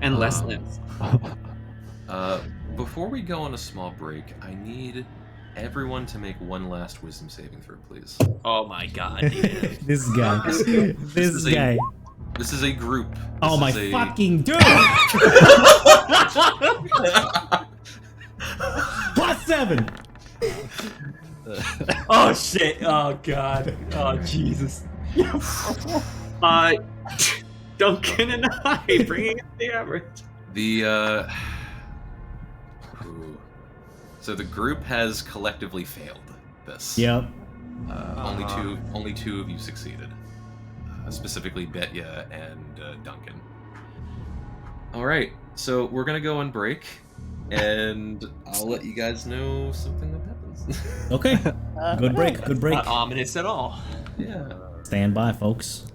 And less limbs. Before we go on a small break, I need everyone to make one last wisdom saving throw, please. oh my god. Dude. This guy. This guy. This is a group. Oh my This is fucking dude! +7! Oh shit. Oh god. Oh Jesus. Duncan and I bringing up the average. The so the group has collectively failed this. Yep. Only two of you succeeded. Specifically Betya and Duncan. All right, so we're gonna go on break, and I'll let you guys know something that happens. Okay. Good break. Good break. Not ominous at all. Yeah. Stand by, folks.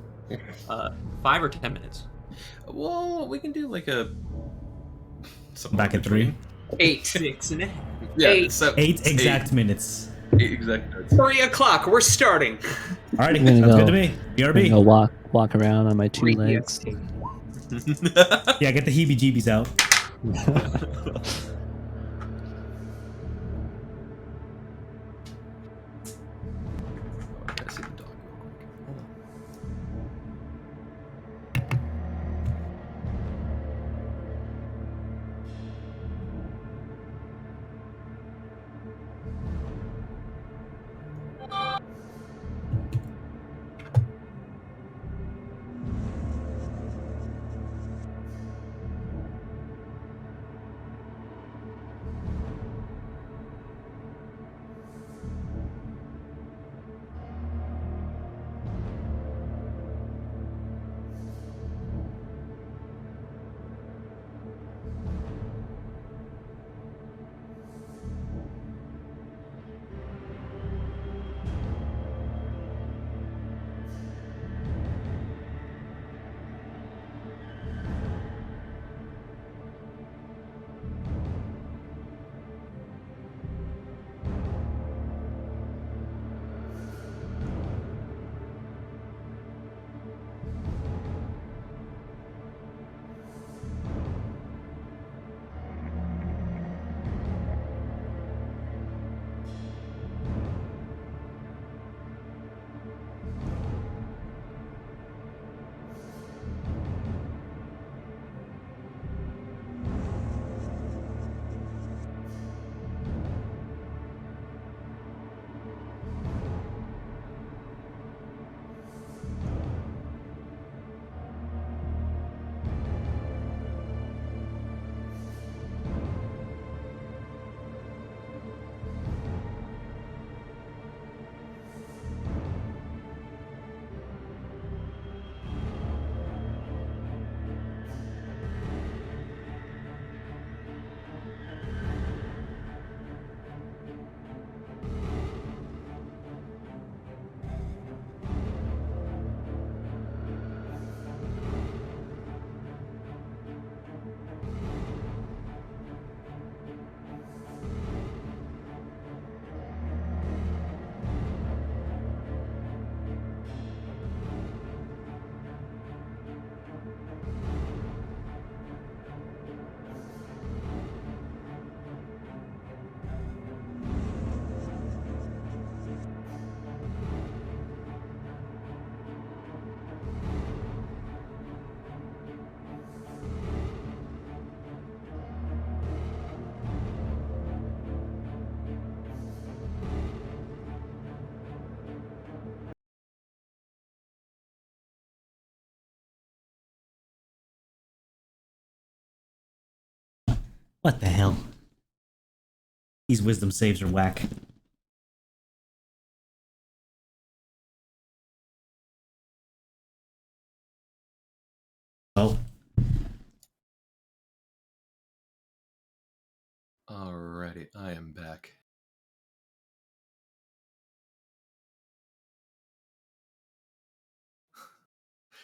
5 or 10 minutes. Well, we can do like a. Back at 3. 8. 6 and a half. Yeah, 8. so 8 exact minutes. 8 exact minutes. 3 o'clock. We're starting. Alrighty, I'm gonna sounds go- good to me. I'm BRB. gonna walk around on my 2 3 legs. EST. Yeah, get the heebie-jeebies out. I see the dog real quick. Hold on. What the hell? These wisdom saves are whack. Oh. Alrighty, I am back.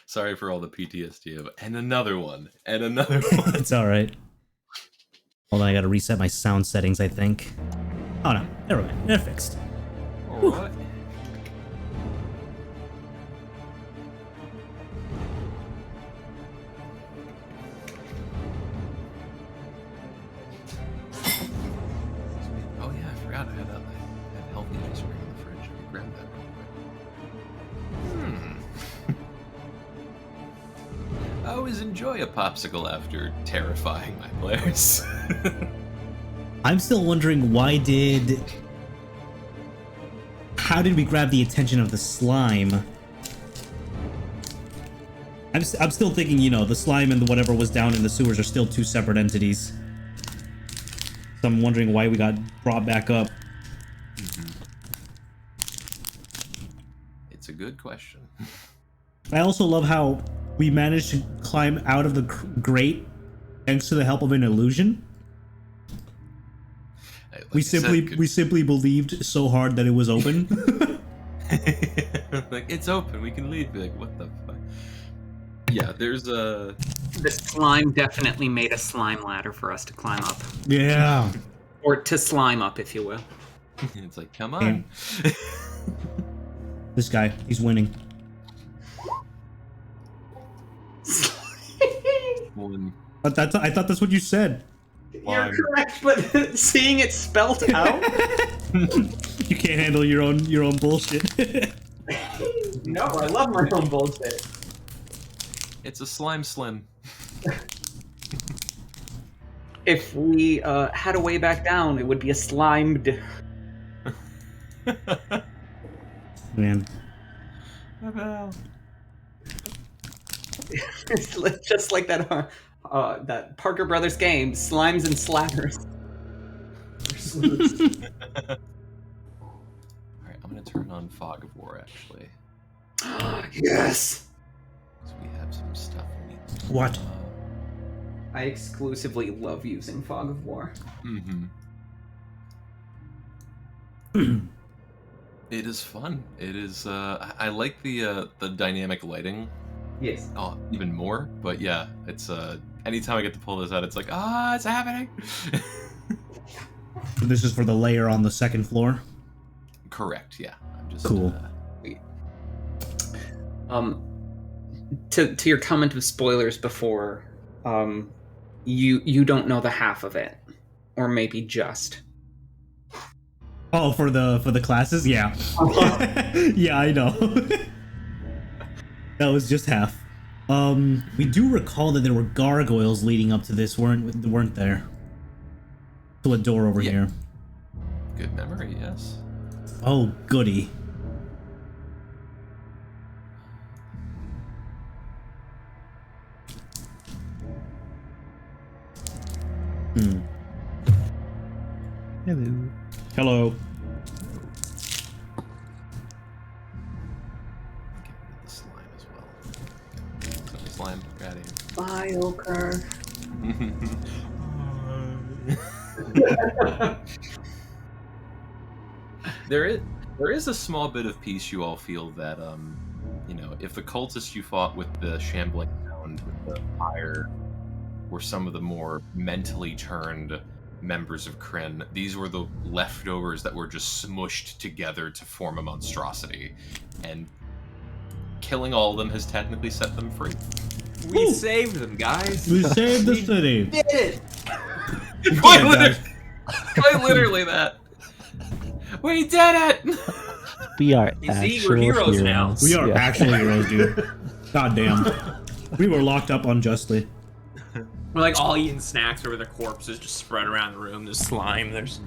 Sorry for all the PTSD of, and another one, and another one. It's alright. Hold on, I gotta reset my sound settings, I think. Oh no, there we go. They're fixed. Alright. Oh yeah, I forgot I had that healthy ice cream in the fridge. Let me grab that real quick. I always enjoy a popsicle after terrifying my players. I'm still wondering how did we grab the attention of the slime? I'm still thinking, you know, the slime and whatever was down in the sewers are still two separate entities. So I'm wondering why we got brought back up. It's a good question. I also love how we managed to climb out of the grate thanks to the help of an illusion. Like We simply believed so hard that it was open. like, it's open, we can leave. Like, what the fuck? Yeah, there's a... This slime definitely made a slime ladder for us to climb up. Yeah. Or to slime up, if you will. It's like, come on. This guy, he's winning. One. But I thought that's what you said. You're correct, but seeing it spelt out? You can't handle your own bullshit. No, I love my own bullshit. It's a slime slim. If we had a way back down, it would be a slimed. Man. It's just like that that Parker Brothers game, Slimes and Slappers. Alright, I'm gonna turn on Fog of War, actually. Yes! So we have some stuff we need to What? I exclusively love using Fog of War. It is fun. It is, I like the dynamic lighting. Yes. Oh, even more. But yeah, it's, anytime I get to pull this out, it's like, ah, it's happening! This is for the layer on the second floor? Correct, yeah. I'm just, cool. To your comment of spoilers before, you don't know the half of it. Or maybe just. Oh, for the classes? Yeah. Yeah, I know. That was just half. We do recall that there were gargoyles leading up to this, weren't there? To a door over here. Good memory, yes. Oh, goody. Hello. Hello. The slime as well. So the slime, got it. Bye, Ochre. There is a small bit of peace you all feel that, you know, if the cultists you fought with the shambling sound, with the fire, were some of the more mentally turned members of Kryn, these were the leftovers that were just smushed together to form a monstrosity. And killing all of them has technically set them free. We saved them, guys. We saved the city. Did it. Quite literally that. We did it! We are You see, actual we're heroes now. heroes. We are Yeah. actual heroes, dude. God damn. We were locked up unjustly. We're like all eating snacks over the corpses just spread around the room. There's slime. There's.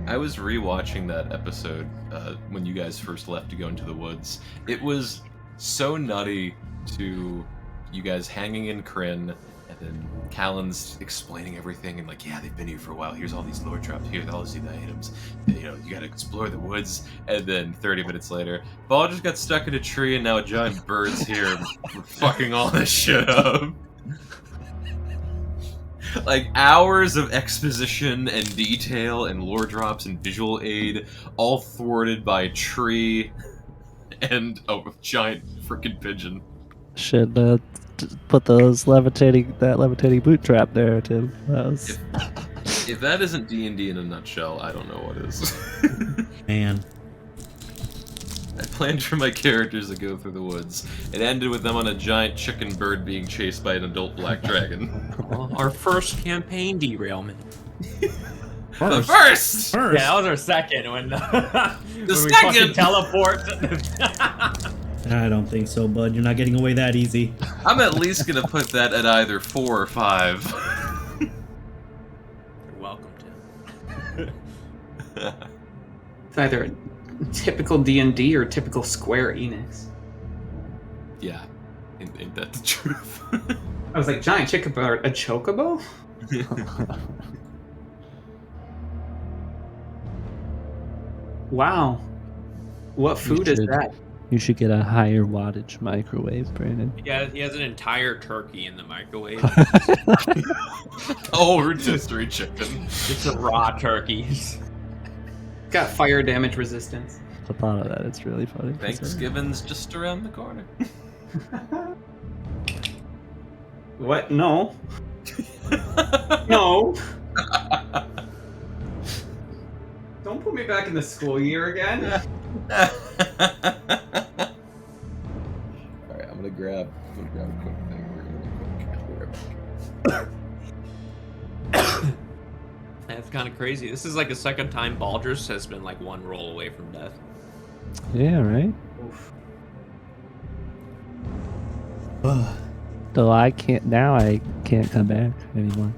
I was rewatching that episode when you guys first left to go into the woods. It was so nutty to you guys hanging in Kryn and then Callan's explaining everything and like, yeah, they've been here for a while. Here's all these lore traps. Here's all these items. You know, you gotta explore the woods. And then 30 minutes later, Ball just got stuck in a tree and now a giant bird's here fucking all this shit up. Like hours of exposition and detail and lore drops and visual aid, all thwarted by a tree and a giant freaking pigeon. Should put that levitating boot trap there, Tim. That was... If that isn't D&D in a nutshell, I don't know what is. Man. I planned for my characters to go through the woods. It ended with them on a giant chicken bird being chased by an adult black dragon. Well, our first campaign derailment. First! Yeah, that was our second when, when we second! fucking teleport. I don't think so, bud. You're not getting away that easy. I'm at least gonna put that at either 4 or 5. You're welcome, Tim. It's either typical D&D or typical Square Enix. Yeah, ain't that the truth? I was like, giant chocobo, a chocobo? Wow. What food is that? You should get a higher wattage microwave, Brandon. Yeah, he has an entire turkey in the microwave. Oh, rotisserie chicken. It's a raw turkey. Got fire damage resistance. I thought of that. It's really funny. Thanksgiving's just around the corner. What? No. No. Don't put me back in the school year again. Alright, I'm gonna grab a quick thing. We're gonna be quick. That's kind of crazy. This is like the second time Baldrus has been like one roll away from death. Yeah, right? Oof. Though I can't come back anymore.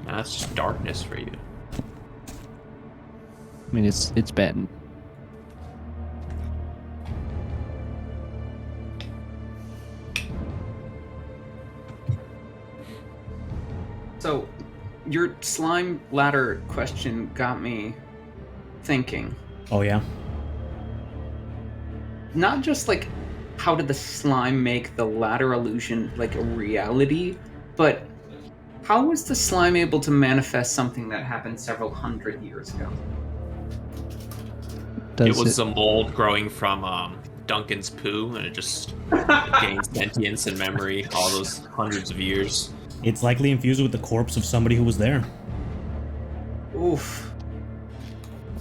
That's just darkness for you. I mean, it's been. So, your slime ladder question got me thinking. Oh, yeah? Not just like, how did the slime make the ladder illusion like a reality, but how was the slime able to something that happened several hundred years ago? It was the mold growing from Duncan's poo, and it just gained sentience and memory all those hundreds of years. It's likely infused with the corpse of somebody who was there. Oof.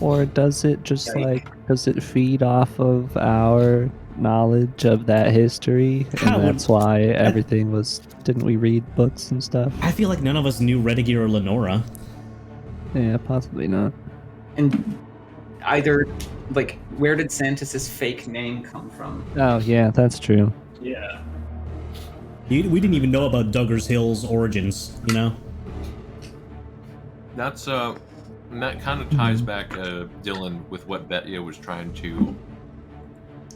Or does it just does it feed off of our knowledge of that history? And that's why everything was. Didn't we read books and stuff? I feel like none of us knew Redigier or Lenora. Yeah, possibly not. And either, like, where did Santus's fake name come from? Oh, yeah, that's true. Yeah. We didn't even know about Duggar's Hill's origins, you know? That's and that kind of ties back Dylan with what Betya was trying to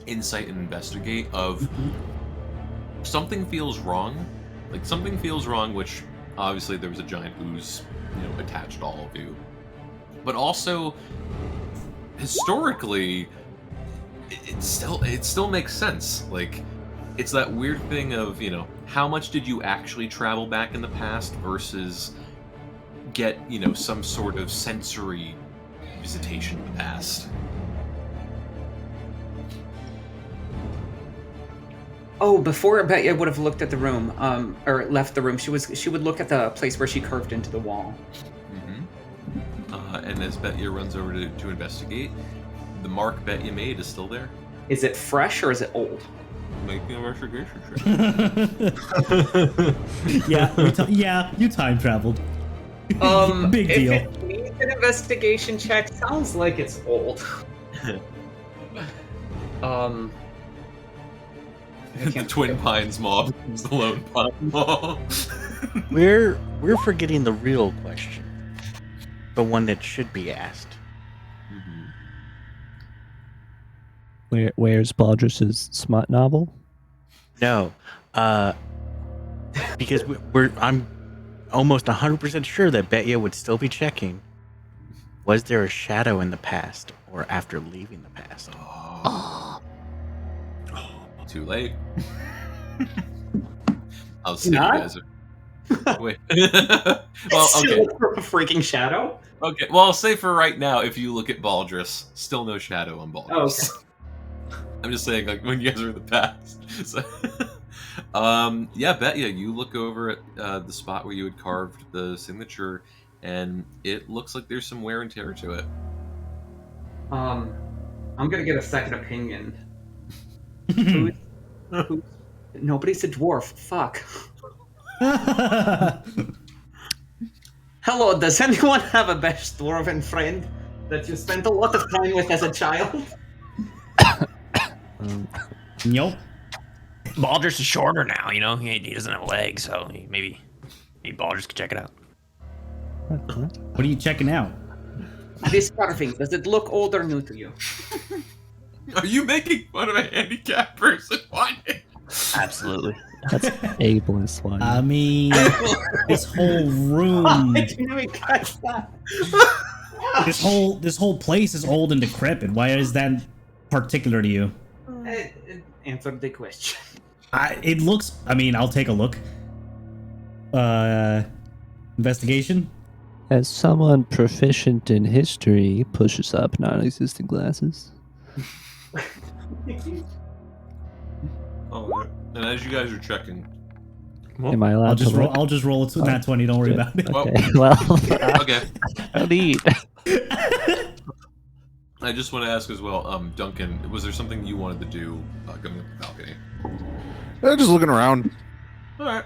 insight and investigate of something feels wrong. Like something feels wrong, which obviously there was a giant ooze, attached to all of you. But also historically it still makes sense. Like it's that weird thing of, how much did you actually travel back in the past versus get, some sort of sensory visitation of the past. Oh, before Betya would have looked at the room, or left the room, she would look at the place where she curved into the wall. Mm-hmm. And as Betya runs over to investigate, the mark Betya made is still there. Is it fresh or is it old? Making an investigation check. Yeah, you time traveled. Big if deal. It needs an investigation check. Sounds like it's old. The Twin Pines mob is the Lone Pine mob. We're forgetting the real question, the one that should be asked. Where's Baldrus's smut novel? No, because almost 100% sure that Betya would still be checking. Was there a shadow in the past or after leaving the past? Too late. I'll see Not? you guys. Wait. Well, okay. Look for a freaking shadow. Okay. Well, I'll say for right now, if you look at Baldrus, still no shadow on Baldrus. Oh, I'm just saying, like, when you guys are in the past. So, yeah, Betya, you look over at the spot where you had carved the signature, and it looks like there's some wear and tear to it. I'm gonna get a second opinion. Nobody's a dwarf. Fuck. Hello, does anyone have a best dwarven friend that you spent a lot of time with as a child? Nope. Baldur's is shorter now, you know? He doesn't have legs, so maybe Baldur's could check it out. What are you checking out? This carving, does it look old or new to you? Are you making fun of a handicapped person? Why? Absolutely. That's ableist one. I mean, this whole room, I didn't even catch that. this whole place is old and decrepit. Why is that particular to you? Answer the question. It looks. I mean, I'll take a look. Investigation. As someone proficient in history pushes up non-existent glasses. Oh, and as you guys are checking, Am I allowed I'll just to roll. look? I'll just roll it to that 20. Don't worry about it. Okay. Well, okay. no need. I just want to ask as well, Duncan, was there something you wanted to do going up the balcony? Just looking around. All right.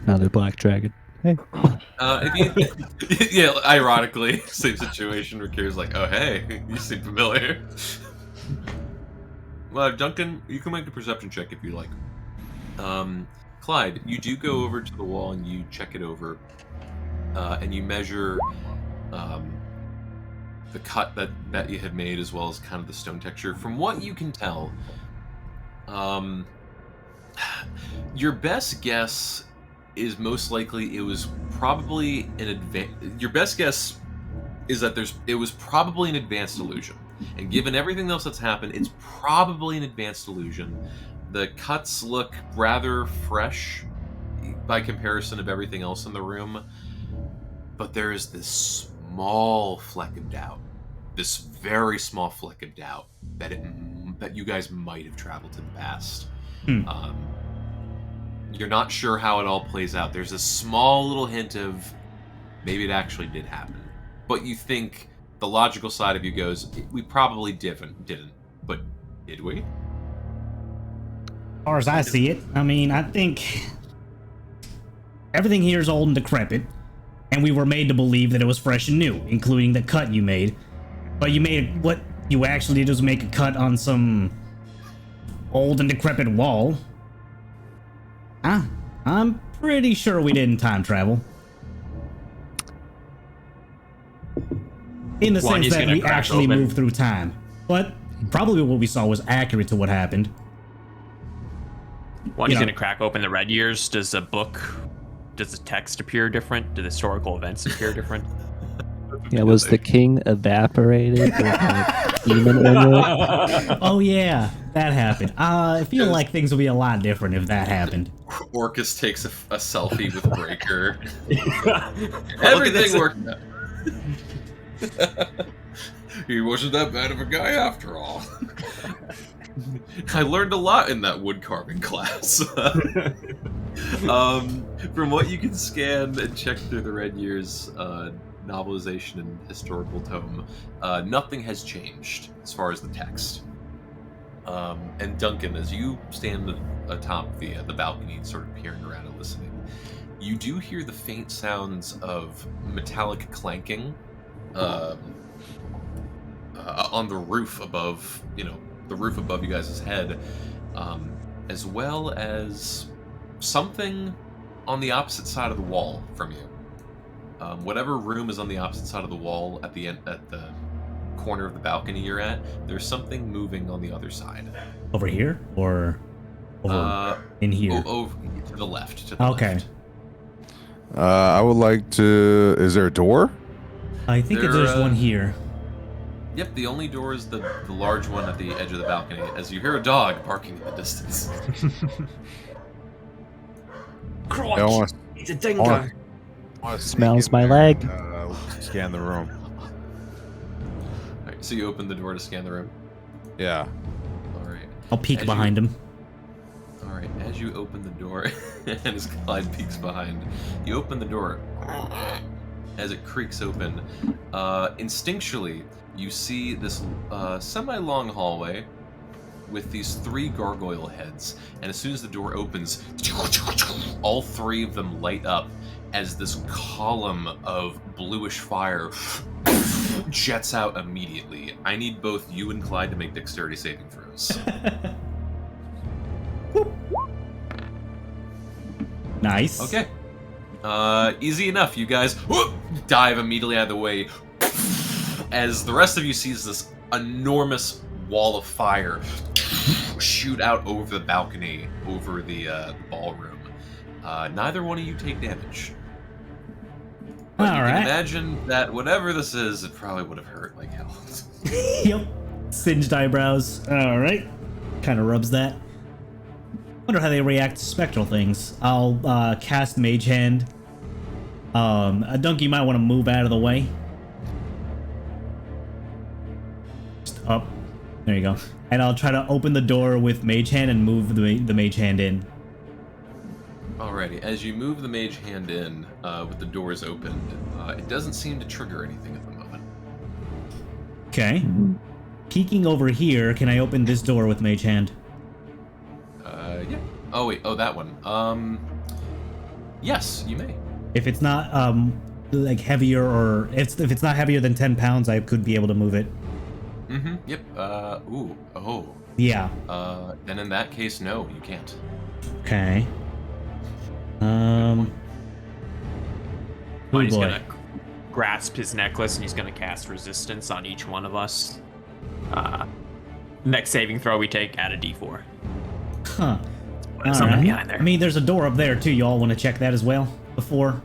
Another black dragon. Hey. If you, yeah, ironically, same situation where Kira's like, oh, hey, you seem familiar. Well, Duncan, you can make a perception check if you like. Clyde, you do go over to the wall and you check it over, and you measure the cut that you had made as well as kind of the stone texture. From what you can tell, your best guess is most likely it was probably an your best guess is that it was probably an advanced illusion. And given everything else that's happened, it's probably an advanced illusion. The cuts look rather fresh by comparison of everything else in the room. But there is this small fleck of doubt. This very small fleck of doubt that you guys might have traveled to the past. You're not sure how it all plays out. There's a small little hint of maybe it actually did happen. But you think the logical side of you goes, we probably didn't. But did we? As far as I see it, I mean, I think everything here is old and decrepit, and we were made to believe that it was fresh and new, including the cut you made. But what you actually did was make a cut on some old and decrepit wall. I'm pretty sure we didn't time travel. In the sense that we actually moved through time. But probably what we saw was accurate to what happened. He's going to crack open the red years. Does the text appear different? Do the historical events appear different? Yeah, was the king evaporated? With a demon in it? Oh yeah, that happened. I feel like things would be a lot different if that happened. Orcus takes a selfie with Breaker. Everything worked out. He wasn't that bad of a guy after all. I learned a lot in that wood carving class. From what you can scan and check through the Red Years novelization and historical tome, nothing has changed as far as the text. And Duncan, as you stand atop the balcony, sort of peering around and listening, you do hear the faint sounds of metallic clanking on the roof above, the roof above you guys' head, as well as something on the opposite side of the wall from you. Whatever room is on the opposite side of the wall at the corner of the balcony you're at, there's something moving on the other side. Over here or over in here? Over to the left. Okay. I would like to. Is there a door? I think There, there's one here. Yep, the only door is the large one at the edge of the balcony, as you hear a dog barking in the distance. I want It's a dingo. to Smells my leg. Scan the room. Alright, so you open the door to scan the room? Yeah. Alright. I'll peek behind him. Alright, as you open the door, and as Clyde peeks behind, you open the door. As it creaks open, instinctually, you see this semi-long hallway with these 3 gargoyle heads, and as soon as the door opens, all 3 of them light up as this column of bluish fire jets out immediately. I need both you and Clyde to make dexterity saving throws. Nice. Okay. Easy enough. You guys dive immediately out of the way as the rest of you sees this enormous wall of fire shoot out over the balcony, over the ballroom. Neither one of you take damage. But you can imagine that whatever this is, it probably would have hurt like hell. Yep. Singed eyebrows. All right. Kind of rubs that. Wonder how they react to spectral things. I'll cast Mage Hand. A donkey might want to move out of the way. Just up. There you go. And I'll try to open the door with Mage Hand and move the Mage Hand in. Alrighty, as you move the Mage Hand in, with the doors opened, it doesn't seem to trigger anything at the moment. Okay. Peeking over here, can I open this door with Mage Hand? Yeah. Oh wait, that one. Yes, you may. If it's not like heavier, or if it's not heavier than 10 pounds, I could be able to move it. Mm-hmm. Yep. Oh. Yeah. Then in that case, no, you can't. Okay. Well, Oh he's boy. gonna grasp his necklace and he's gonna cast resistance on each one of us. Next saving throw we take, add a d4. Huh. There's something Alright. behind there. I mean, there's a door up there too. Y'all want to check that as well before?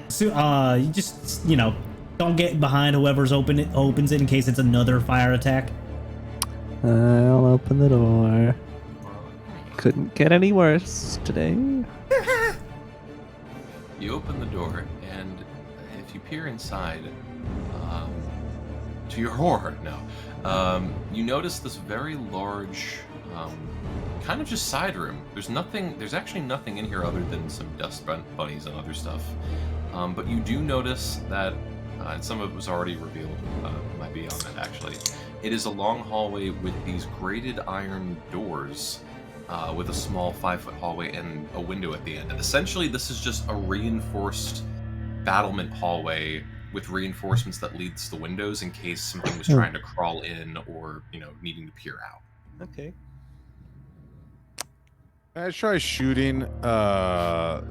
So, you just, don't get behind whoever's opens it in case it's another fire attack. I'll open the door. Couldn't get any worse today. You open the door, and if you peer inside, to your horror, you notice this very large, kind of just side room. There's actually nothing in here other than some dust bunnies and other stuff. But you do notice that, and some of it was already revealed, might be on that actually. It is a long hallway with these grated iron doors, with a small 5-foot hallway and a window at the end. Essentially, this is just a reinforced battlement hallway with reinforcements that leads to the windows in case something was trying to crawl in or, needing to peer out. Okay. Can I try shooting the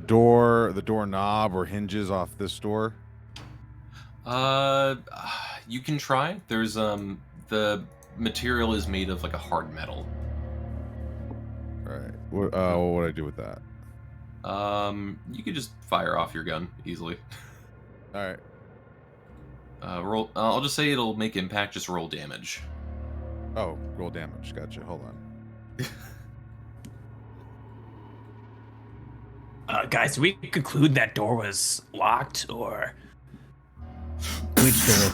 doorknob or hinges off this door? You can try. There's the material is made of like a hard metal. All right. What would I do with that? You could just fire off your gun easily. All right. Roll. I'll just say it'll make impact. Just roll damage. Oh, roll damage. Gotcha. Hold on. Guys, do we conclude that door was locked, or Which door?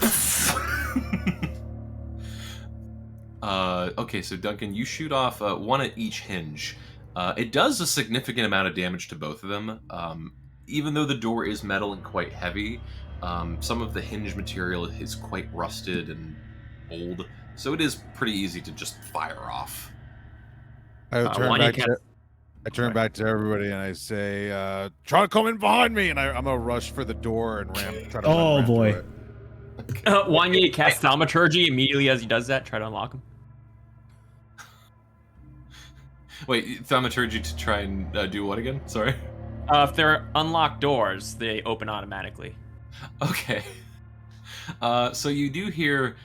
Okay, so Duncan, you shoot off one at each hinge. It does a significant amount of damage to both of them. Even though the door is metal and quite heavy, some of the hinge material is quite rusted and old, so it is pretty easy to just fire off. I turn back to everybody and I say, "Try to come in behind me!" And I'm gonna rush for the door and try to. Oh ram boy! through it. Wanye casts thaumaturgy immediately as he does that. Try to unlock him. Wait, thaumaturgy to try and do what again? Sorry. If they're unlocked doors, they open automatically. Okay. So you do hear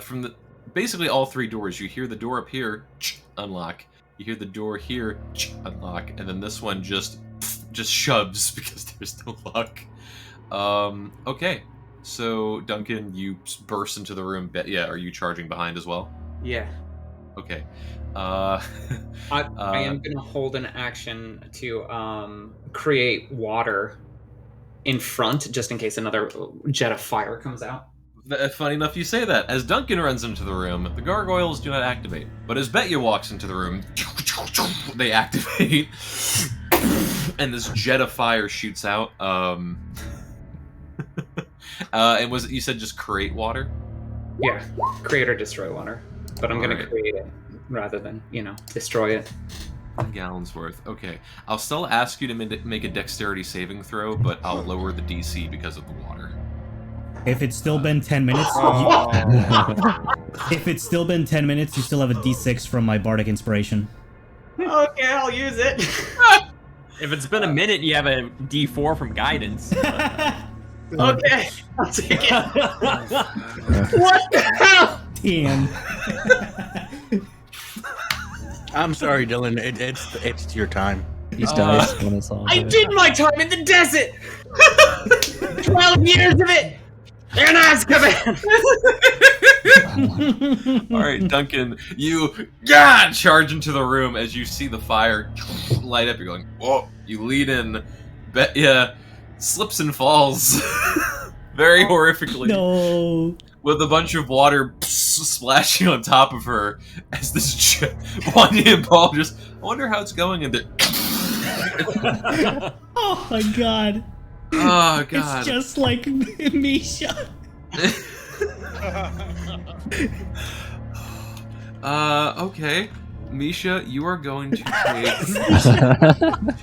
from basically all 3 doors. You hear the door up here unlock, You hear the door here unlock, and then this one just shoves because there's no luck. Okay. So, Duncan, you burst into the room. Yeah, are you charging behind as well? Yeah. Okay. I am going to hold an action to create water in front, just in case another jet of fire comes out. Funny enough you say that. As Duncan runs into the room, the gargoyles do not activate. But as Betya walks into the room, they activate. And this jet of fire shoots out. And was it, you said just create water? Yeah, create or destroy water. But I'm going to create it rather than, destroy it. 10 gallons worth. Okay. I'll still ask you to make a dexterity saving throw, but I'll lower the DC because of the water. If it's still been 10 minutes, if it's still been 10 minutes, you still have a D6 from my bardic inspiration. Okay, I'll use it. If it's been a minute, you have a D4 from guidance. Okay, I'll take it. What the hell? 10. I'm sorry, Dylan. It's your time. These dice want us all. I did my time in the desert. 12 years of it. In Azkaban. All right, Duncan, you charge into the room as you see the fire light up. You're going, whoa! You lead in. Betya slips and falls very horrifically. No. With a bunch of water splashing on top of her as this Wanya and Paul just. I wonder how it's going in there. Oh my god. Oh god. It's just like Misha. Okay. Misha, you are going to take.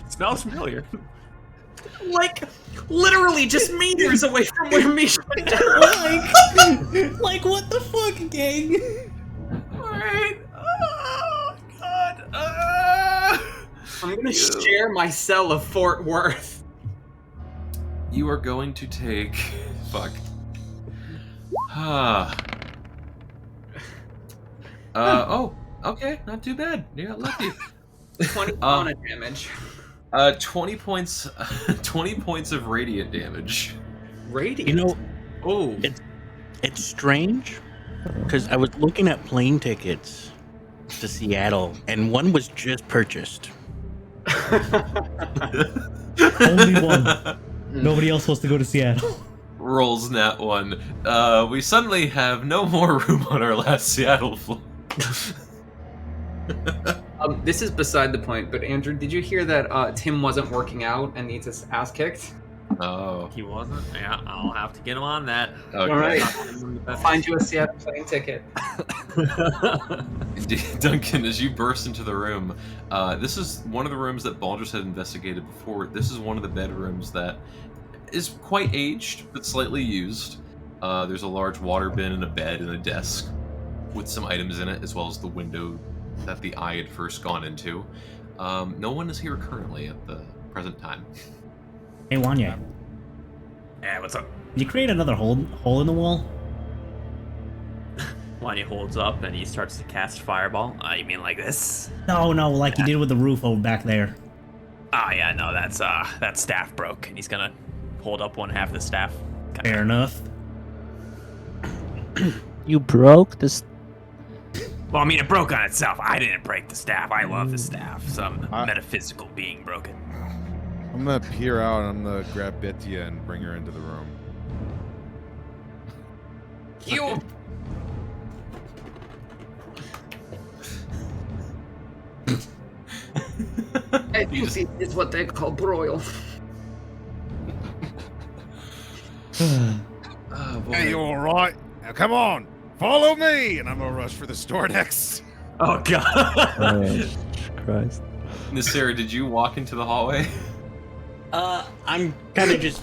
Smells familiar. Like, literally just meters away from where Misha like what the fuck, gang? Alright. Oh, God. I'm gonna share my cell of Fort Worth. You are going to take. Fuck. Oh, okay, not too bad. You got lucky. 20 damage. 20 points. 20 points of radiant damage. Radiant. You know, oh, it's strange because I was looking at plane tickets to Seattle, and one was just purchased. Only one. Nobody else wants to go to Seattle. Rolls nat 1. We suddenly have no more room on our last Seattle flight. This is beside the point, but Andrew, did you hear that Tim wasn't working out and needs his ass kicked? Oh. He wasn't? Yeah, I'll have to get him on that. Okay. All right. I'll find you a Seattle plane ticket. Duncan, as you burst into the room, this is one of the rooms that Baldrus had investigated before. This is one of the bedrooms that is quite aged, but slightly used. There's a large water bin and a bed and a desk with some items in it, as well as the window that the eye had first gone into. No one is here currently at the present time. Hey, Wanya. Yeah, what's up? Did you create another hole in the wall? Wanya holds up and he starts to cast fireball. You mean like this? No, like you did with the roof over back there. Oh yeah, no, that staff broke. And he's gonna hold up one half of the staff. Fair enough. You broke this. Well, I mean, it broke on itself. I didn't break the staff. I love the staff. Some metaphysical being broke it. I'm gonna peer out and I'm gonna grab Betya and bring her into the room. You. I think this is what they call broil. Oh, boy. Hey, you all right? Now come on, follow me, and I'm gonna rush for the store next. Oh god. Oh, Christ. Nasira, did you walk into the hallway? I'm kind of just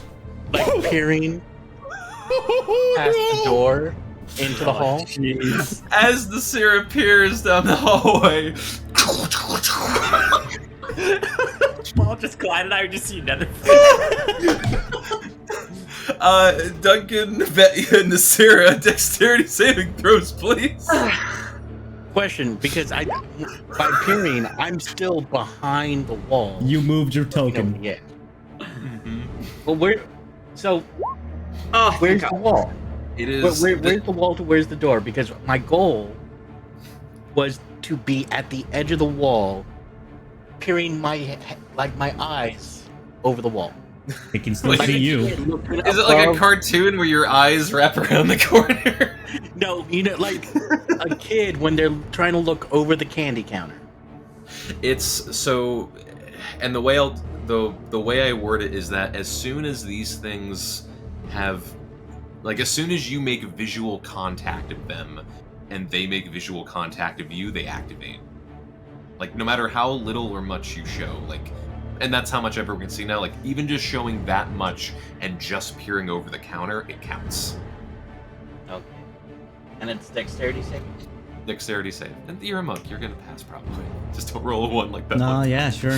like peering past the door into the hall. Jeez. As Nasira peers down the hallway. Paul just glided. I would just see another. Duncan, Betya, and Nasira, dexterity saving throws, please. Question, because by peering, I'm still behind the wall. You moved your token. Yeah. Well, where's the wall? It is. Where's the wall to where's the door? Because my goal was to be at the edge of the wall, peering my eyes over the wall. It can still see you. Is it like a cartoon where your eyes wrap around the corner? No, like a kid when they're trying to look over the candy counter. It's so, and the way I word it is that as soon as these things have, like, as soon as you make visual contact of them, and they make visual contact of you, they activate. Like, no matter how little or much you show, like. And that's how much everyone can see now. Like, even just showing that much and just peering over the counter, it counts. Okay. And it's dexterity save? Dexterity save. And you're a monk. You're going to pass, probably. Just don't roll a 1 like that. No, monk. yeah, sure.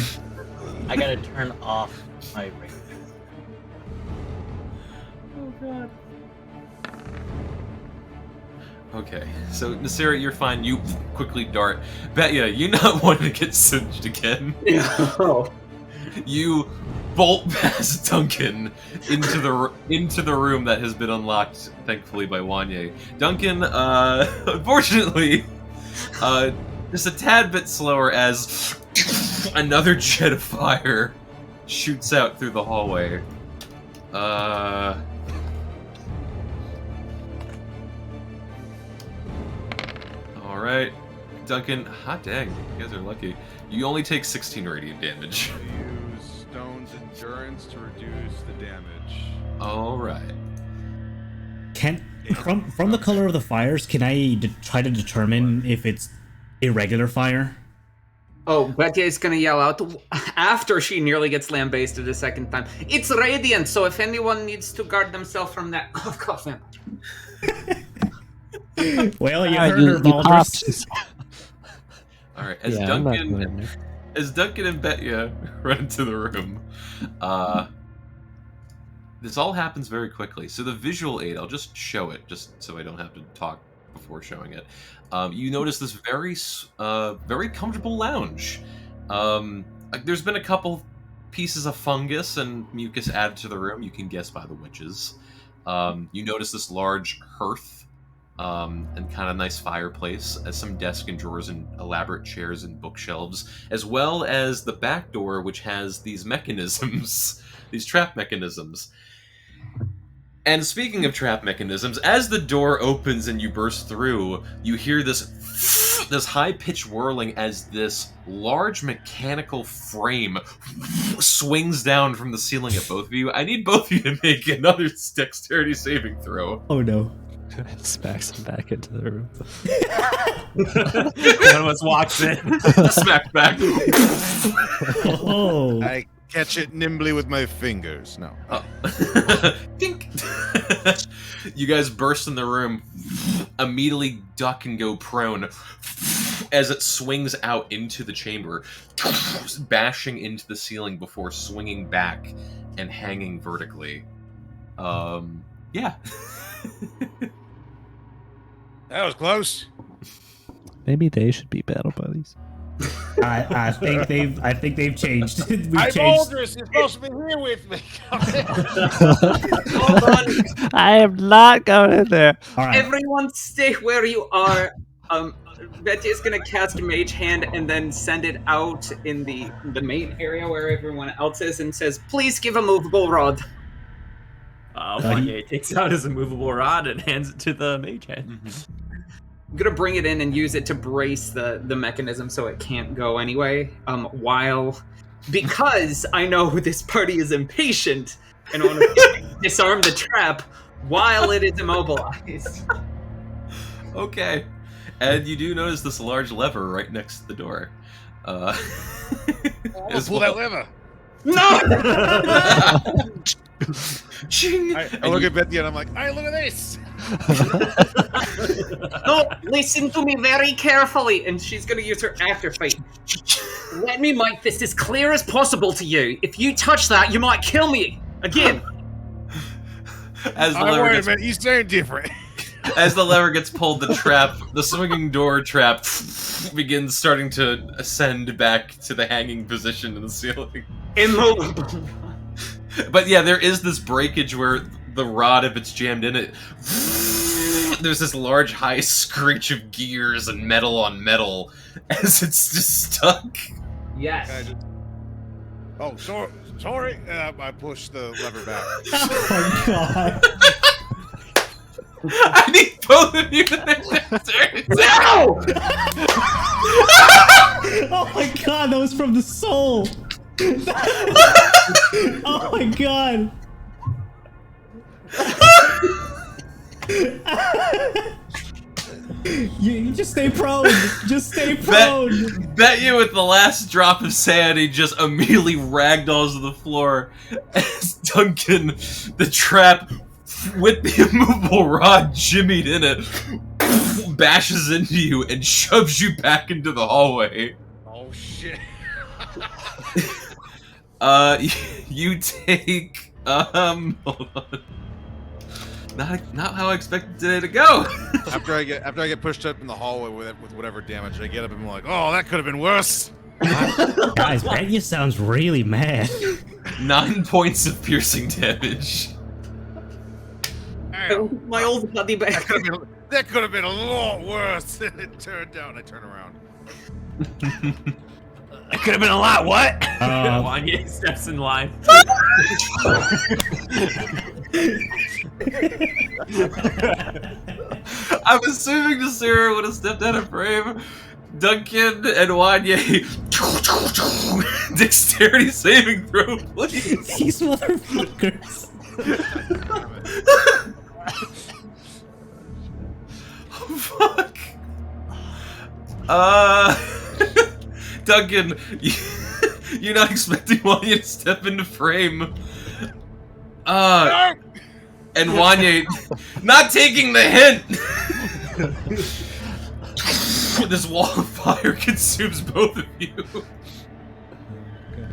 I got to turn off my ring. Oh, God. Okay, so Nasira, you're fine. You quickly dart. Betya, you not wanting to get singed again. No. You bolt past Duncan into the room that has been unlocked, thankfully, by Wanye. Duncan, unfortunately, just a tad bit slower as another jet of fire shoots out through the hallway. Alright. Duncan, hot dang, you guys are lucky. You only take 16 radiant damage. Use Stone's Endurance to reduce the damage. Alright. From the color of the fires, can I try to determine if it's irregular fire? Oh, Betya is gonna yell out after she nearly gets lambasted a second time. It's radiant, so if anyone needs to guard themselves from that, of course, man. Well, you heard her, Baldrus. Alright, as Duncan and Betya run into the room, this all happens very quickly. So the visual aid, I'll just show it, just so I don't have to talk before showing it. You notice this very comfortable lounge. There's been a couple pieces of fungus and mucus added to the room. You can guess by the witches. You notice this large hearth. And kind of nice fireplace, as some desk and drawers and elaborate chairs and bookshelves, as well as the back door, which has these mechanisms, these trap mechanisms. And speaking of trap mechanisms, as the door opens and you burst through, you hear this high-pitched whirling as this large mechanical frame swings down from the ceiling at both of you. I need both of you to make another dexterity saving throw. Oh no. Smacks him back into the room. One of us walks in. Smack back. Oh. I catch it nimbly with my fingers. No. Dink. You guys burst in the room, immediately duck and go prone as it swings out into the chamber, bashing into the ceiling before swinging back and hanging vertically. Yeah. That was close. Maybe they should be battle buddies. I think they've changed. I'm changed. Aldous. You're supposed to be here with me. Hold on. I am not going in there. All right. Everyone stay where you are. Betty is gonna cast Mage Hand and then send it out in the main area where everyone else is and says, please give a movable rod. Wanye takes out his immovable rod and hands it to the mage hand. Mm-hmm. I'm gonna bring it in and use it to brace the mechanism so it can't go anyway. Because I know this party is impatient and want to disarm the trap while it is immobilized. Okay. And you do notice this large lever right next to the door. Pull that lever. No! I look at Betty and I'm like, hey, look at this. No, listen to me very carefully. And she's going to use her afterfight. Let me make this as clear as possible to you. If you touch that, you might kill me. Again. As the I'm lever worried, gets... man. You sound different. As the lever gets pulled, the swinging door trap begins starting to ascend back to the hanging position in the ceiling. Immovable. But yeah, there is this breakage where the rod, if it's jammed in it, there's this large high screech of gears and metal on metal as it's just stuck. Yes. Oh, sorry. I pushed the lever back. Oh my god. I need both of you to turn. No! Oh my god, that was from the soul. Oh my god. You just stay prone. Just stay prone. Bet you with the last drop of sanity just immediately ragdolls to the floor as Duncan, the trap with the immovable rod jimmied in it, bashes into you and shoves you back into the hallway. Oh shit. You take hold on. Not how I expected today to go. After I get pushed up in the hallway with whatever damage, I get up and I'm like, oh, that could have been worse. Guys, that just sounds really mad. 9 points of piercing damage. My old buddy back. That could have been a lot worse than it turned out. I turn around. It could have been a lot. What? Wanya steps in line. I'm assuming Nasira would have stepped out of frame. Duncan and Wanye, dexterity saving throw, please. These motherfuckers. Oh, fuck. Duncan, you're not expecting Wanye to step into frame. And Wanye, not taking the hint. This wall of fire consumes both of you.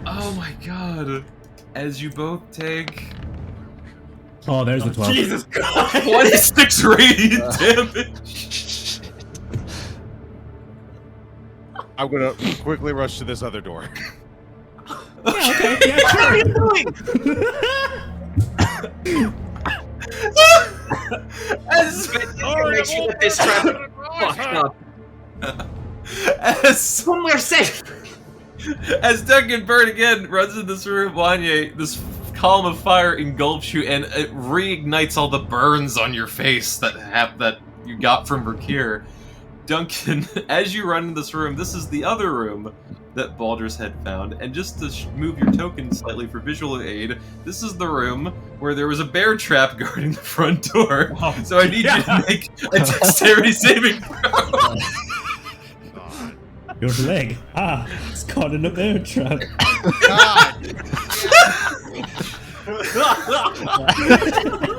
Oh my god. As you both take... Oh, there's the 12. Jesus God! 26 radiant damage! I'm gonna quickly rush to this other door. Yeah, okay. Yeah, sure. Make sure that this trap fucked up. When we're safe. As Duncan Bird again runs in this room, Wanye, this column of fire engulfs you and it reignites all the burns on your face that you got from Rakir. Duncan, as you run in this room, this is the other room that Baldur's had found, and just to move your token slightly for visual aid, this is the room where there was a bear trap guarding the front door. Oh, so I need you to make a dexterity saving throw. Your leg. Ah, it's caught in a bear trap. God.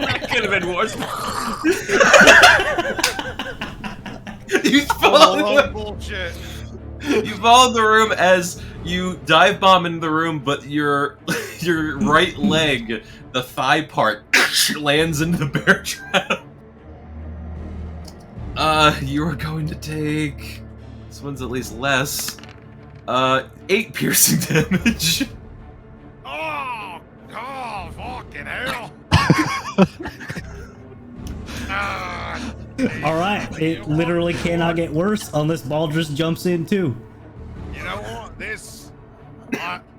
That could have been worse. You followed the room as you dive bomb into the room, but your right leg, the thigh part, lands into the bear trap. You are going to take... This one's at least less. 8 piercing damage. Oh, God, fucking hell. Alright, it literally cannot get worse unless Baldrus jumps in too. You know what?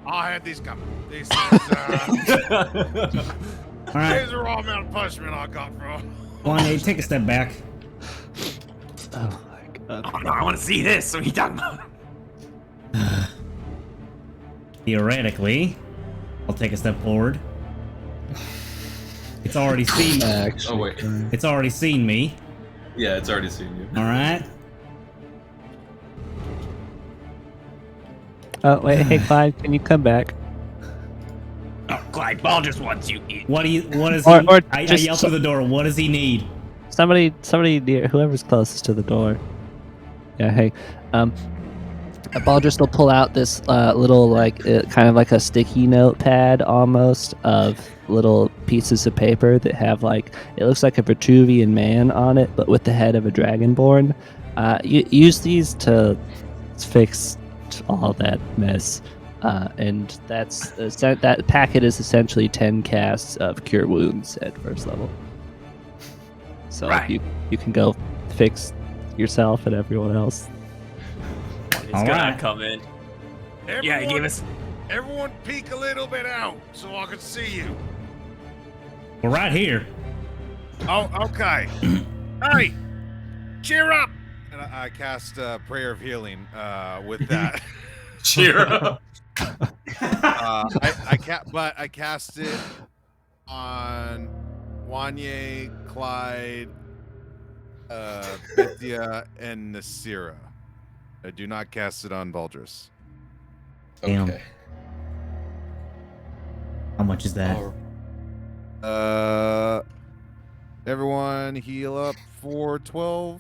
I had these coming. These Alright, the raw amount of punishment I got, bro. Wanye, take a step back. Oh my god. Oh no, I want to see this. What are you talking about? Theoretically, I'll take a step forward. It's already seen me. Oh, wait. It's already seen me. Yeah, it's already seen you. Alright. Oh wait, hey Clyde, can you come back? Oh, Clyde Ball just wants you. What does Or- he... or I just yell through the door. What does he need? Somebody near whoever's closest to the door. Yeah, hey. Baldrus will pull out this little, like, kind of like a sticky notepad almost of little pieces of paper that have, like, it looks like a Vitruvian man on it, but with the head of a dragonborn. Use these to fix all that mess. And that packet is essentially 10 casts of Cure Wounds at first level. So Right. you can go fix yourself and everyone else. He's All gonna right. come in. Yeah, he gave us. Everyone peek a little bit out so I can see you. We're right here. Oh, okay. Hey, cheer up. And I cast Prayer of Healing with that. Cheer up. I cast it on Wanye, Clyde, Bithia, and Nasira. I do not cast it on Baldrus. Damn. Okay. How much is that? Everyone heal up for 12.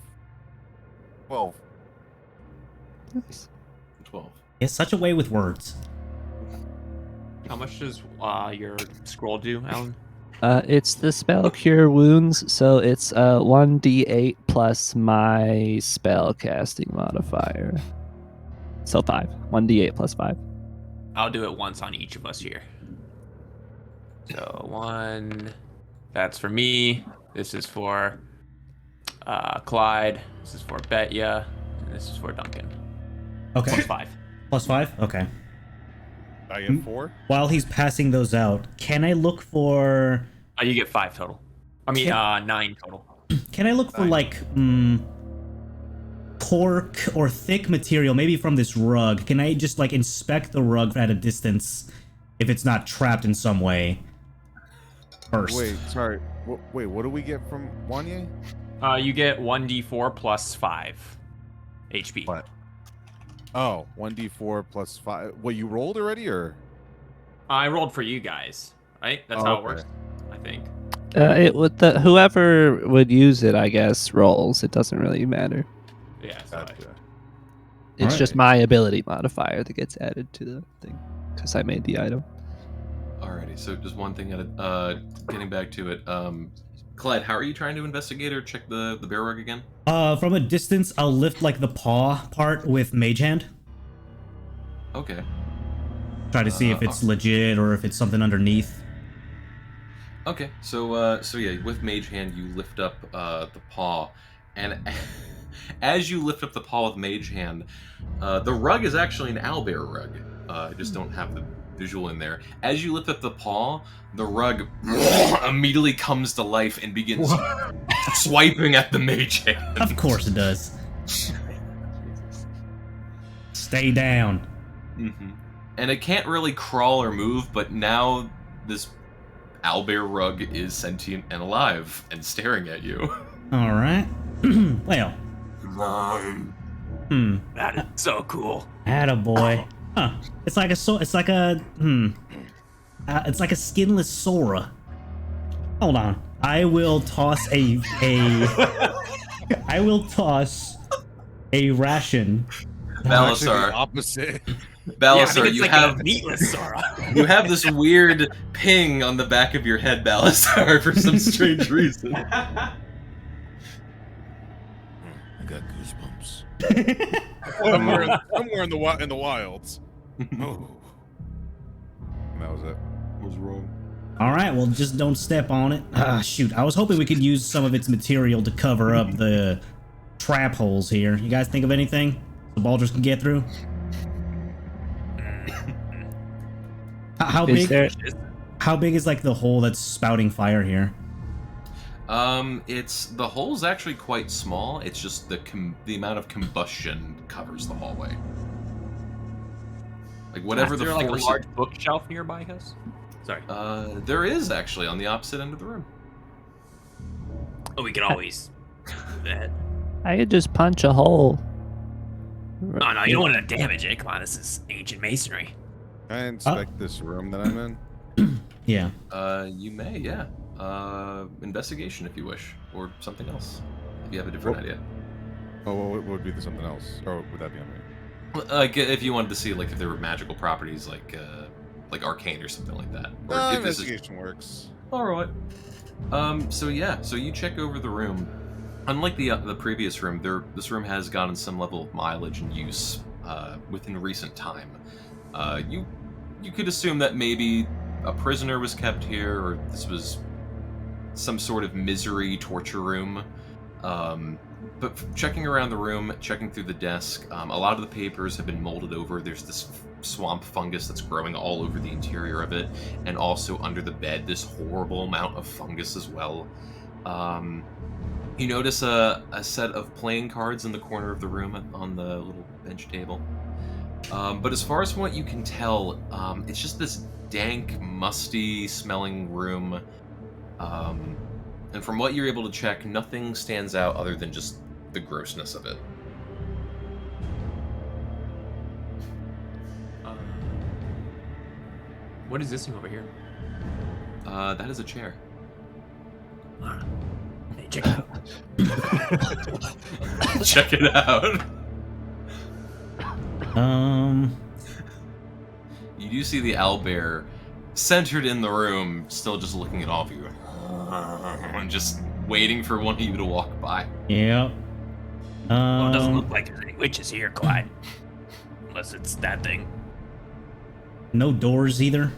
12. Nice. 12. It's such a way with words. How much does your scroll do, Alan? It's the spell Cure Wounds, so it's 1d8 plus my spell casting modifier. So 5. 1d8 plus 5. I'll do it once on each of us here. So 1. That's for me. This is for Clyde. This is for Betya. And this is for Duncan. Okay. Plus 5. Plus 5? Okay. I get 4. While he's passing those out, can I look for... You get 5 total. I mean, 9 total. Can I look for, like, cork or thick material, maybe from this rug? Can I just, like, inspect the rug at a distance if it's not trapped in some way first? Wait, sorry. Wait, what do we get from Wanye? You get 1d4 plus 5 HP. What? Oh, 1d4 plus 5. What, you rolled already, or? I rolled for you guys, right? That's how it works, I think. It would whoever would use it, I guess, rolls. It doesn't really matter. Yeah, so Gotcha. It's Alright. just my ability modifier that gets added to the thing because I made the item. Alrighty, so just one thing at a getting back to it. Clyde, how are you trying to investigate or check the bear rug again? From a distance, I'll lift, like, the paw part with Mage Hand. Okay. Try to see if it's legit or if it's something underneath. Okay, so yeah, with Mage Hand, you lift up the paw, and as you lift up the paw with Mage Hand, the rug is actually an owlbear rug. I just don't have the visual in there. As you lift up the paw, the rug immediately comes to life and begins swiping at the Mage Hand. Of course it does. Stay down. Mm-hmm. And it can't really crawl or move, but now this owlbear rug is sentient and alive and staring at you. All right. Well. That is so cool. Attaboy. Huh. It's like a it's like a skinless Sora. Hold on. I will toss a I will toss a ration. Actually, Balasar. the opposite. Balasar, it's you like have a meatless Sora. you have this weird ping on the back of your head, Balasar, for some strange reason. I got goosebumps. somewhere in the wilds. Oh. And that was it. What's wrong? All right, well, just don't step on it. Ah, shoot. I was hoping we could use some of its material to cover up the trap holes here. You guys think of anything the Baldrus can get through? How Is big? there- How big is, like, the hole that's spouting fire here? It's the hole's actually quite small. It's just the amount of combustion covers the hallway. Like whatever Is the there like a force. large bookshelf nearby us? Sorry. There is actually on the opposite end of the room. Oh, we can always do that. I could just punch a hole. Oh, no, you don't want to damage it. Come on, this is ancient masonry. Can I inspect this room that I'm in? Yeah. You may, yeah. Investigation if you wish, or something else if you have a different idea. Oh, what would be the something else? Or would that be on me? Like if you wanted to see like if there were magical properties like arcane or something like that. Or if this is Investigation works. all right. So yeah, so you check over the room. Unlike the previous room, this room has gotten some level of mileage and use within recent time. You could assume that maybe a prisoner was kept here, or this was some sort of misery torture room. But checking around the room, checking through the desk, a lot of the papers have been molded over. There's this swamp fungus that's growing all over the interior of it, and also under the bed, this horrible amount of fungus as well. You notice a set of playing cards in the corner of the room on the little bench table. But as far as what you can tell, it's just this dank, musty smelling room. And from what you're able to check, nothing stands out other than just the grossness of it. What is this thing over here? That is a chair. Hey, check it out. Check it out. You do see the owlbear centered in the room, still just looking at all of you. And just waiting for one of you to walk by. Yep. Well, it doesn't look like there's any witches here, Clyde. Unless it's that thing. No doors either.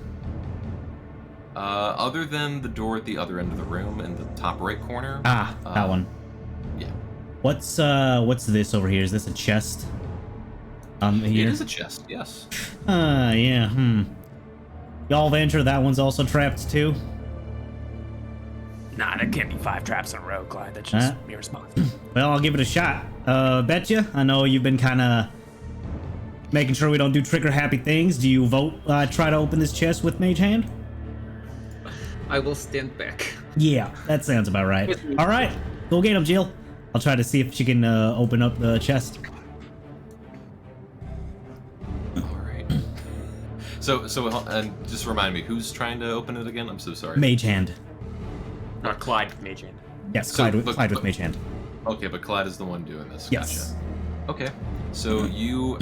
Other than the door at the other end of the room in the top right corner. That one. Yeah. What's this over here? Is this a chest? Here. It is a chest, yes. Yeah. Y'all venture that one's also trapped too? Nah, there can't be 5 traps in a row, Clyde. That's just irresponsible. Well, I'll give it a shot. Betcha. I know you've been kind of making sure we don't do trigger-happy things. Do you try to open this chest with Mage Hand? I will stand back. Yeah, that sounds about right. All right, go get him, Jill. I'll try to see if she can open up the chest. All right. So, and just remind me, who's trying to open it again? I'm so sorry. Mage Hand. Clyde with Mage Hand. Yes, So, Clyde with Mage Hand. Okay, but Clyde is the one doing this. Yes. Gotcha. Okay, so you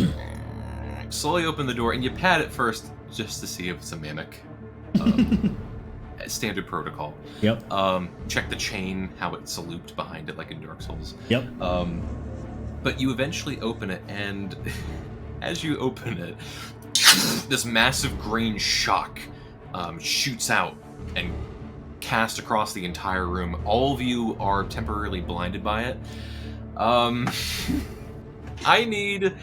slowly open the door and you pat it first just to see if it's a mimic. Standard protocol. Yep. Check the chain, how it's looped behind it like in Dark Souls. Yep. But you eventually open it, and as you open it, this massive green shock shoots out and cast across the entire room. All of you are temporarily blinded by it. I need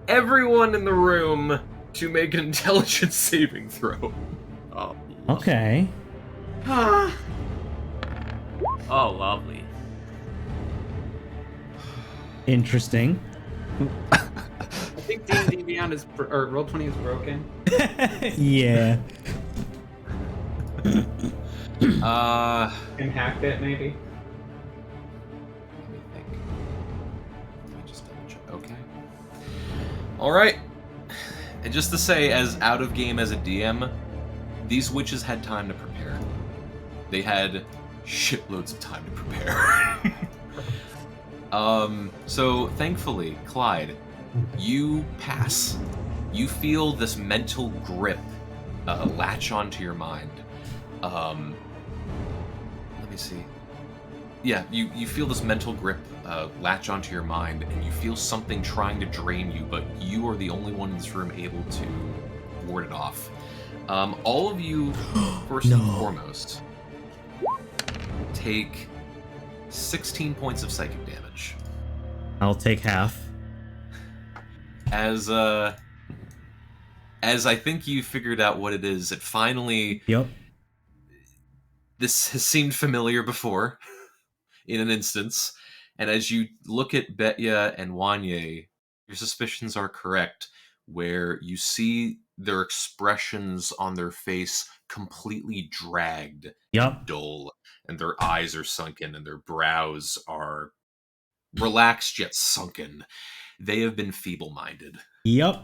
everyone in the room to make an intelligence saving throw. Oh. Okay. Oh, lovely. Interesting. I think D&D Beyond is or Roll20 is broken. Yeah. And hacked it, maybe. Let me think. Let me just double check. Okay. All right. And just to say, as out of game as a DM, these witches had time to prepare. They had shitloads of time to prepare. So thankfully, Clyde, you pass. You feel this mental grip latch onto your mind. Let me see. Yeah, you feel this mental grip latch onto your mind, and you feel something trying to drain you, but you are the only one in this room able to ward it off. All of you, first and foremost, take 16 points of psychic damage. I'll take half. As I think you figured out what it is, it finally... Yep. This has seemed familiar before, in an instance, and as you look at Betya and Wanye, your suspicions are correct, where you see their expressions on their face completely dragged and dull, and their eyes are sunken, and their brows are relaxed yet sunken. They have been feeble-minded. Yep.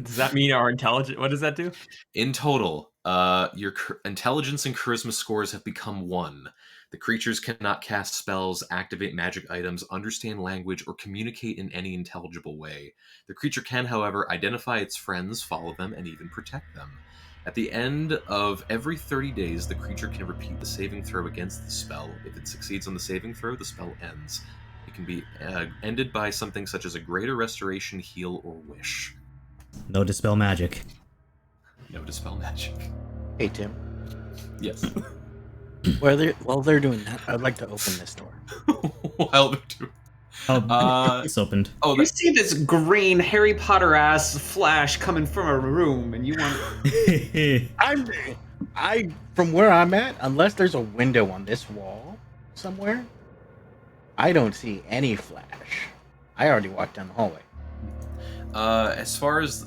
Does that mean our intelligence? What does that do? In total, Your intelligence and charisma scores have become 1. The creatures cannot cast spells, activate magic items, understand language, or communicate in any intelligible way. The creature can, however, identify its friends, follow them, and even protect them. At the end of every 30 days, the creature can repeat the saving throw against the spell. If it succeeds on the saving throw, the spell ends. It can be ended by something such as a greater restoration, heal, or wish. No dispel magic. No dispel magic. Hey, Tim. Yes. While they're doing that, I'd like to open this door. While they're doing... It's opened. Oh, You see this green Harry Potter ass flash coming from a room, and you want. I from where I'm at, unless there's a window on this wall somewhere, I don't see any flash. I already walked down the hallway. As far as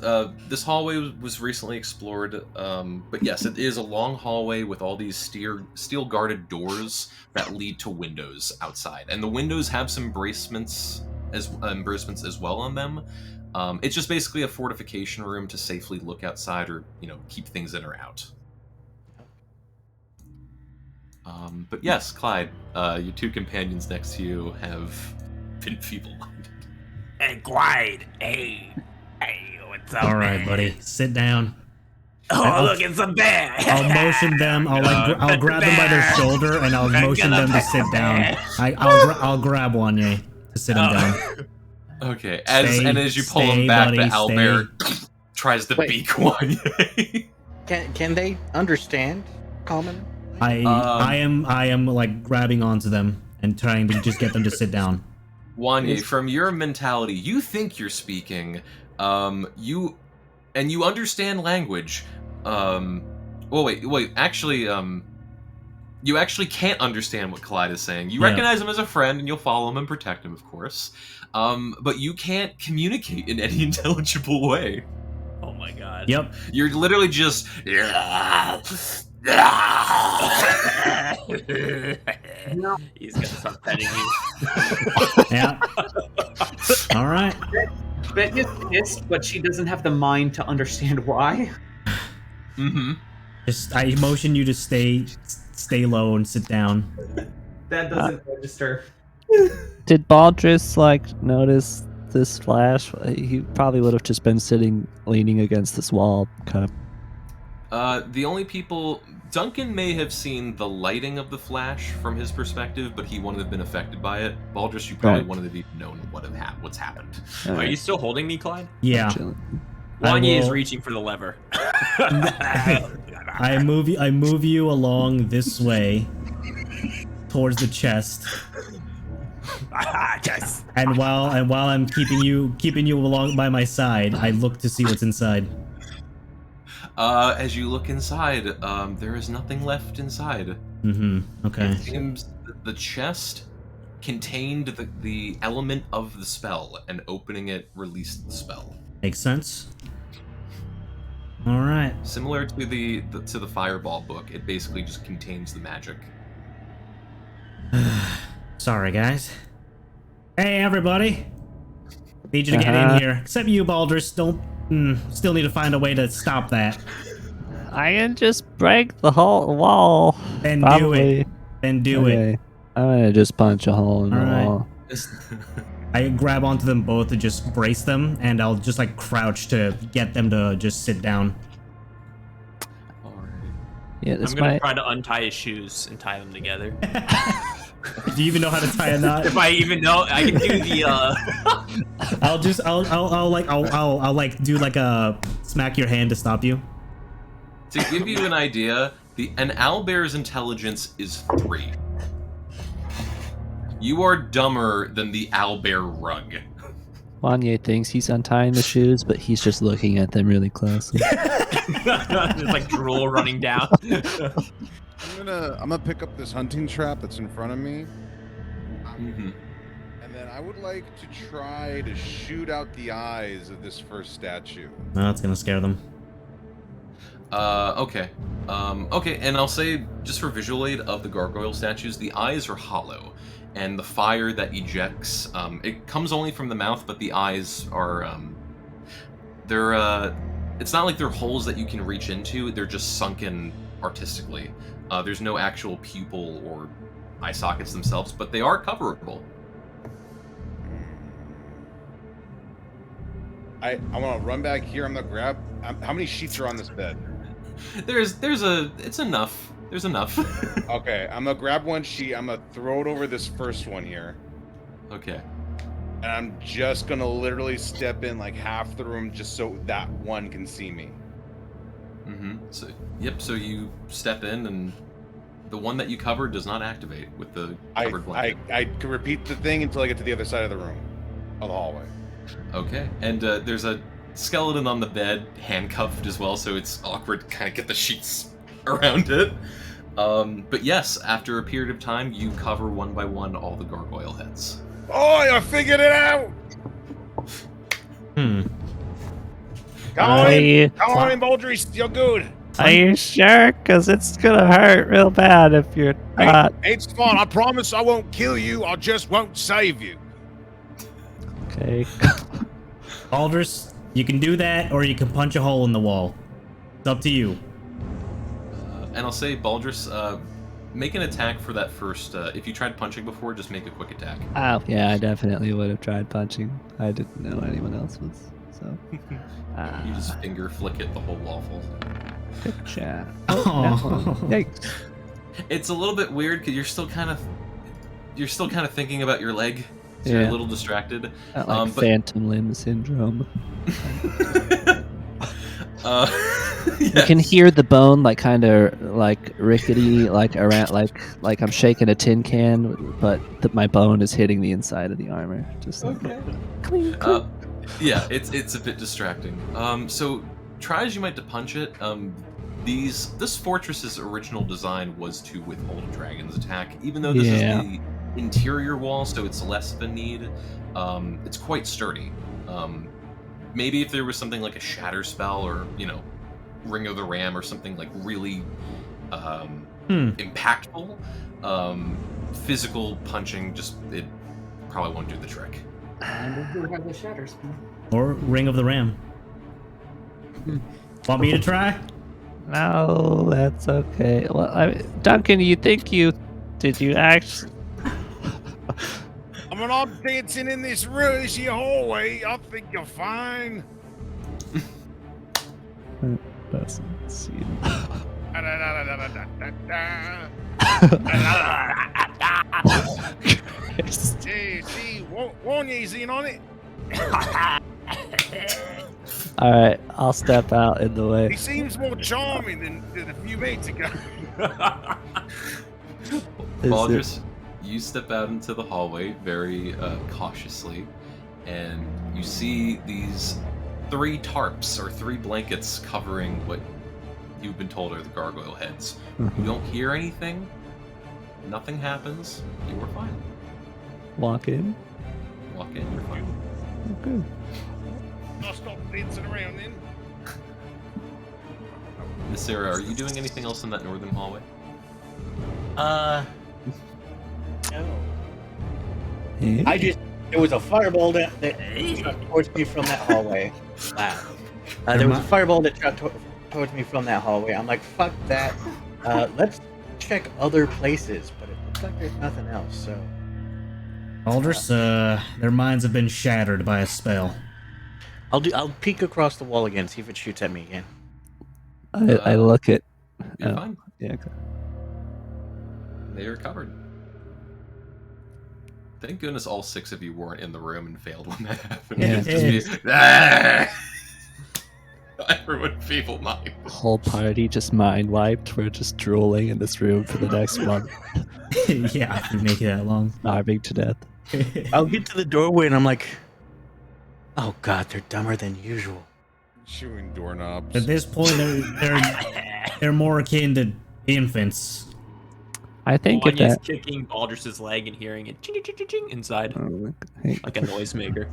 this hallway was recently explored, but yes, it is a long hallway with all these steel guarded doors that lead to windows outside, and the windows have some embracements as well on them. It's just basically a fortification room to safely look outside or keep things in or out. But yes, Clyde, your 2 companions next to you have been feeble-minded. Hey, Clyde. Hey, what's up, All right, man? buddy. Sit down. Oh, look, it's a bear. I'll motion them. I'll grab them by their shoulder and I'll motion them to sit down. I'll grab Wanye to sit him down. Okay, as you pull him back, the owlbear tries to beak Wanye. Can they understand common? I am like grabbing onto them and trying to just get them to sit down. Wanye, from your mentality, you think you're speaking, you understand language. Actually, you actually can't understand what Clyde is saying. You recognize him as a friend, and you'll follow him and protect him, of course. But you can't communicate in any intelligible way. Oh my god. Yep. You're literally just... He's gonna start petting you. Yeah. All right. Bet is pissed, but she doesn't have the mind to understand why. Mm-hmm. I motion you to stay low and sit down. That doesn't register. Did Baldris notice this flash? He probably would have just been leaning against this wall, kind of. The only people... Duncan may have seen the lighting of the flash from his perspective, but he wouldn't have been affected by it. Baldris, you probably wouldn't have even known what's happened. Are you still holding me, Clyde? Yeah. Wanye is reaching for the lever. I move you along this way towards the chest. Yes. And while I'm keeping you along by my side, I look to see what's inside. As you look inside, there is nothing left inside. Mm-hmm. Okay. It seems that the chest contained the element of the spell, and opening it released the spell. Makes sense. All right. Similar to the Fireball book, it basically just contains the magic. Sorry, guys. Hey, everybody. Need you to get in here. Except you, Baldris. Don't. Still need to find a way to stop that. I can just break the whole wall. Then Probably. do it. I'm gonna just punch a hole in the wall. I grab onto them both to just brace them, and I'll just crouch to get them to just sit down. Yeah, I'm gonna try to untie his shoes and tie them together. Do you even know how to tie a knot? If I even know, I can do the. I'll do a smack your hand to stop you. To give you an idea, an owlbear's intelligence is 3. You are dumber than the owlbear rug. Wanye thinks he's untying the shoes, but he's just looking at them really closely. There's drool running down. I'm gonna pick up this hunting trap that's in front of me. Mm-hmm. And then I would like to try to shoot out the eyes of this first statue. No, that's gonna scare them. Okay. Okay, and I'll say, just for visual aid of the gargoyle statues, the eyes are hollow, and the fire that ejects, it comes only from the mouth, but the eyes are, it's not like they're holes that you can reach into. They're just sunken artistically. There's no actual pupil or eye sockets themselves, but they are coverable. I want to run back here. I'm gonna grab. How many sheets are on this bed? It's enough. There's enough. Okay, I'm gonna grab one sheet. I'm gonna throw it over this first one here. Okay. And I'm just gonna literally step in like half the room just so that one can see me. Mm-hmm. So, yep. So you step in, and the one that you covered does not activate with the covered blanket. I can repeat the thing until I get to the other side of the room, of the hallway. Okay. And there's a skeleton on the bed, handcuffed as well, so it's awkward to kind of get the sheets around it. But yes, after a period of time, you cover one by one all the gargoyle heads. Oh, I figured it out! Hmm. Come on in, Baldries, you're good. Are you sure? Because it's gonna hurt real bad if you're not. It's fine, I promise I won't kill you, I just won't save you. Okay. Baldris, you can do that, or you can punch a hole in the wall. It's up to you. And I'll say, Baldris, make an attack for that first. If you tried punching before, just make a quick attack. Oh, yeah, I definitely would have tried punching. I didn't know anyone else was, so. You just finger flick it, the whole wall falls. Good chat. Oh. Yikes. It's a little bit weird because you're still kind of thinking about your leg. So you're a little distracted. Not like but phantom limb syndrome. Yes. You can hear the bone like kind of like rickety, like around, like I'm shaking a tin can, but my bone is hitting the inside of the armor. Just like, cling, cling. Yeah, it's a bit distracting. So try as you might to punch it. This fortress's original design was to withhold a dragon's attack, even though this is the interior wall, so it's less of a need. It's quite sturdy. Maybe if there was something like a shatter spell or, Ring of the Ram or something like really impactful, physical punching it probably won't do the trick. Who has the shatter spell? Or Ring of the Ram. Want me to try? No, that's okay. Well, Duncan, did you actually? I mean, I'm dancing in this room, this here hallway. I think you're fine. Doesn't seem. See, Wanya's in on it. All right, I'll step out in the way. He seems more charming than a few minutes ago. Baldris, you step out into the hallway very cautiously, and you see these 3 tarps or 3 blankets covering what you've been told are the gargoyle heads. You don't hear anything. Nothing happens. You are fine. Walk in. Walk in. You're fine. Okay. I'll stop dancing around then. Miss Sarah, are you doing anything else in that northern hallway? No. Hey. There was a fireball that shot towards me from that hallway. Wow. There was a fireball that shot towards me from that hallway. I'm like, fuck that. Let's check other places, but it looks like there's nothing else, so. Baldris, their minds have been shattered by a spell. I'll peek across the wall again, see if it shoots at me again. I look at. You're fine. Yeah. Okay. They are covered. Thank goodness all 6 of you weren't in the room and failed when that happened. Yeah. Everyone feeble mind. Whole party just mind wiped. We're just drooling in this room for the next month. Yeah, if we make it that long. Starving to death. I'll get to the doorway and I'm like, oh god, they're dumber than usual. Chewing doorknobs. At this point, they're more akin to infants. I think if Wanya's that. kicking Baldris' leg and hearing it ching ching ching ching inside, Hey, like a noisemaker.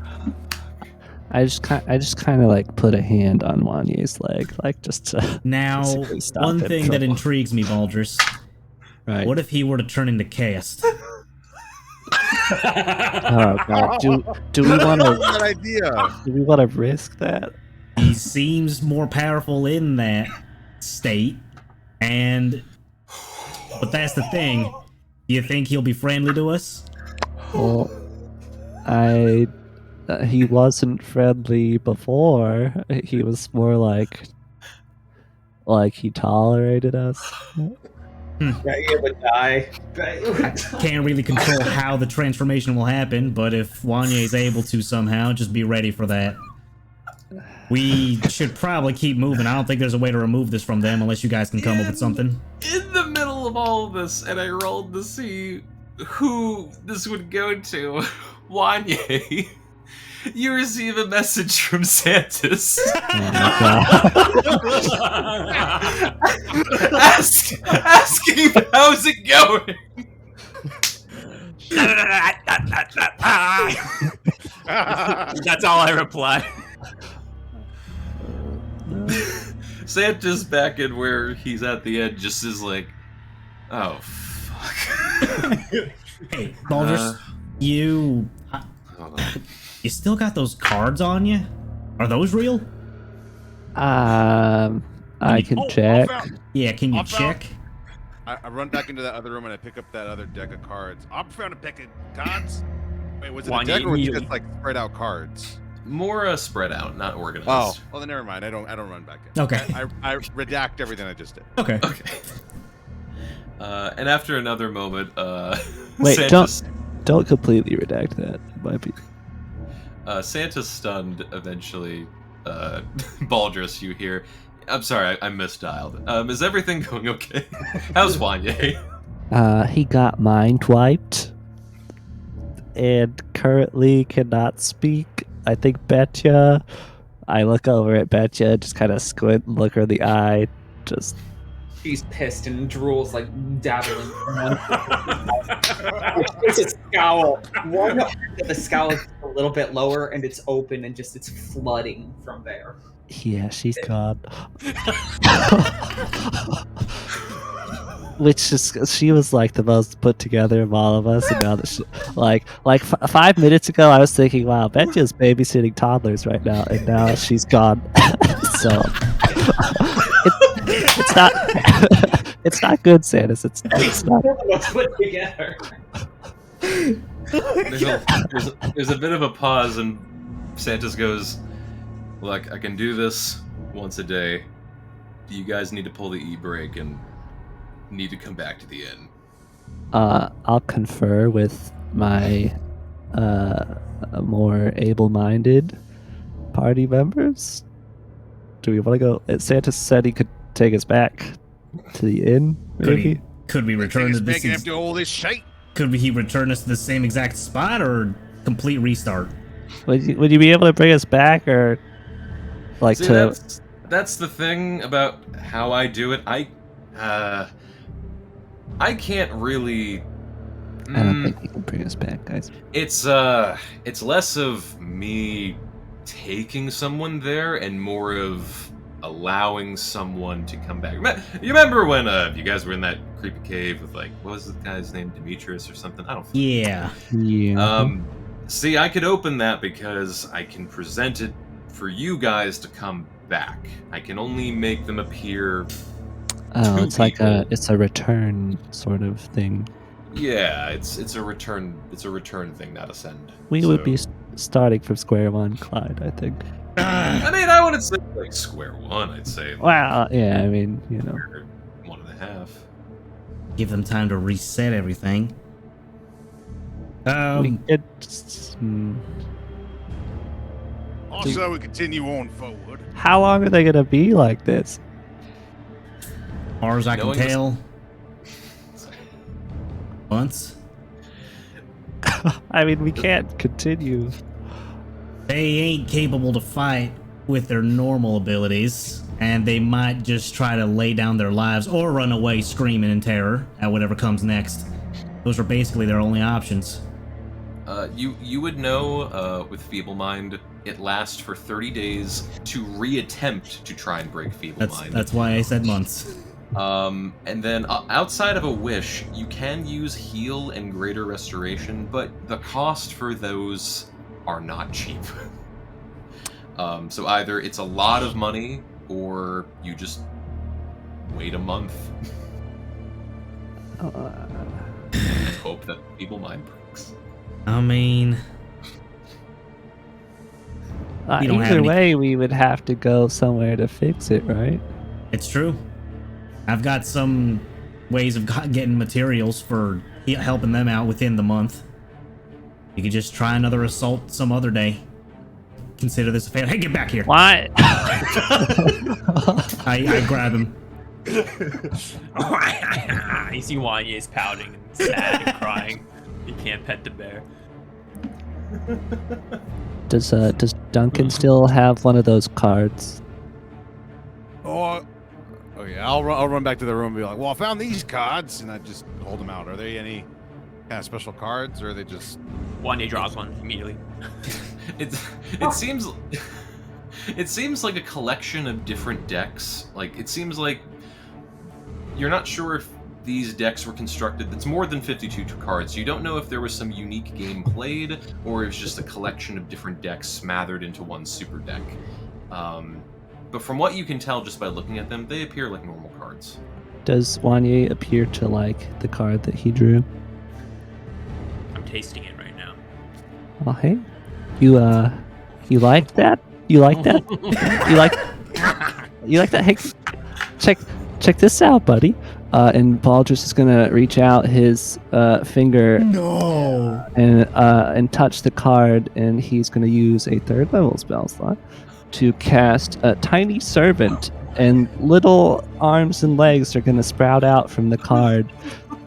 I just kind of like put a hand on Wanye's leg, like just to. Now, basically stop one him thing from- that intrigues me, Baldris. Right. What if he were to turn into Cast? Oh god. Do we want Bad to? idea. Do we want to risk that? He seems more powerful in that state, but that's the thing. Do you think he'll be friendly to us? Well, he wasn't friendly before. He was more like he tolerated us. Bet you would die. Can't really control how the transformation will happen, but if Wanye is able to somehow, just be ready for that. We should probably keep moving. I don't think there's a way to remove this from them unless you guys can come up with something. In the middle of all of this, and I rolled to see who this would go to, Wanye, you receive a message from Santis. Asking how's it going? That's all I reply. Santa's back in where he's at the end, just is like, oh fuck. Hey, Baldrus, you still got those cards on you? Are those real? I can check. Yeah, can you I found- check? I run back into that other room and I pick up that other deck of cards. I found a deck of cards. Wait, was it a deck or was it just like spread out cards? More spread out, not organized. Oh, well then never mind. I don't run back in. Okay. I redact everything I just did. Okay. Okay. And after another moment, Wait, Santa's, don't completely redact that. It might be. Santa's stunned eventually. Baldrus, you hear. I'm sorry, I misdialed. Is everything going okay? How's Wanye? He got mind wiped and currently cannot speak. I think Betya. I look over at Betya, just kind of squint and look her in the eye. Just. She's pissed and drools like dabbling. It's a scowl. One end of the scowl is a little bit lower and it's open and just it's flooding from there. Yeah, she's gone. Which is, she was like the most put together of all of us, and now that she, like 5 minutes ago, I was thinking, wow, Betya's babysitting toddlers right now, and now she's gone. So it's not it's not good, Santis. It's not Put together. There's a bit of a pause, and Santis goes, "Look, I can do this once a day. Do you guys need to pull the e-brake and need to come back to the inn?" I'll confer with my more able-minded party members. Do we want to go? Santis said he could take us back to the inn. Maybe. Could we return to this? After all this shit. Could he return us to the same exact spot or complete restart? Would you be able to bring us back, or like See, to? That's the thing about how I do it. I can't really. I don't think you can bring us back, guys. It's less of me taking someone there and more of allowing someone to come back. You remember when you guys were in that creepy cave with, like, what was the guy's name, Demetrius or something? I don't. Yeah. See, I could open that because I can present it for you guys to come back. I can only make them appear. Oh, to it's like people. it's a return sort of thing. Yeah, it's a return. It's a return thing, not a send. We would be starting from square one, Clyde. I think. I mean, I wouldn't say like square one. I'd say. Well, yeah. I mean, you know. 1.5. Give them time to reset everything. We could, Also, we continue on forward. how long are they gonna be like this? As far as I can Knowing this- tell, months. I mean, we can't continue. They ain't capable to fight with their normal abilities, and they might just try to lay down their lives or run away screaming in terror at whatever comes next. Those are basically their only options. You would know with Feeble Mind, it lasts for 30 days to reattempt to try and break Feeble Mind. That's why I said months. And then outside of a wish, you can use heal and greater restoration, but the cost for those are not cheap. So either it's a lot of money, or you just wait a month. Hope that people mind breaks. I mean, you don't have either any- way, we would have to go somewhere to fix it, right? it's true. I've got some ways of getting materials for helping them out within the month. You could just try another assault some other day. Consider this a fail. Hey, get back here! Why? I grab him. You see Wanye's pouting and sad and crying. He can't pet the bear. Does Duncan still have one of those cards? Oh yeah. I'll run back to the room and be like, well, I found these cards, and I just hold them out. Are they any kind of special cards, or are they just? Wanye draws one immediately. It seems like a collection of different decks. Like, it seems like you're not sure if these decks were constructed. It's more than 52 cards. You don't know if there was some unique game played, or it's just a collection of different decks smothered into one super deck. But from what you can tell just by looking at them, they appear like normal cards. Does Wanye appear to like the card that he drew? I'm tasting it right now. Oh, hey, you like that? You like that? you like that? Hey, check this out, buddy. And Baldrus is gonna reach out his finger and touch the card, and he's gonna use a 3rd level spell slot to cast a tiny servant, and little arms and legs are gonna sprout out from the card,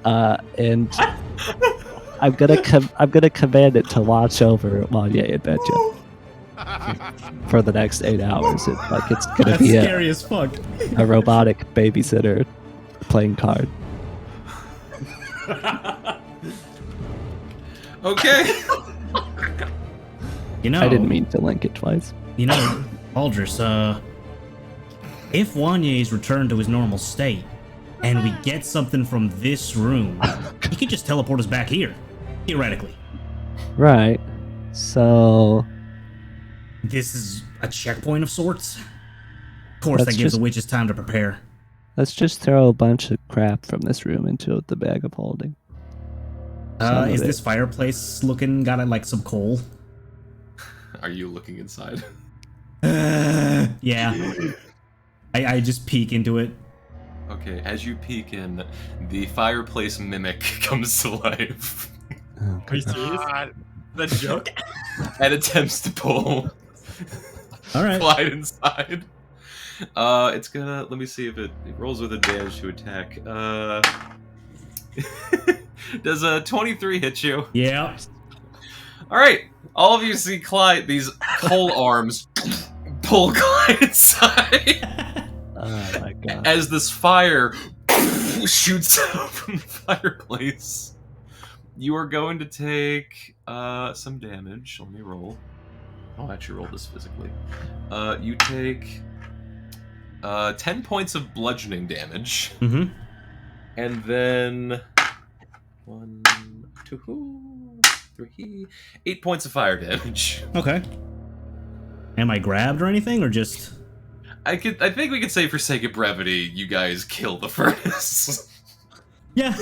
and I'm gonna command it to watch over Wanye and Betcha for the next 8 hours. It's gonna That's be scary as fuck. a robotic babysitter playing card. Okay. You know, I didn't mean to link it twice. You know, Aldrich, if Wanye is returned to his normal state, and we get something from this room, he could just teleport us back here, theoretically. Right. So This is a checkpoint of sorts. Of course, Let's that gives just- the witches time to prepare. let's just throw a bunch of crap from this room into the bag of holding. Some of Is it. this fireplace looking, got like some coal? Are you looking inside? Yeah. I just peek into it. Okay, as you peek in, the fireplace mimic comes to life. Oh, Are you serious? That's a joke? And attempts to pull Alright. Clyde inside. It's gonna, let me see if it rolls with advantage to attack. Does a 23 hit you? Yeah. Alright, all of you see Clyde, these coal arms pull Clyde inside. Oh my god. As this fire shoots out from the fireplace. You are going to take some damage. Let me roll. I'll actually roll this physically. You take 10 points of bludgeoning damage. Mm-hmm. And then 1, 2, 3, 8 points of fire damage. Okay. Am I grabbed or anything, or just... I think we could say, for sake of brevity, you guys kill the furnace. Yeah.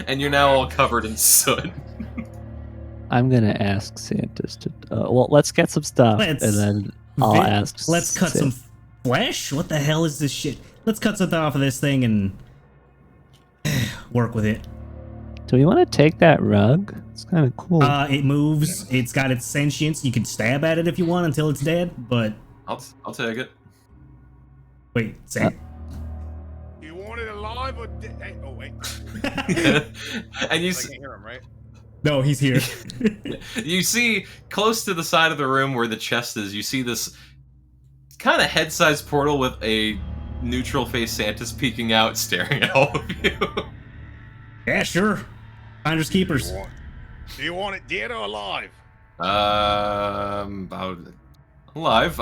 And you're now all covered in soot. I'm gonna ask Santos to. Well, let's get some stuff, Let's- and then I'll ask. Let's cut some flesh? What the hell is this shit? Let's cut something off of this thing and work with it. Do we want to take that rug? It's kind of cool. It moves. It's got its sentience. You can stab at it if you want until it's dead, but... I'll take it. Wait, say... You want it alive or dead? Hey, oh wait. And you I can't hear him, right? No, he's here. You see, close to the side of the room where the chest is, you see this kind of head-sized portal with a neutral face Santa's peeking out, staring at all of you. Yeah, sure. Finders keepers. Do you want it dead or alive? About alive.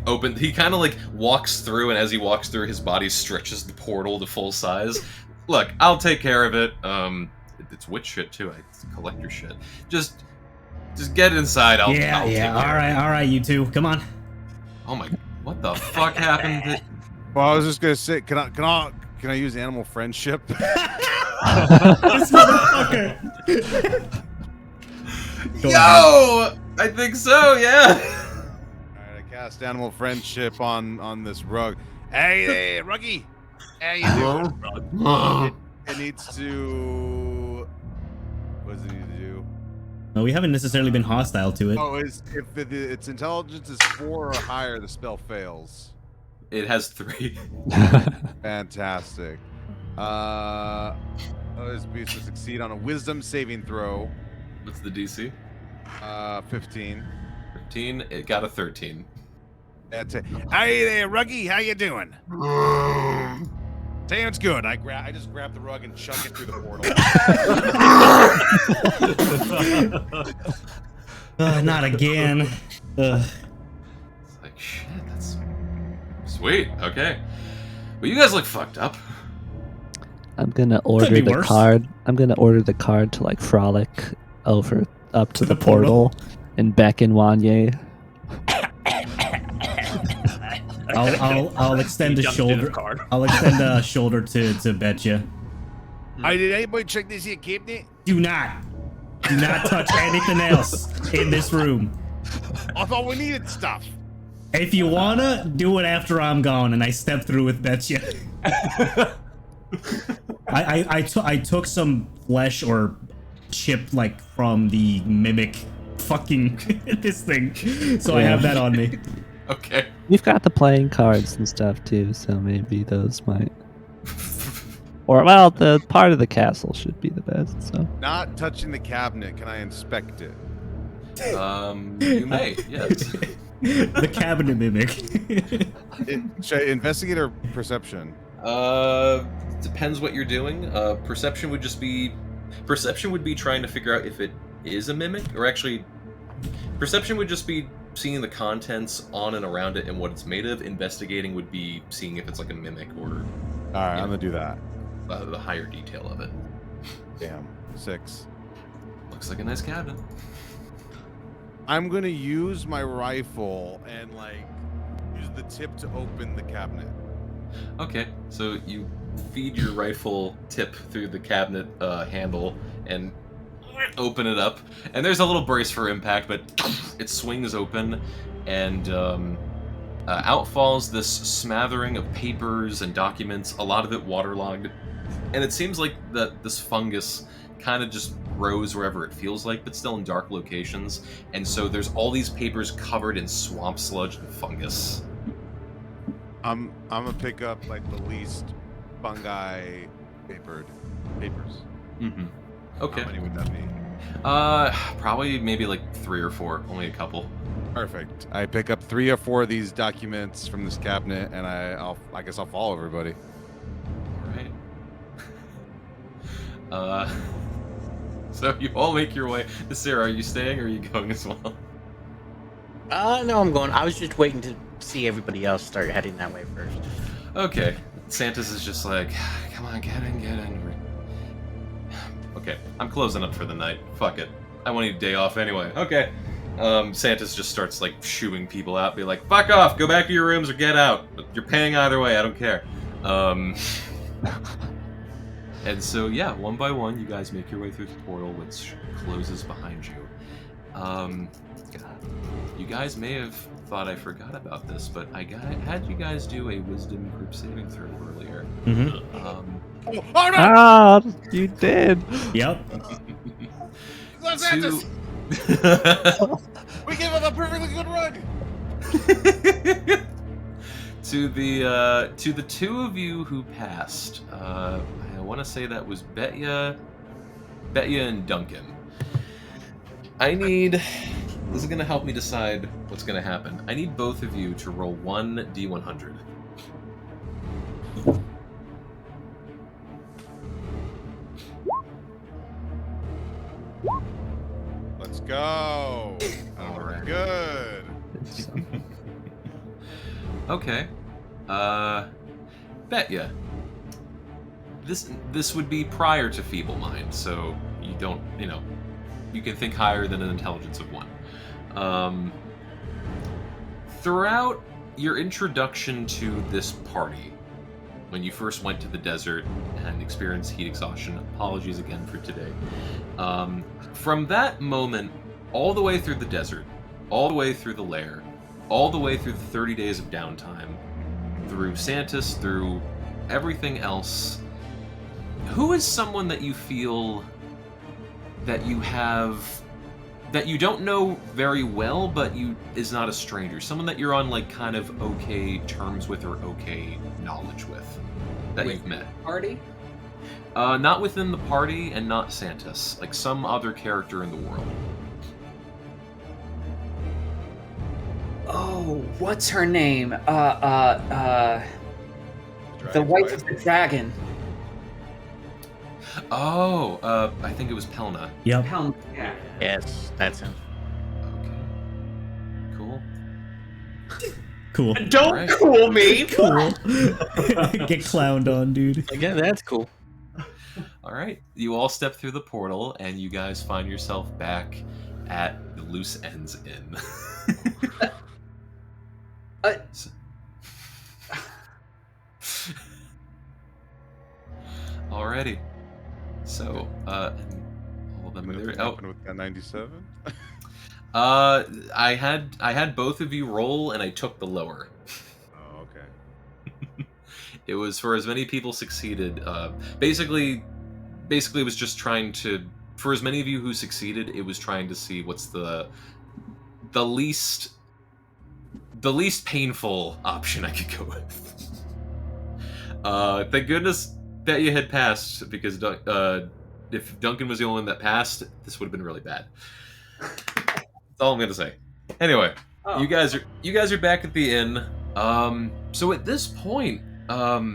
Open. He kind of like walks through, and as he walks through, his body stretches the portal to full size. Look, I'll take care of it. It's witch shit too. I collect your shit. Just Just get inside. I'll yeah. take care of it. All right, you two, come on. Oh my! What the fuck happened? Well, I was just gonna say, can I use animal friendship? This motherfucker. Go Yo, I think so. Yeah. All right, I cast animal friendship on this rug. Hey, Ruggy. How you doing? It needs to. What does it need to do? No, we haven't necessarily been hostile to it. Oh, if its intelligence is 4 or higher, the spell fails. It has 3. Fantastic. This beast to succeed on a wisdom saving throw. What's the DC? 15. 15. It got a 13. That's it. Hey there, Ruggy. How you doing? Sounds good. I just grab the rug and chuck it through the portal. Not again. It's like, shit, that's sweet. Okay. Well, you guys look fucked up. I'm gonna order be the worse. card. I'm gonna order the card to like frolic over up to the portal and beckon Wanye. I'll extend a shoulder. I'll extend a shoulder to Betcha. Did anybody check this here cabinet? Do not touch anything else in this room. I thought we needed stuff. If you wanna, do it after I'm gone. And I step through with Betcha. I took some flesh or chip like from the mimic fucking this thing, so I have that on me. Okay. We've got the playing cards and stuff too, so maybe those might. Or well, the part of the castle should be the best. So. Not touching the cabinet. Can I inspect it? You may. Yes. The cabinet mimic. Should I investigate or perception? Depends what you're doing. Perception would be trying to figure out if it is a mimic, or actually, perception would just be seeing the contents on and around it and what it's made of. Investigating would be seeing if it's like a mimic or. All right, I'm gonna do that. The higher detail of it. Damn, 6. Looks like a nice cabinet. I'm gonna use my rifle and like use the tip to open the cabinet. Okay, so you feed your rifle tip through the cabinet handle and open it up, and there's a little brace for impact, but it swings open, and out falls this smattering of papers and documents, a lot of it waterlogged, and it seems like this fungus kind of just grows wherever it feels like, but still in dark locations, and so there's all these papers covered in swamp sludge and fungus. I'm gonna pick up like the least fungi papers. Mm-hmm. Okay. How many would that be? Probably maybe like 3 or 4, only a couple. Perfect. I pick up 3 or 4 of these documents from this cabinet, and I guess I'll follow everybody. All right. So you all make your way. Sarah, are you staying or are you going as well? No, I'm going. I was just waiting to see everybody else start heading that way first. Okay. Santos is just like, come on, get in. Okay, I'm closing up for the night. Fuck it. I want a day off anyway. Okay. Santos just starts like shooing people out, be like, fuck off, go back to your rooms or get out. You're paying either way, I don't care. And so yeah, one by one, you guys make your way through the portal, which closes behind you. You guys may have thought I forgot about this, but I had you guys do a wisdom group saving throw earlier. Oh no! Ah, you did. Yep. We gave him a perfectly good rug. To the 2 of you who passed, I want to say that was Betya and Duncan. This is going to help me decide what's going to happen. I need both of you to roll 1 D100. Let's go. All right. Good. Okay. Betya. This would be prior to Feeble Mind, so you don't, you can think higher than an intelligence of 1. Throughout your introduction to this party, when you first went to the desert and experienced heat exhaustion, apologies again for today. From that moment, all the way through the desert, all the way through the lair, all the way through the 30 days of downtime, through Santis, through everything else, who is someone that you feel that you have, that you don't know very well, but is not a stranger? Someone that you're on, like, kind of okay terms with or okay knowledge with, that you've met? Party? Not within the party and not Santis. Like, some other character in the world. Oh, what's her name? The wife of the dragon. Oh, I think it was Pelna. Yep. Yeah. Yes, that's him. Cool. Cool. Don't Right. cool me. Cool. Get clowned on, dude. Yeah, that's cool. All right. You all step through the portal, and you guys find yourself back at the Loose Ends Inn. Alrighty. So, all of them are there. What happened with that 97? I had both of you roll, and I took the lower. Oh, okay. It was for as many people succeeded. Basically, it was just trying to, for as many of you who succeeded, it was trying to see what's the least painful option I could go with. Thank goodness that you had passed, because if Duncan was the only one that passed, this would have been really bad. That's all I'm gonna say. Anyway, you guys are back at the inn. So at this point, I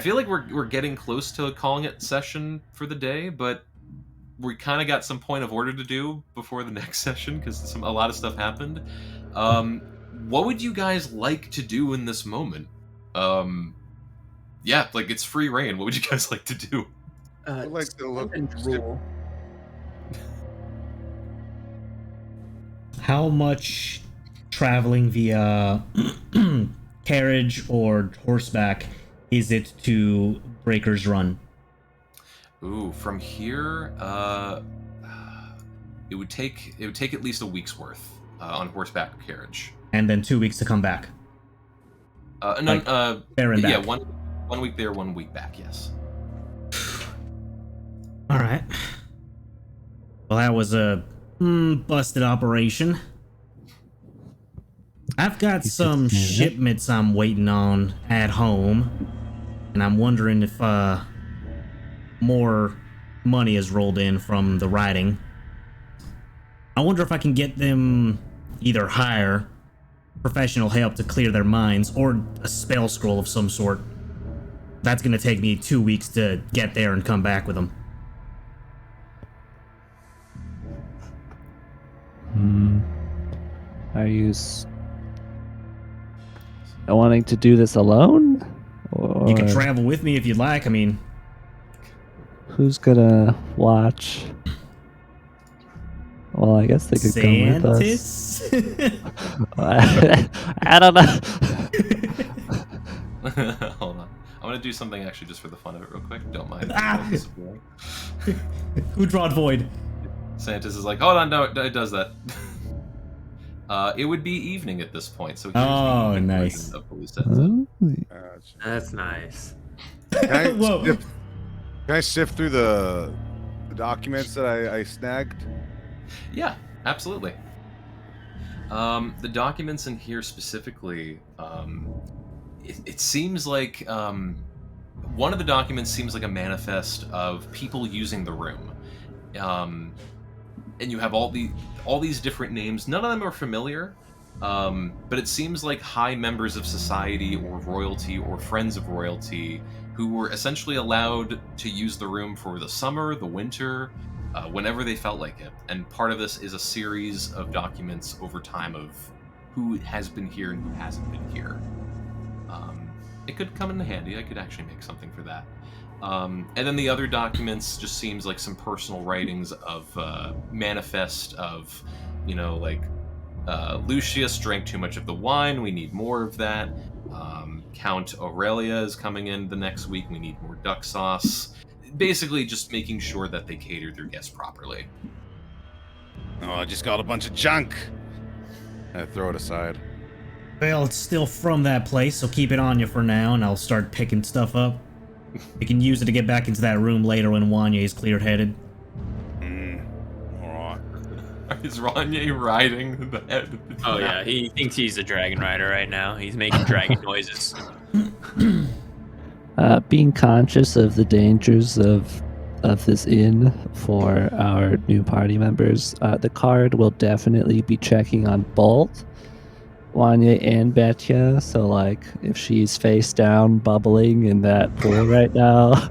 feel like we're getting close to calling it session for the day, but we kind of got some point of order to do before the next session because a lot of stuff happened. What would you guys like to do in this moment? Yeah, like, it's free reign. What would you guys like to do? I'd like to look and rule. How much traveling via carriage or horseback is it to Breaker's Run? Ooh, from here, it would take at least a week's worth on horseback carriage. And then 2 weeks to come back. There and yeah, back. one week there, 1 week back. Yes. All right. Well, that was a busted operation. I've got some shipments I'm waiting on at home, and I'm wondering if more money has rolled in from the riding. I wonder if I can get them either hire professional help to clear their minds or a spell scroll of some sort. That's gonna take me 2 weeks to get there and come back with them. Are you wanting to do this alone? Or You can travel with me if you'd like. I mean, who's gonna watch? Well, I guess they could come with us. I don't know. Hold on. I'm gonna do something actually just for the fun of it real quick. Don't mind. Who drawed void? Santis is like, hold on, no, it does that. It would be evening at this point, so here's the evening nice. version of the loose ends. That's nice. Can I sift through the documents that I snagged? Yeah, absolutely. The documents in here specifically, it seems like one of the documents seems like a manifest of people using the room. And you have all these different names. None of them are familiar, but it seems like high members of society or royalty or friends of royalty who were essentially allowed to use the room for the summer, the winter, whenever they felt like it. And part of this is a series of documents over time of who has been here and who hasn't been here. It could come in handy. I could actually make something for that. And then the other documents just seems like some personal writings of manifest of, Lucius drank too much of the wine. We need more of that. Count Aurelia is coming in the next week. We need more duck sauce. Basically, just making sure that they cater their guests properly. Oh, I just got a bunch of junk. I throw it aside. Well, it's still from that place, so keep it on you for now, and I'll start picking stuff up. You can use it to get back into that room later when Wanye is clear-headed. Alright. Is Ranye riding the head? Oh yeah, he thinks he's a dragon rider right now. He's making dragon noises. Being conscious of the dangers of this inn for our new party members, the card will definitely be checking on both Wanya and Betya. So, like, if she's face down, bubbling in that pool right now,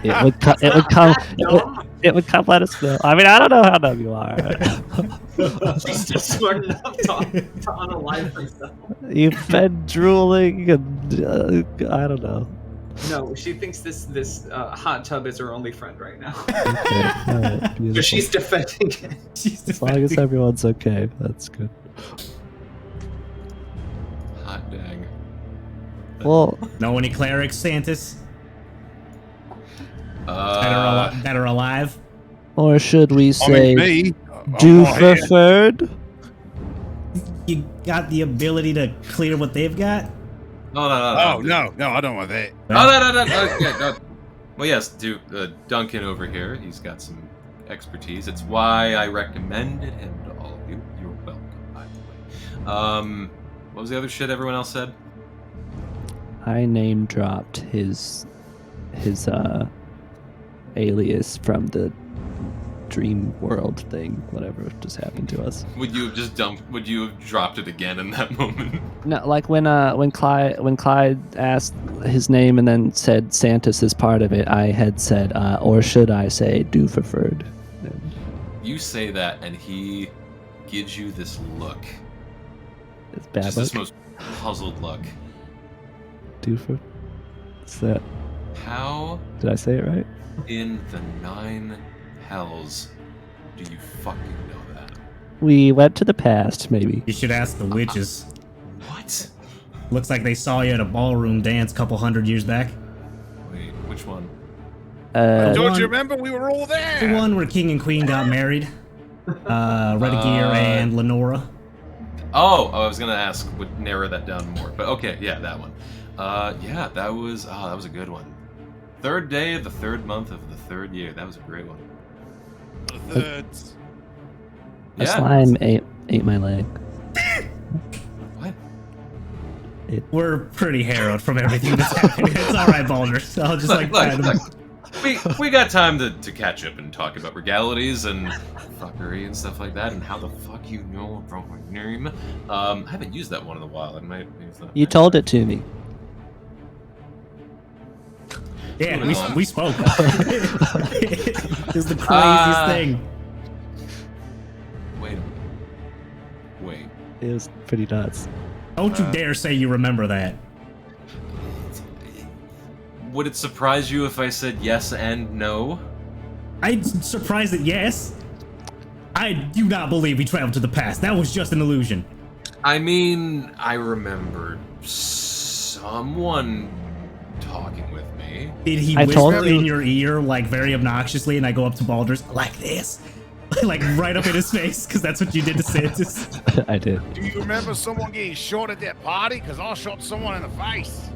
it would come. Let us know. I mean, I don't know how dumb you are. She's just smart enough to unalive herself. You've been drooling, and I don't know. No, she thinks this hot tub is her only friend right now. Okay, all right, So beautiful. she's defending it. As long as everyone's okay, that's good. Hot dang. Well, Know any clerics, Santis? That are alive? or should we say me. do I'm not here. preferred? You got the ability to clear what they've got? No. Oh, no, I don't want that. No. Well, yes, Duncan over here. He's got some expertise. It's why I recommended him to all of you. You're welcome, by the way. What was the other shit everyone else said? I name dropped his alias from the dream world thing, whatever just happened to us. Would you have dropped it again in that moment? No, like when Clyde asked his name and then said Santis is part of it, I had said, or should I say, do preferred. You say that, and he gives you this look. It's bad Just luck. this most puzzled look. Do for. What's that? How Did I say it right? in the 9 hells do you fucking know that? We went to the past, maybe. You should ask the witches. What? Looks like they saw you at a ballroom dance a couple hundred years back. Wait, which one? Don't one- you remember? We were all there. The one where King and Queen got married. Redigear and Lenora. Oh, I was gonna ask, would narrow that down more, but okay, yeah, that one. Yeah, that was a good one. 3rd day of the 3rd month of the 3rd year. That was a great one. The thirds. A Yeah. slime ate my leg. What? We're pretty harrowed from everything that's happening. It's alright, Baldur. I'll just Look, kind of... we got time to catch up and talk about regalities and fuckery and stuff like that, and how the fuck you know about my name. I haven't used that one in a while. I might use that. You told it to me. Yeah, we spoke. It's the craziest thing. Wait. It was pretty nuts. Don't you dare say you remember that. Would it surprise you if I said yes and no? I'm surprised that yes. I do not believe we traveled to the past. That was just an illusion. I mean, I remember someone talking with me. Did he I told whisper you- in your ear, like, very obnoxiously, and I go up to Baldur's, like this? Like, right up in his face, because that's what you did to Santis. I did. Do you remember someone getting shot at that party? Because I shot someone in the face.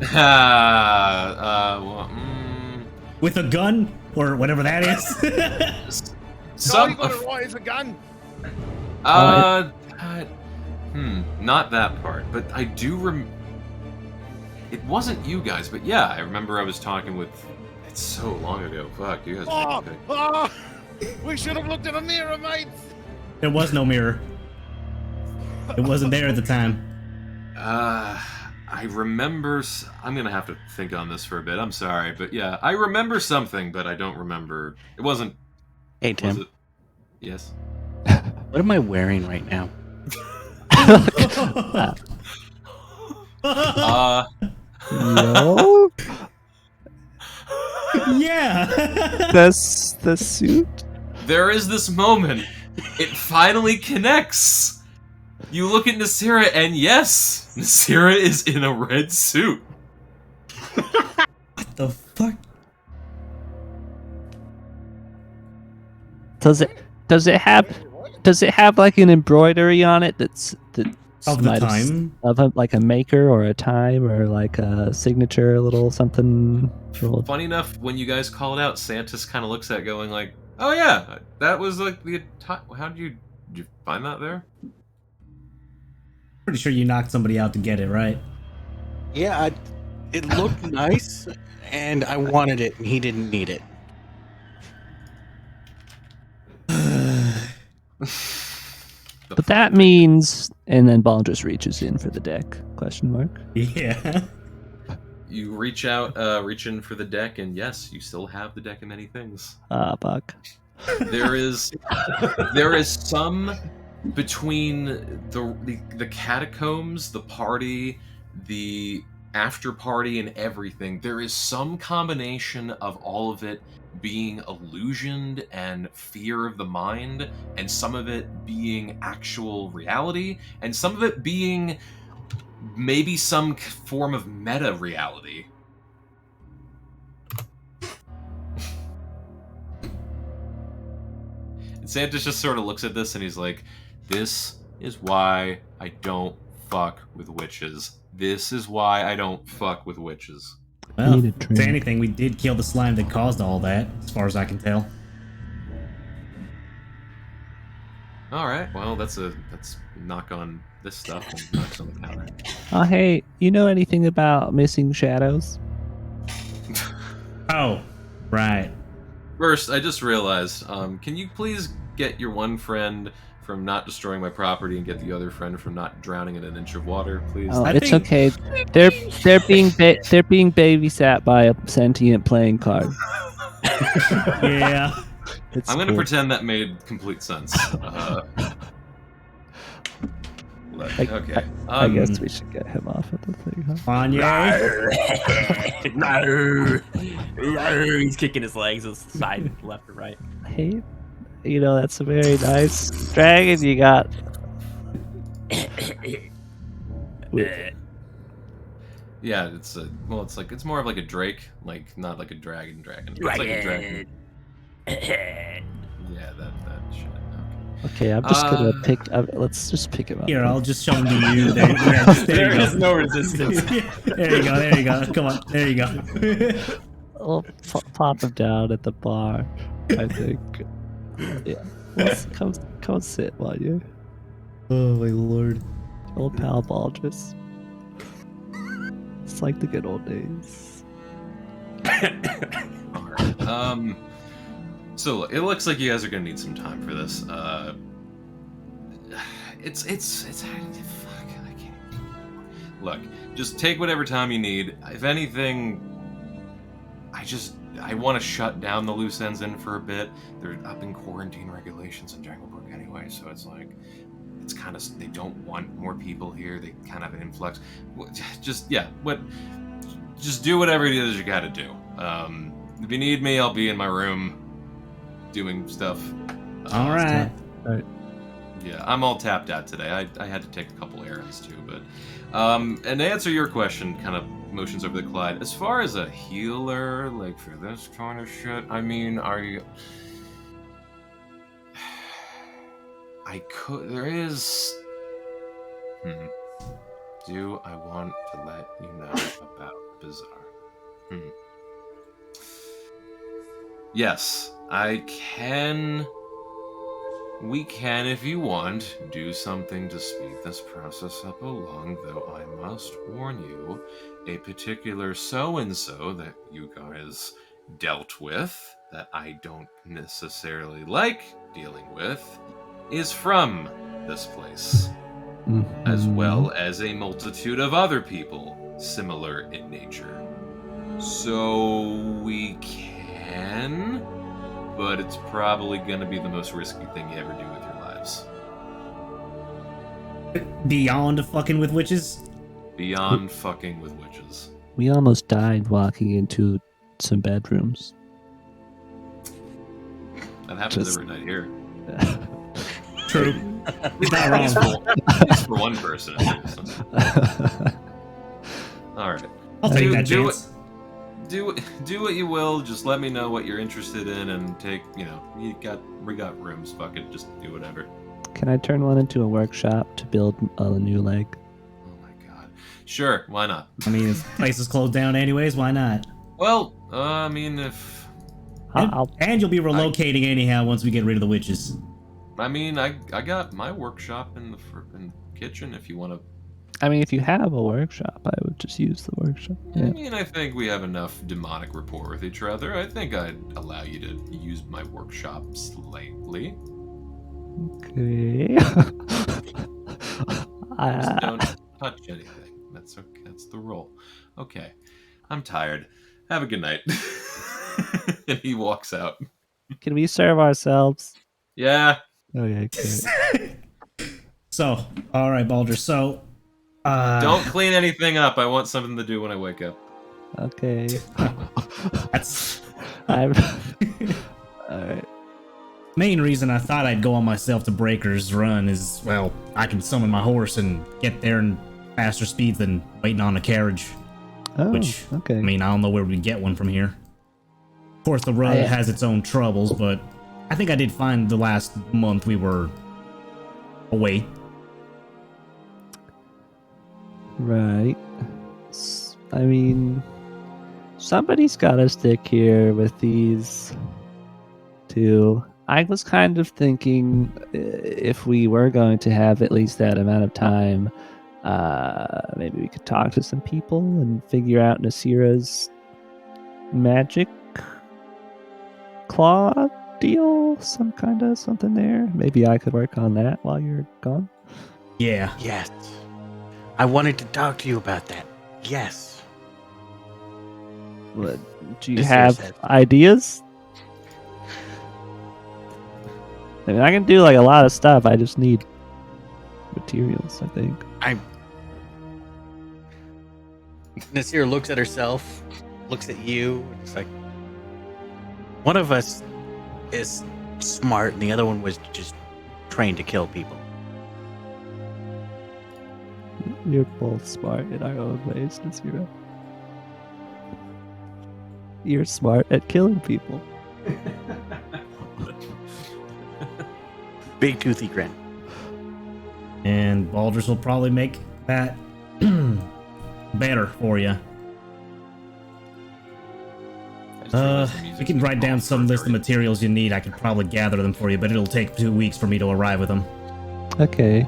With a gun? Or whatever that is? So you got it right, it's a gun. Not that part, but I do it wasn't you guys, but yeah, I remember I was talking with. It's so long ago. Fuck, you guys. We should have looked in a mirror, mate. There was no mirror. It wasn't there at the time. I remember. I'm gonna have to think on this for a bit. I'm sorry, but yeah, I remember something, but I don't remember. It wasn't. Hey, Tim. Was it? Yes. What am I wearing right now? Yo? Yeah. That's the suit. There is this moment. It finally connects. You look at Nasira, and yes, Nasira is in a red suit. What the fuck? Does it have like an embroidery on it that's Of the might have time? of like a maker or a time or like a signature, a little something? Little... Funny enough, when you guys called out, Santis kind of looks at it going like, "Oh yeah, that was like the time. How did you find that there?" Pretty sure you knocked somebody out to get it, right? Yeah, it looked nice, and I wanted it, and he didn't need it. But that means, and then Ball just reaches in for the deck? Question mark. Yeah. You reach in for the deck, and yes, you still have the deck of many things. Fuck. There is some between the catacombs, the party, the after party, and everything. There is some combination of all of it being illusioned and fear of the mind, and some of it being actual reality, and some of it being maybe some form of meta reality. And Santos just sort of looks at this and he's like, "This is why I don't fuck with witches. This is why I don't fuck with witches." Well, if it's anything, we did kill the slime that caused all that, as far as I can tell. All right, well, that's knock on this stuff and knocks on the counter. Oh, hey, you know anything about missing shadows? Oh, right. First, I just realized, can you please get your one friend from not destroying my property and get the other friend from not drowning in an inch of water, please? Oh, it's okay. They're being babysat by a sentient playing card. Yeah. It's I'm going to cool. pretend that made complete sense. Okay. I guess we should get him off of the thing, huh? No. He's kicking his legs side, left, and right. Hey, you know, that's a very nice dragon you got. Yeah, it's more of like a drake, like not like a dragon. It's like a dragon. Yeah, that shit. Okay, I'm just gonna pick. Let's just pick him up. Here, I'll just show him to you. There you is go. no resistance. There you go. Come on. There you go. I'll pop him down at the bar, I think. Yeah. Come sit while you. Oh my lord. Old pal Baldrus. It's like the good old days. Alright. So it looks like you guys are gonna need some time for this. It's fuck, I can't. Look, just take whatever time you need. If anything, I want to shut down the loose ends in for a bit. They're up in quarantine regulations in Junglebrook anyway, so it's like, it's kind of, they don't want more people here. They kind of have an influx. Just do whatever it is you got to do. If you need me, I'll be in my room doing stuff. All right. Yeah, I'm all tapped out today. I had to take a couple errands too, but and to answer your question, kind of motions over the Clyde. As far as a healer, like for this kind of shit, I mean, there is. Do I want to let you know about Bizarre? Yes, I can. We can, if you want, do something to speed this process up along, though I must warn you, a particular so-and-so that you guys dealt with, that I don't necessarily like dealing with, is from this place, as well as a multitude of other people similar in nature. So we can, but it's probably going to be the most risky thing you ever do with your lives. Beyond fucking with witches? Beyond fucking with witches. We almost died walking into some bedrooms. That happens Just- every night here. True. At Not least wrong. at least for one person. At least. All right. I'll take that chance. Do what you will. Just let me know what you're interested in, and take. We got rooms. Fuck it. Just do whatever. Can I turn one into a workshop to build a new leg? Oh my god. Sure. Why not? I mean, this place is closed down anyways. Why not? Well, I mean, if And you'll be relocating anyhow once we get rid of the witches. I mean, I got my workshop in the kitchen. If you want to. I mean, if you have a workshop, I would just use the workshop. I Yeah. mean, I think we have enough demonic rapport with each other. I think I'd allow you to use my workshop slightly. Okay. Just don't touch anything. That's okay. That's the rule. Okay. I'm tired. Have a good night. And he walks out. Can we serve ourselves? Yeah. Okay, great. So, all right, Baldur. So, Don't clean anything up. I want something to do when I wake up. Okay. That's I'm. Alright. main reason I thought I'd go on myself to Breaker's Run is, well, I can summon my horse and get there in faster speeds than waiting on a carriage. Oh, Which, okay. I mean, I don't know where we get one from here. Of course, the road has its own troubles, but I think I did find the last month we were away. Right. I mean, somebody's got to stick here with these two. I was kind of thinking if we were going to have at least that amount of time, maybe we could talk to some people and figure out Nasira's magic claw deal, something there. Maybe I could work on that while you're gone. Yeah. Yes. I wanted to talk to you about that. Yes. What, do you This have is it. ideas? I mean, I can do like a lot of stuff. I just need materials, I think. Nasir looks at herself, looks at you, and it's like, one of us is smart and the other one was just trained to kill people. You're both smart in our own ways, Nasira. You're smart at killing people. Big toothy grin. And Baldur's will probably make that better for you. We can write down some list of materials you need. I could probably gather them for you, but it'll take 2 weeks for me to arrive with them. Okay.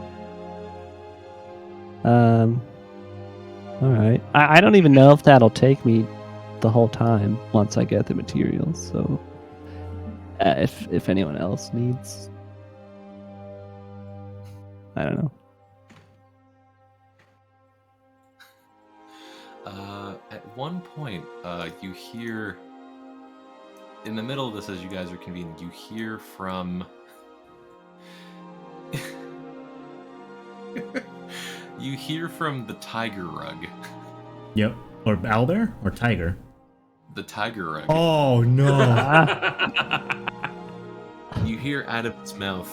Alright. I don't even know if that'll take me the whole time once I get the materials, so if anyone else needs, I don't know. At one point, you hear in the middle of this, as you guys are convening, you hear from you hear from the tiger rug. Yep. Or owlbear? Or tiger? The tiger rug. Oh, no. You hear out of its mouth,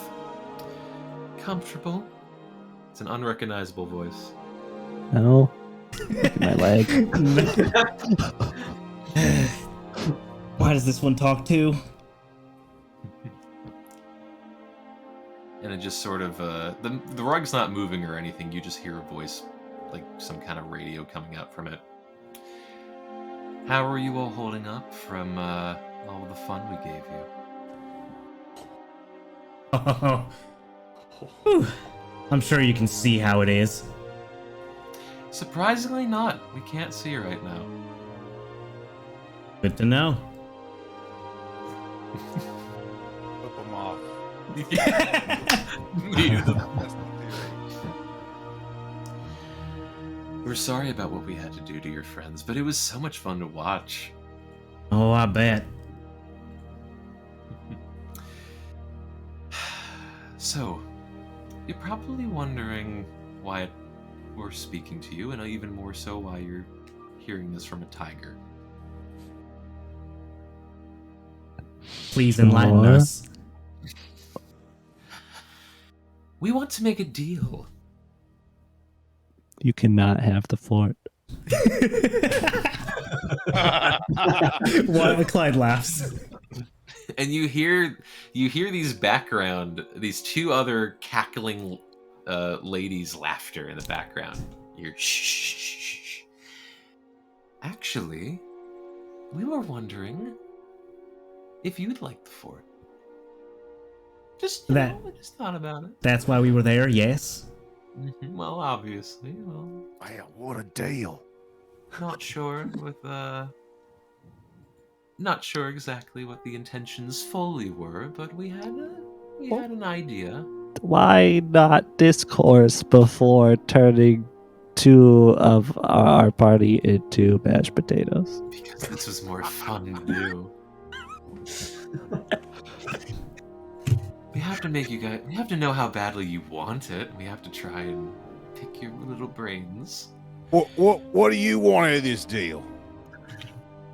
"Comfortable?" It's an unrecognizable voice. No. Look at my leg. Why does this one talk too? And it just sort of the rug's not moving or anything. You just hear a voice, like some kind of radio coming out from it. "How are you all holding up from all the fun we gave you?" Whew. I'm sure you can see how it is. Surprisingly not. We can't see right now. Good to know. Flip them off. We're sorry about what we had to do to your friends, but it was so much fun to watch. Oh, I bet. So, you're probably wondering why we're speaking to you, and even more so why you're hearing this from a tiger. Please enlighten Sure. us. We want to make a deal. You cannot have the fort. Clyde laughs. And you hear these two other cackling ladies' laughter in the background. You're shh. Actually, we were wondering if you'd like the fort. Just I just thought about it. That's why we were there. Yes. Well, obviously. Well, wow, what a deal. Not sure not sure exactly what the intentions fully were, but we had an idea. Why not discourse before turning two of our party into mashed potatoes? Because this was more fun to do. We have to make you guys. We have to know how badly you want it. We have to try and pick your little brains. What do you want out of this deal?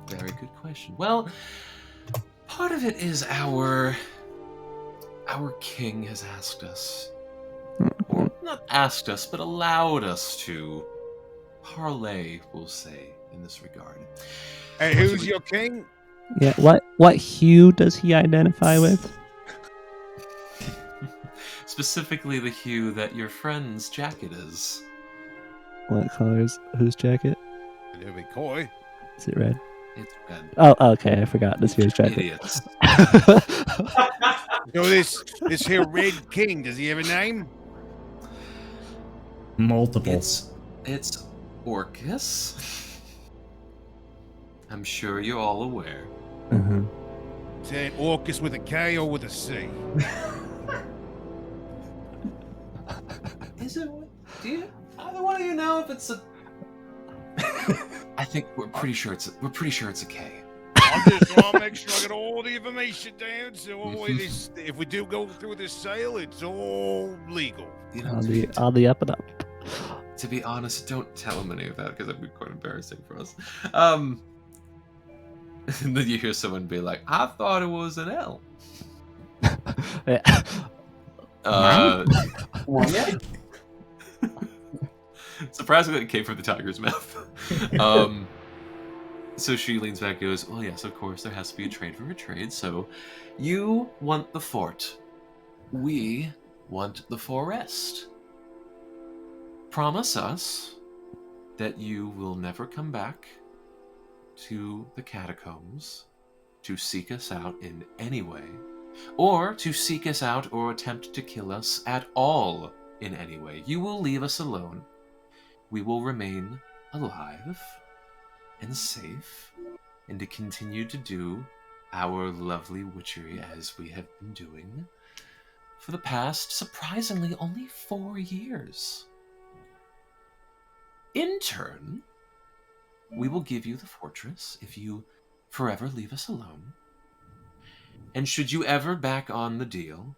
Very good question. Well, part of it is our king has asked us, or not asked us, but allowed us to parlay, we'll say, in this regard. Hey, who's your king? Yeah, what hue does he identify with? Specifically the hue that your friend's jacket is. What color is whose jacket? It'll be coy. Is it red? It's red. Oh, okay, I forgot. This year's jacket. Idiots. So this here Red King, does he have a name? Multiple. It's Orcus. I'm sure you're all aware. Mm-hmm. Is that Orcus with a K or with a C? Is it? Do you? Either one of you know if it's a? I think we're pretty sure it's a K. I'll make sure I get all the information down, so if we do go through this sale, it's all legal. You know, on the up and up. To be honest, don't tell him any of that because that'd be quite embarrassing for us. And then you hear someone be like, "I thought it was an L." Surprisingly, it came from the tiger's mouth. So she leans back and goes, well, yes, of course, there has to be a trade for a trade. So you want the fort. We want the forest. Promise us that you will never come back to the catacombs to seek us out in any way, or to seek us out or attempt to kill us at all in any way. You will leave us alone. We will remain alive and safe, and to continue to do our lovely witchery as we have been doing for the past, surprisingly, only 4 years. In turn, we will give you the fortress if you forever leave us alone. And should you ever back on the deal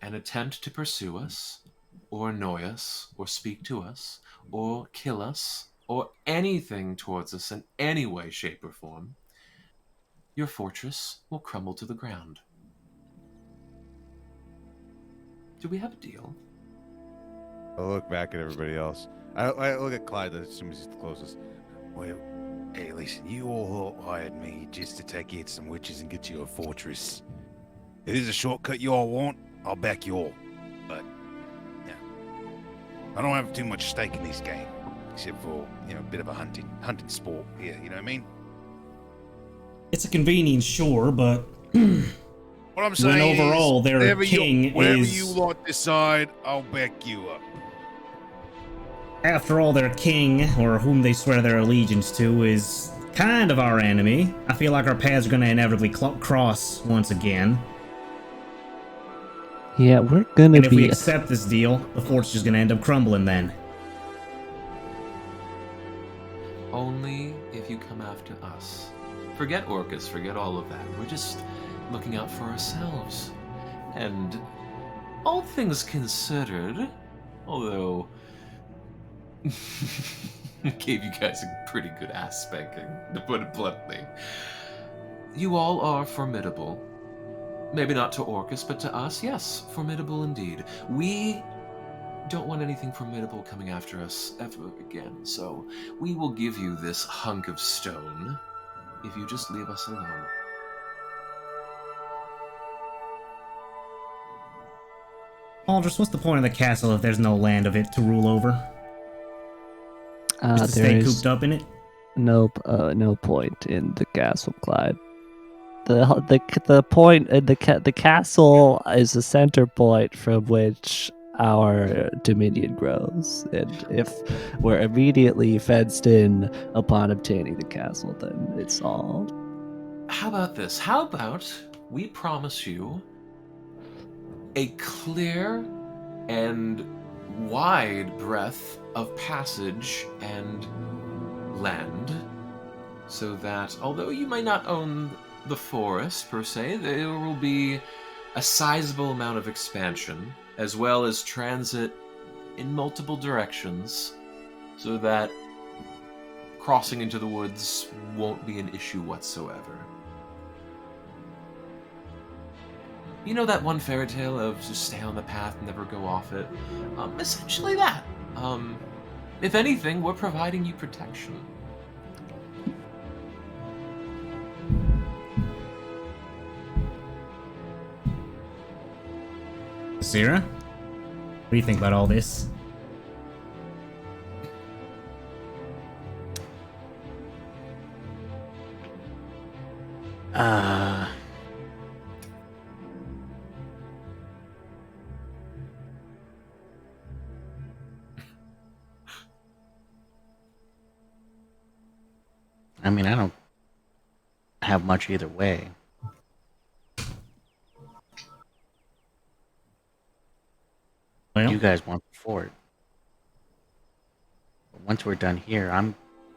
and attempt to pursue us, or annoy us, or speak to us, or kill us, or anything towards us in any way, shape, or form, your fortress will crumble to the ground. Do we have a deal? I look back at everybody else. I look at Clyde, I assume he's the closest. Well, hey, listen, you all hired me just to take you to some witches and get you a fortress. If there's a shortcut you all want, I'll back you all. But, yeah, I don't have too much stake in this game. Except for, a bit of a hunting sport here, you know what I mean? It's a convenience, sure, but what I'm saying when overall is, their king wherever is... you lot decide, I'll back you up. After all, their king, or whom they swear their allegiance to, is kind of our enemy. I feel like our paths are going to inevitably cross once again. Yeah, we're gonna and if we accept this deal, the fort's just going to end up crumbling then. Only if you come after us. Forget Orcus, forget all of that. We're just looking out for ourselves. And all things considered, although gave you guys a pretty good ass spanking, to put it bluntly, you all are formidable. maybe not to Orcus, but to us, yes, formidable indeed. We don't want anything formidable coming after us ever again, so we will give you this hunk of stone if you just leave us alone. Aldous, what's the point of the castle if there's no land of it to rule over? Just to There stay is cooped up in it? no point in the castle, Clyde. The point the castle is the center point from which our dominion grows, and if we're immediately fenced in upon obtaining the castle, then it's all. How about this? How about we promise you a clear and wide breadth of passage and land, so that although you might not own the forest per se, there will be a sizable amount of expansion as well as transit in multiple directions, so that crossing into the woods won't be an issue whatsoever. You know that one fairy tale of just stay on the path, never go off it? Essentially that. If anything, we're providing you protection. Sarah? What do you think about all this? I mean, I don't have much either way. Well, You guys want the fort. But once we're done here,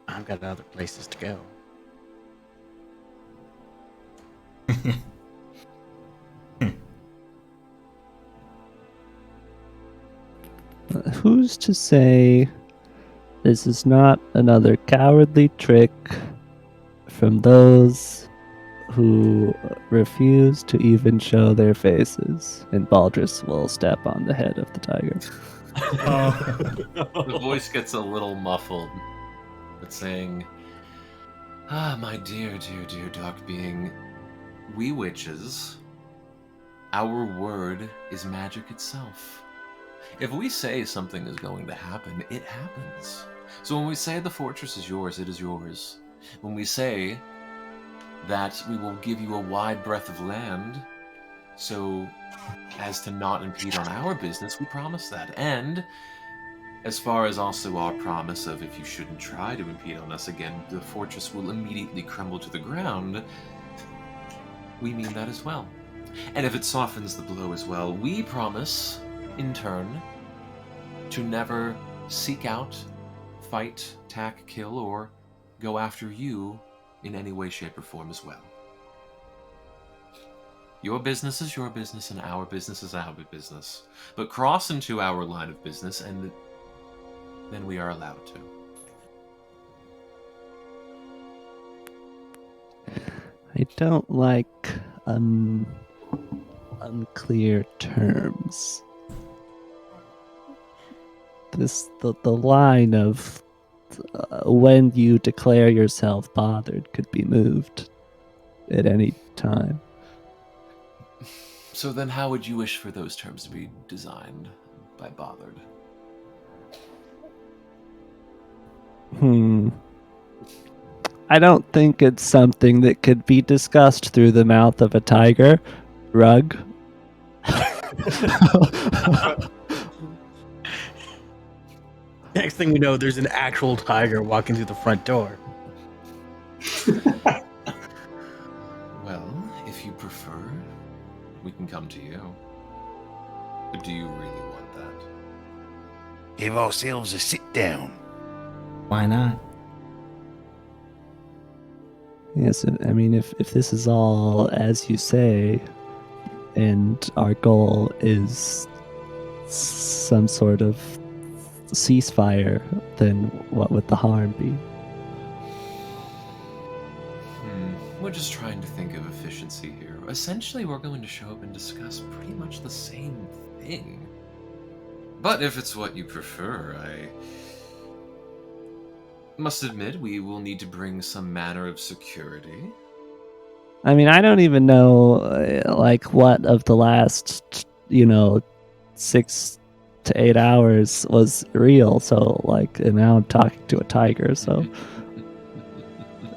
I've got other places to go. Who's to say this is not another cowardly trick from those who refuse to even show their faces? And Baldrus will step on the head of the tiger. The voice gets a little muffled. It's saying, my dear, dear, dear dark being, we witches, our word is magic itself. If we say something is going to happen, it happens. So when we say the fortress is yours, it is yours. When we say that we will give you a wide breadth of land, so as to not impede on our business, we promise that. And as far as also our promise of if you shouldn't try to impede on us again, the fortress will immediately crumble to the ground, we mean that as well. And if it softens the blow as well, we promise, in turn, to never seek out, fight, attack, kill, or go after you in any way, shape, or form as well. Your business is your business, and our business is our business. But cross into our line of business, and then we are allowed to. I don't like unclear terms. The line of when you declare yourself bothered could be moved at any time. So then how would you wish for those terms to be designed by bothered? I don't think it's something that could be discussed through the mouth of a tiger. Rug. Next thing we know, there's an actual tiger walking through the front door. Well, if you prefer, we can come to you. But do you really want that? Give ourselves a sit down. Why not? Yes, I mean, if this is all as you say, and our goal is some sort of ceasefire, then what would the harm be? We're just trying to think of efficiency here. Essentially, we're going to show up and discuss pretty much the same thing. But if it's what you prefer, I must admit we will need to bring some manner of security. I mean, I don't even know, like, what of the last, 6 to 8 hours was real. So, like, and now I'm talking to a tiger. So,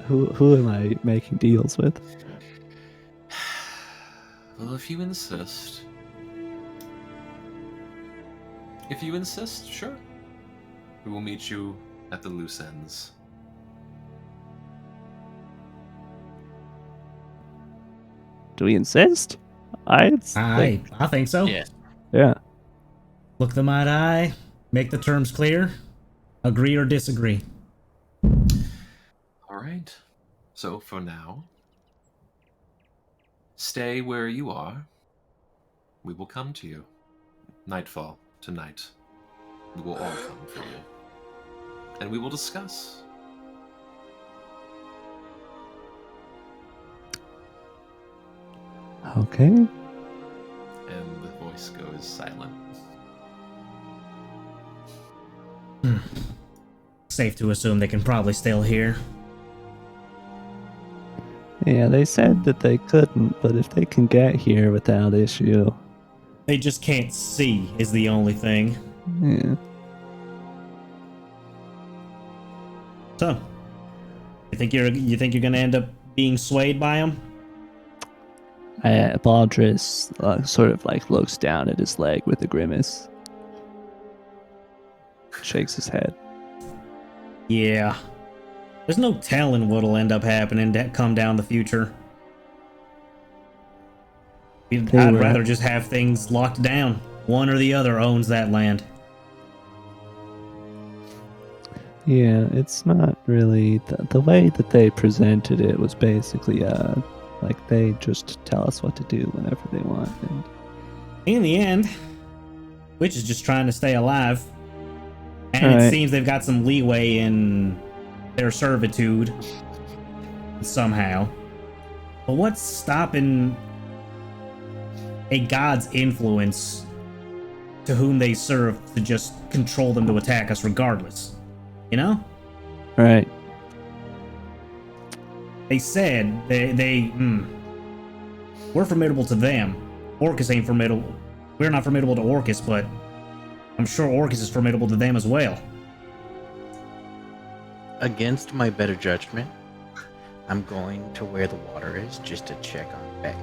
who am I making deals with? Well, if you insist. If you insist, sure. We will meet you at the loose ends. Do we insist? I think so. Yeah. Look them eye to eye, make the terms clear, agree or disagree. Alright. So, for now, stay where you are. We will come to you. Nightfall, tonight. We will all come for you. And we will discuss. Okay. And the voice goes silent. Safe to assume they can probably still hear. Yeah, they said that they couldn't, but if they can get here without issue. They just can't see is the only thing. Yeah. So, you think you're gonna end up being swayed by them? Baldris sort of like looks down at his leg with a grimace. Shakes his head. Yeah. There's no telling what'll end up happening to come down the future. I'd rather just have things locked down. One or the other owns that land. Yeah, it's not really the way that they presented it was basically like they just tell us what to do whenever they want. And in the end, Witch is just trying to stay alive. And All it right. seems they've got some leeway in their servitude somehow. But what's stopping a god's influence to whom they serve to just control them to attack us regardless? You know? Right. They said we're formidable to them. Orcus ain't formidable. We're not formidable to Orcus, but I'm sure Orcus is formidable to them as well. Against my better judgment, I'm going to where the water is just to check on Becca.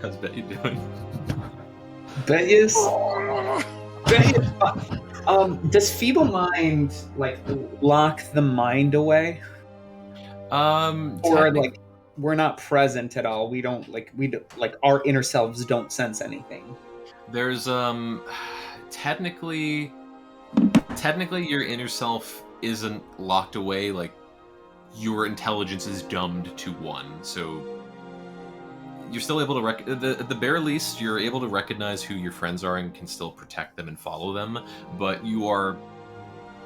How's Betty doing? Betty's. Does feeble mind like lock the mind away? Or like we're not present at all. We don't like our inner selves don't sense anything. There's technically your inner self isn't locked away. Like your intelligence is dumbed to 1, so you're still able to at the bare least you're able to recognize who your friends are and can still protect them and follow them. But you are,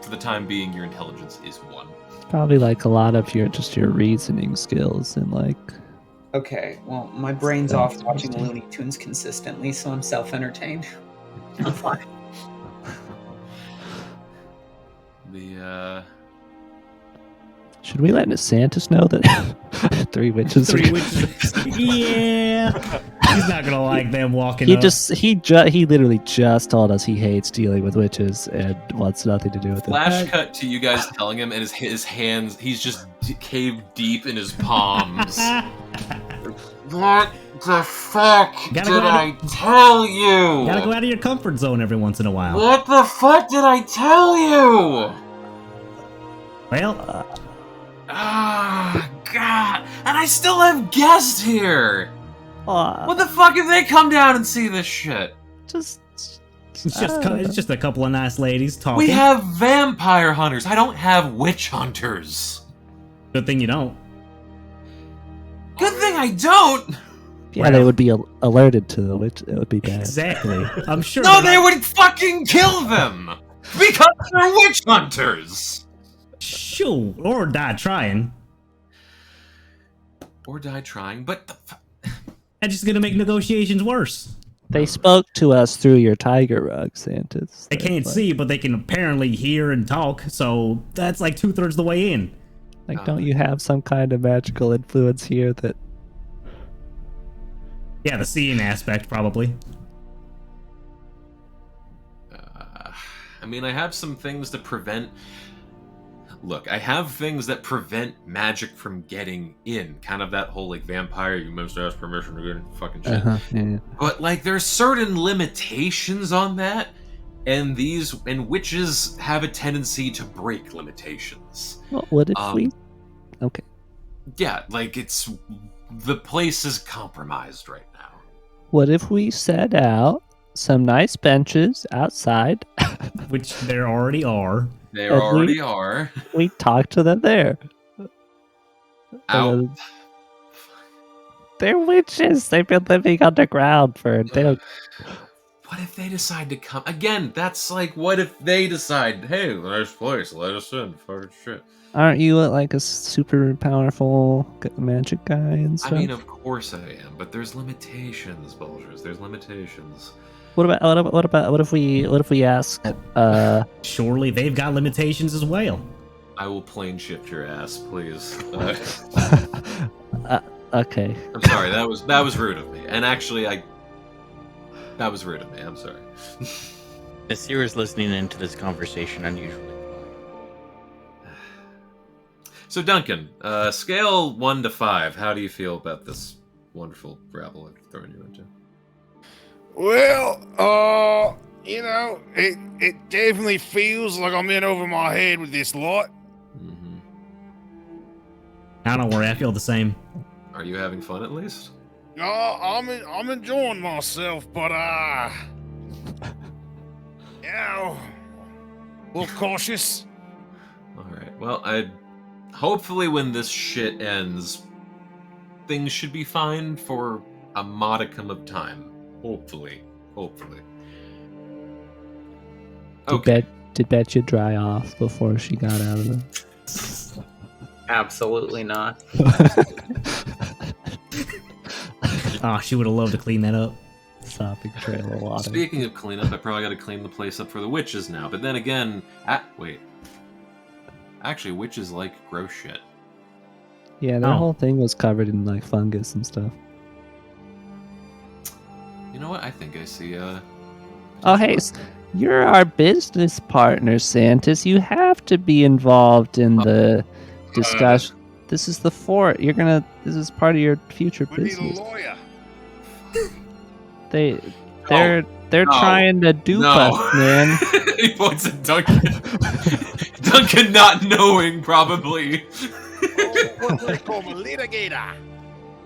for the time being, your intelligence is 1. Probably like a lot of your reasoning skills and like. Okay, well, my brain's off watching Looney Tunes consistently, so I'm self-entertained. I'm fine. Should we let DeSantis know that 3 witches? Yeah, he's not gonna like them walking He up. He literally just told us he hates dealing with witches and wants nothing to do with it. Flash cut to you guys telling him, and his hands, he's just caved deep in his palms. What the fuck did I tell you? Gotta go out of your comfort zone every once in a while. What the fuck did I tell you? Well, God, and I still have guests here. What the fuck if they come down and see this shit? it's just a couple of nice ladies talking. We have vampire hunters. I don't have witch hunters. Good thing you don't. Good thing I don't. Yeah, they would be alerted to the witch. It would be bad. Exactly. I'm sure. No, they would fucking kill them because they're witch hunters. Shh. Sure, or die trying. Or die trying, but That's just gonna make negotiations worse. They spoke to us through your tiger rug, Santas. They can't see, but they can apparently hear and talk, so that's like 2/3 the way in. Like, don't you have some kind of magical influence here that... Yeah, the seeing aspect, probably. I mean, I have some things that prevent... Look, I have things that prevent magic from getting in. Kind of that whole, like, vampire, you must ask permission to get into fucking shit. Yeah. But, like, there's certain limitations on that, and witches have a tendency to break limitations. Well, what if we... Okay. Yeah, like, the place is compromised right now. What if we set out some nice benches outside? Which there already are. There already are. We talk to them there. Out. They're witches. They've been living underground for... What if they decide to come? Again, that's like, what if they decide, hey, nice place, let us in, fucking shit. Aren't you like a super powerful magic guy and stuff? I mean, of course I am, but there's limitations, Bulgers. There's limitations. What if we ask? Surely they've got limitations as well. I will plane shift your ass, please. Okay. I'm sorry. That was rude of me. And actually, that was rude of me. I'm sorry. Nasira's listening into this conversation unusually. So Duncan, scale 1 to 5. How do you feel about this wonderful rabble I've thrown you into? Well, you know, it definitely feels like I'm in over my head with this lot. Mm-hmm. I don't worry, I feel the same. Are you having fun at least? I'm enjoying myself, but you know, a little cautious. All right. Well, hopefully when this shit ends, things should be fine for a modicum of time. Hopefully. Okay. Did Betcha dry off before she got out of the... Absolutely not. Oh, she would have loved to clean that up. Sopping trail of water. Speaking of cleanup, I probably got to clean the place up for the witches now. But then again, wait. Actually, witches like gross shit. Yeah, their whole thing was covered in like fungus and stuff. You know what? I think I see. Oh, hey, you're our business partner, Santas. You have to be involved in the discussion. This is the fort. This is part of your future business. We need a lawyer. They're trying to dupe us, man. He points at Duncan. Duncan not knowing, probably. What they call a litigator.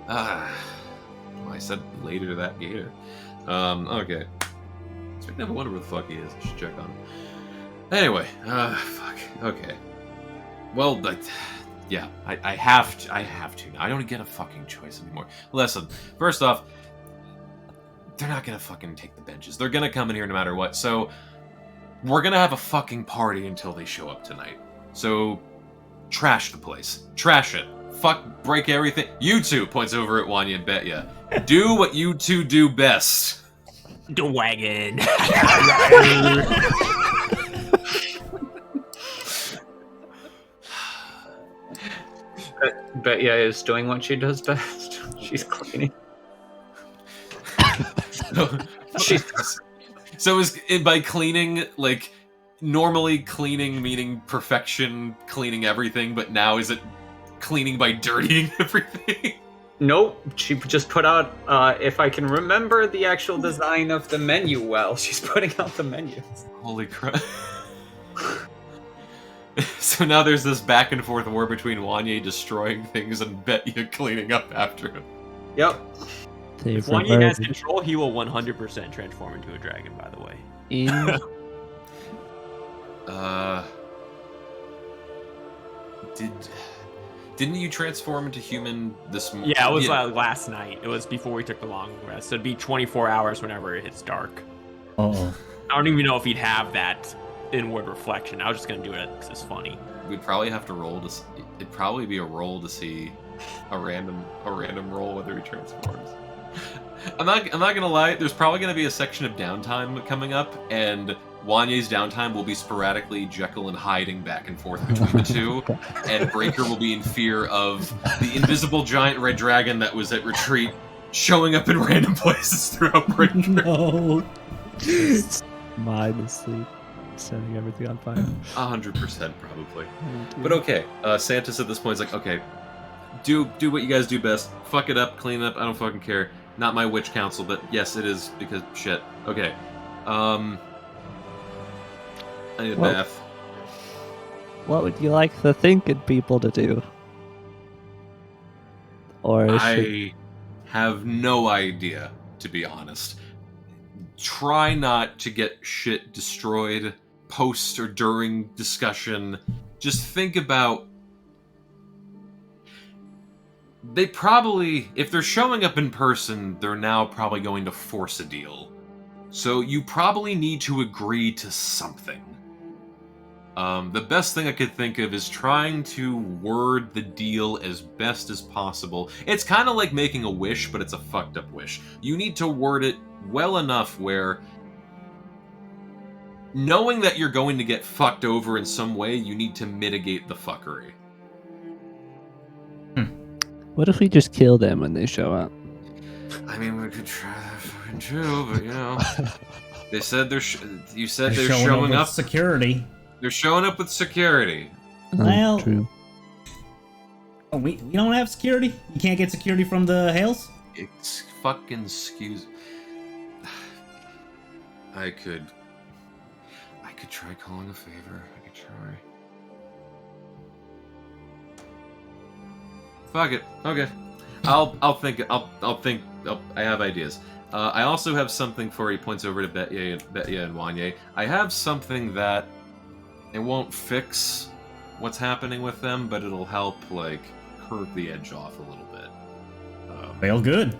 I said later that gator. Okay. Speaking of, I wonder where the fuck he is. I should check on him. Anyway, fuck. Okay. Well, yeah, I have to. I don't get a fucking choice anymore. Listen, first off, they're not gonna fucking take the benches. They're gonna come in here no matter what. So we're gonna have a fucking party until they show up tonight. So trash the place. Trash it. Fuck, break everything. You two, points over at Wanya and Betya. Do what you two do best. The wagon. Betya is doing what she does best. She's cleaning. So is it by cleaning, like, normally cleaning meaning perfection, cleaning everything, but now is it cleaning by dirtying everything? Nope, she just put out, if I can remember the actual design of the menu well, she's putting out the menus. Holy crap. So now there's this back and forth war between Wanye destroying things and Betya cleaning up after him. Yep. If Wanye has control, he will 100% transform into a dragon, by the way. Didn't you transform into human this morning? Yeah, it was last night. It was before we took the long rest. So it'd be 24 hours whenever it hits dark. Uh-oh. I don't even know if he'd have that inward reflection. I was just gonna do it because it's funny. We'd probably have to roll to. It'd probably be a roll to see a random roll whether he transforms. I'm not gonna lie. There's probably gonna be a section of downtime coming up, and Wanye's downtime will be sporadically Jekyll and hiding back and forth between the two, and Breaker will be in fear of the invisible giant red dragon that was at retreat showing up in random places throughout Breaker. No. Mindlessly setting everything on fire. 100% probably. But okay, Santos at this point is like, okay, do what you guys do best. Fuck it up, clean it up. I don't fucking care. Not my witch council, but yes, it is because shit. Okay. I need a bath. What would you like the thinking people to do? Or I have no idea, to be honest. Try not to get shit destroyed post or during discussion. Just think about... They probably, if they're showing up in person, they're now probably going to force a deal. So you probably need to agree to something. The best thing I could think of is trying to word the deal as best as possible. It's kind of like making a wish, but it's a fucked up wish. You need to word it well enough where, knowing that you're going to get fucked over in some way, you need to mitigate the fuckery. what if we just kill them when they show up? I mean, we could try that fucking too, but you know, they said you said they're showing showing with up. security. They're showing up with security. Well, True. we don't have security. You can't get security from the Hales. It's fucking excuse. I could try calling a favor. I could try. Fuck it. Okay. I'll think. I have ideas. I also have something for. He points over to Betya and Wanye. I have something that it won't fix what's happening with them, but it'll help like curve the edge off a little bit. Well, good.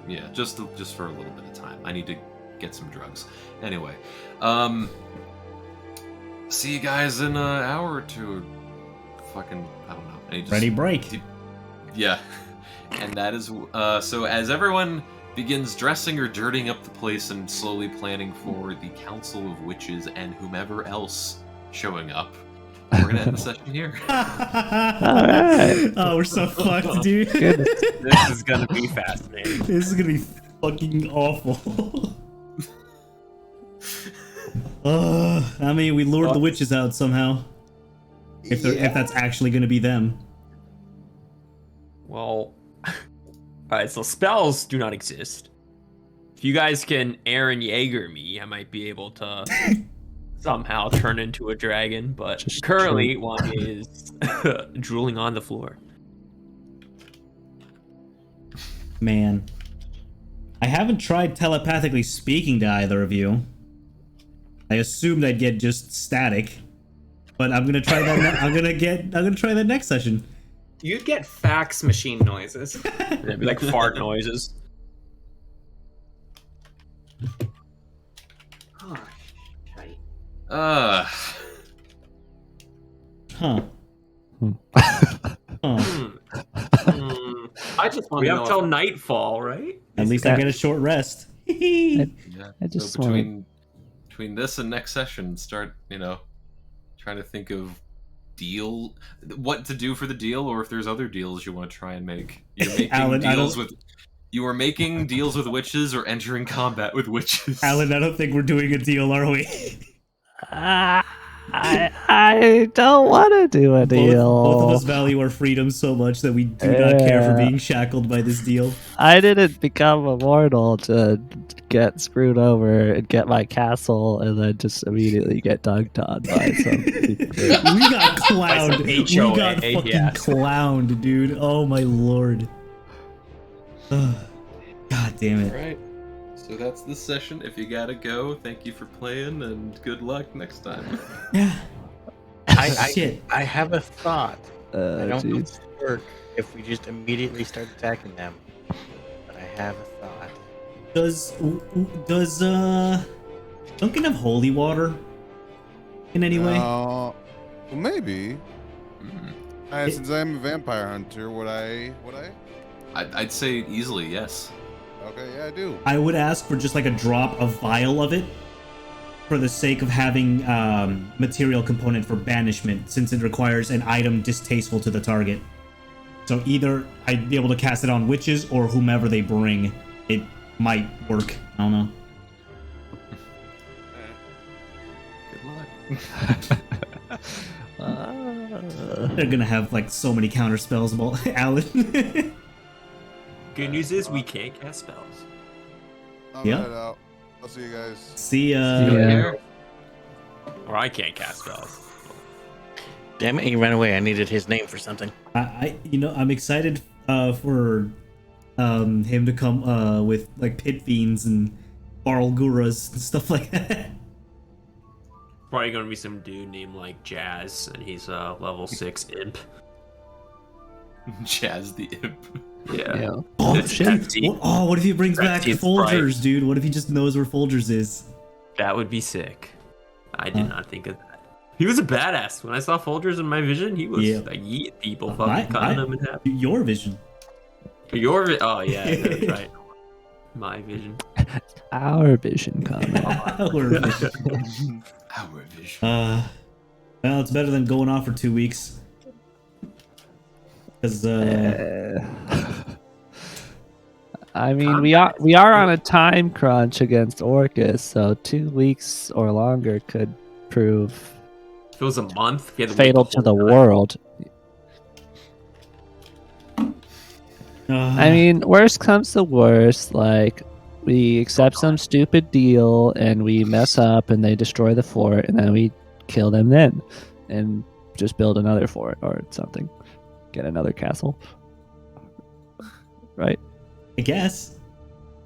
Yeah, just for a little bit of time. I need to get some drugs. Anyway, see you guys in an hour or two. Fucking, I don't know. And he just, Ready, break. Yeah, and that is so. As everyone begins dressing or dirtying up the place and slowly planning for the Council of Witches and whomever else showing up, we're gonna end the session here. Alright. Oh, we're so fucked, dude. This is gonna be fascinating. This is gonna be fucking awful. I mean, we lured the witches out somehow. If that's actually gonna be them. Well, alright, so spells do not exist. If you guys can Aaron Yeager me, I might be able to somehow turn into a dragon, but Just currently one is drooling on the floor. Man. I haven't tried telepathically speaking to either of you. I assumed I'd get just static. But I'm gonna try that I'm gonna try that next session. You'd get fax machine noises. It'd be like fart noises. Oh, shite. Huh. Huh. I just want We to have know till if- nightfall, right? At least I get a short rest. Yeah. I just so between this and next session, start trying to think of what to do for the deal, or if there's other deals you want to try and make. You're making Alan, you are making deals with witches or entering combat with witches. Alan, I don't think we're doing a deal, are we? I don't want to do a deal. Both of us value our freedom so much that we do not care for being shackled by this deal. I didn't become immortal to get screwed over and get my castle and then just immediately get dunked on by some people. We got clowned. We HOA, got fucking yes. clowned, dude. Oh my lord. God damn it. Alright. So that's the session. If you gotta go, thank you for playing and good luck next time. Yeah. Shit. I have a thought. I don't know if Jeez. this will work if we just immediately start attacking them. But I have a thought. Does Duncan have holy water? in any way? Well, maybe. Mm. Since I'm a vampire hunter, would I? I'd say easily yes. Okay, yeah, I do. I would ask for just like a drop, a vial of it, for the sake of having material component for banishment, since it requires an item distasteful to the target. So either I'd be able to cast it on witches or whomever they bring. It might work. I don't know. Good luck. They're gonna have like so many counter spells about Alan. Good news is we can't cast spells. I'm Yeah. headed out. I'll see you guys. See ya. Yeah. Or I can't cast spells. Damn it, he ran away. I needed his name for something. I'm excited for him to come with like pit fiends and Barlguras and stuff like that. Probably gonna be some dude named like Jazz, and he's level 6 imp. Jazz the imp. Yeah. Oh It's shit! Pepsi. What if he brings back Pepsi's Folgers, dude? What if he just knows where Folgers is? That would be sick. I did not think of that. He was a badass. When I saw Folgers in my vision, he was like yeeting people, fucking cutting them in half. Your vision. Oh yeah, that's right. My vision. Our vision comment. Our vision. Our vision. Well, it's better than going off for 2 weeks. Because I mean, we are on a time crunch against Orcus, so 2 weeks or longer could prove If it was a month, if you had to fatal wait to the whole time. world. I mean, worst comes to worst, like we accept some stupid deal and we mess up and they destroy the fort and then we kill them then and just build another fort or something. Get another castle. Right? I guess.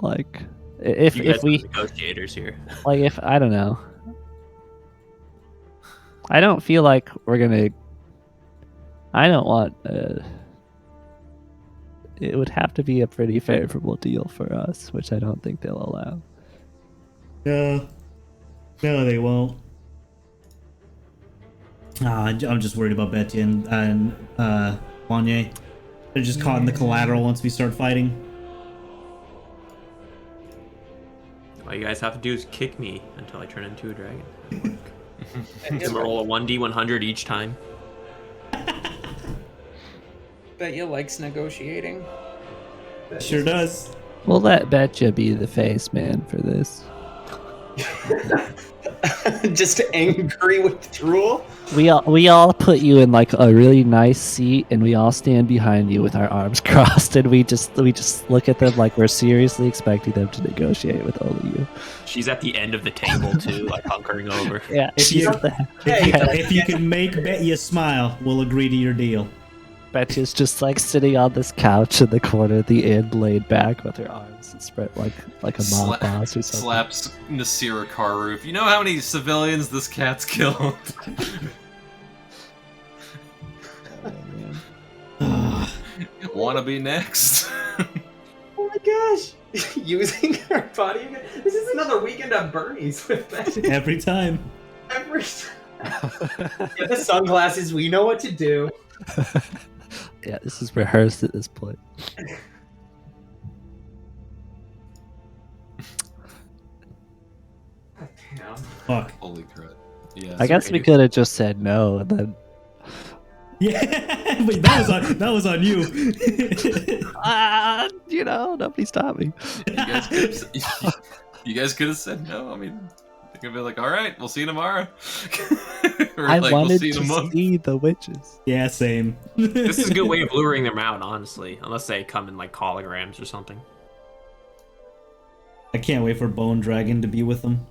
Like if You guys if are we negotiators here. like if I don't know. I don't feel like we're gonna I don't want it would have to be a pretty favorable deal for us, which I don't think they'll allow. No, they won't. I'm just worried about Betty and Wanye. They're just caught in the collateral once we start fighting. All you guys have to do is kick me until I turn into a dragon. I'm gonna roll a 1d100 each time. Bet you likes negotiating. Sure does. We'll let Betcha be the face man for this. Just angry withdrawal. We all put you in like a really nice seat, and we all stand behind you with our arms crossed, and we just look at them like we're seriously expecting them to negotiate with only you. She's at the end of the table too, like hunkering over. Yeah, If you, Hey, if you can make Betty smile, we'll agree to your deal. Betcha's just like sitting on this couch in the corner at the end, laid back with her arms spread like a mob boss or something. Slaps Nasira car roof. You know how many civilians this cat's killed? Wanna be next? Oh my gosh! Using her body again. This is another weekend at Bernie's with Betty. Every time. Every Get the sunglasses. We know what to do. Yeah, this is rehearsed at this point. Damn. Fuck. Holy crap. Yeah. I guess we could have just said no, and then Yeah, but that was on you. nobody stopped me. You guys could have said no. I mean, they could be like, "All right, we'll see you tomorrow." Or I like, wanted "We'll see you in a to month." see the witches. Yeah, same. This is a good way of luring them out, honestly. Unless they come in like holograms or something. I can't wait for Bone Dragon to be with them.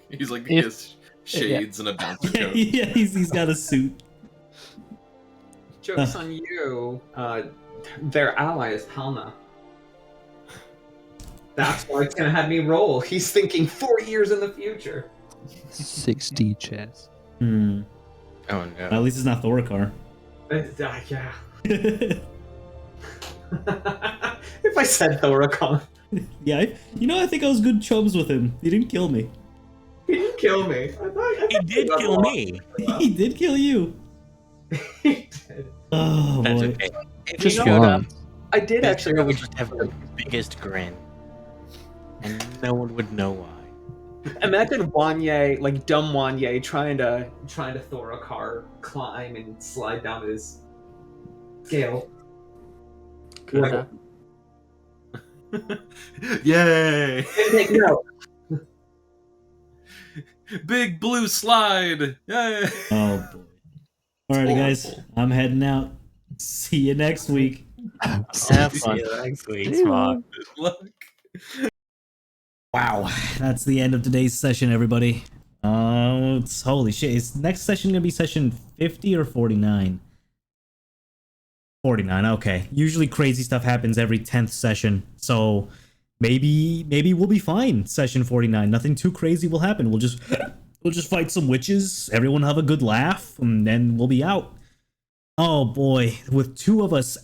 He's like, If- he has shades and a bouncer coat. Yeah, he's got a suit. Joke's on you. Their ally is Palna. That's why it's gonna have me roll. He's thinking 4 years in the future. 60 chess. Hmm. Oh no. At least it's not Thorikar. Yeah. If I said Thoricon. Yeah, I think I was good chums with him. He didn't kill me. He didn't kill me. I He did kill me. He did kill you. He did. Oh That's boy. okay. If Just he showed up, one. I did actually. Sarah would just have the biggest grin, and no one would know why. Imagine Wanye, like dumb Wanye, trying to Thorokar climb and slide down his scale. Could Like, happen. Yay! and take note. Big blue slide! Yay! Oh boy. Alrighty, guys. Horrible. I'm heading out. See you next week. Have See fun. you next week, See ya. Spock. Good luck. Wow. That's the end of today's session, everybody. It's holy shit. Is next session gonna be session 50 or 49? 49, okay. Usually crazy stuff happens every 10th session, so maybe we'll be fine. Session 49, nothing too crazy will happen. We'll just fight some witches. Everyone have a good laugh, and then we'll be out. Oh boy, with two of us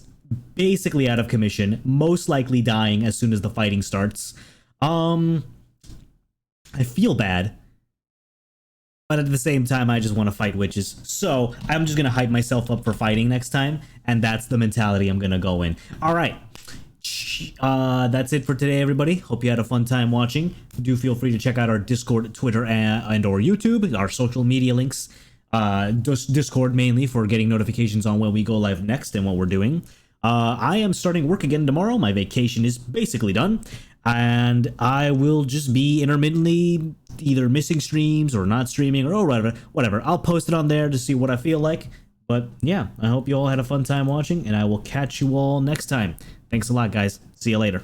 basically out of commission, most likely dying as soon as the fighting starts. I feel bad. But at the same time, I just want to fight witches. So I'm just going to hype myself up for fighting next time. And that's the mentality I'm going to go in. All right. That's it for today, everybody. Hope you had a fun time watching. Do feel free to check out our Discord, Twitter, and or YouTube, our social media links. Discord mainly for getting notifications on when we go live next and what we're doing. I am starting work again tomorrow. My vacation is basically done. And I will just be intermittently either missing streams or not streaming or whatever. I'll post it on there to see what I feel like. But yeah, I hope you all had a fun time watching, and I will catch you all next time. Thanks a lot, guys. See you later.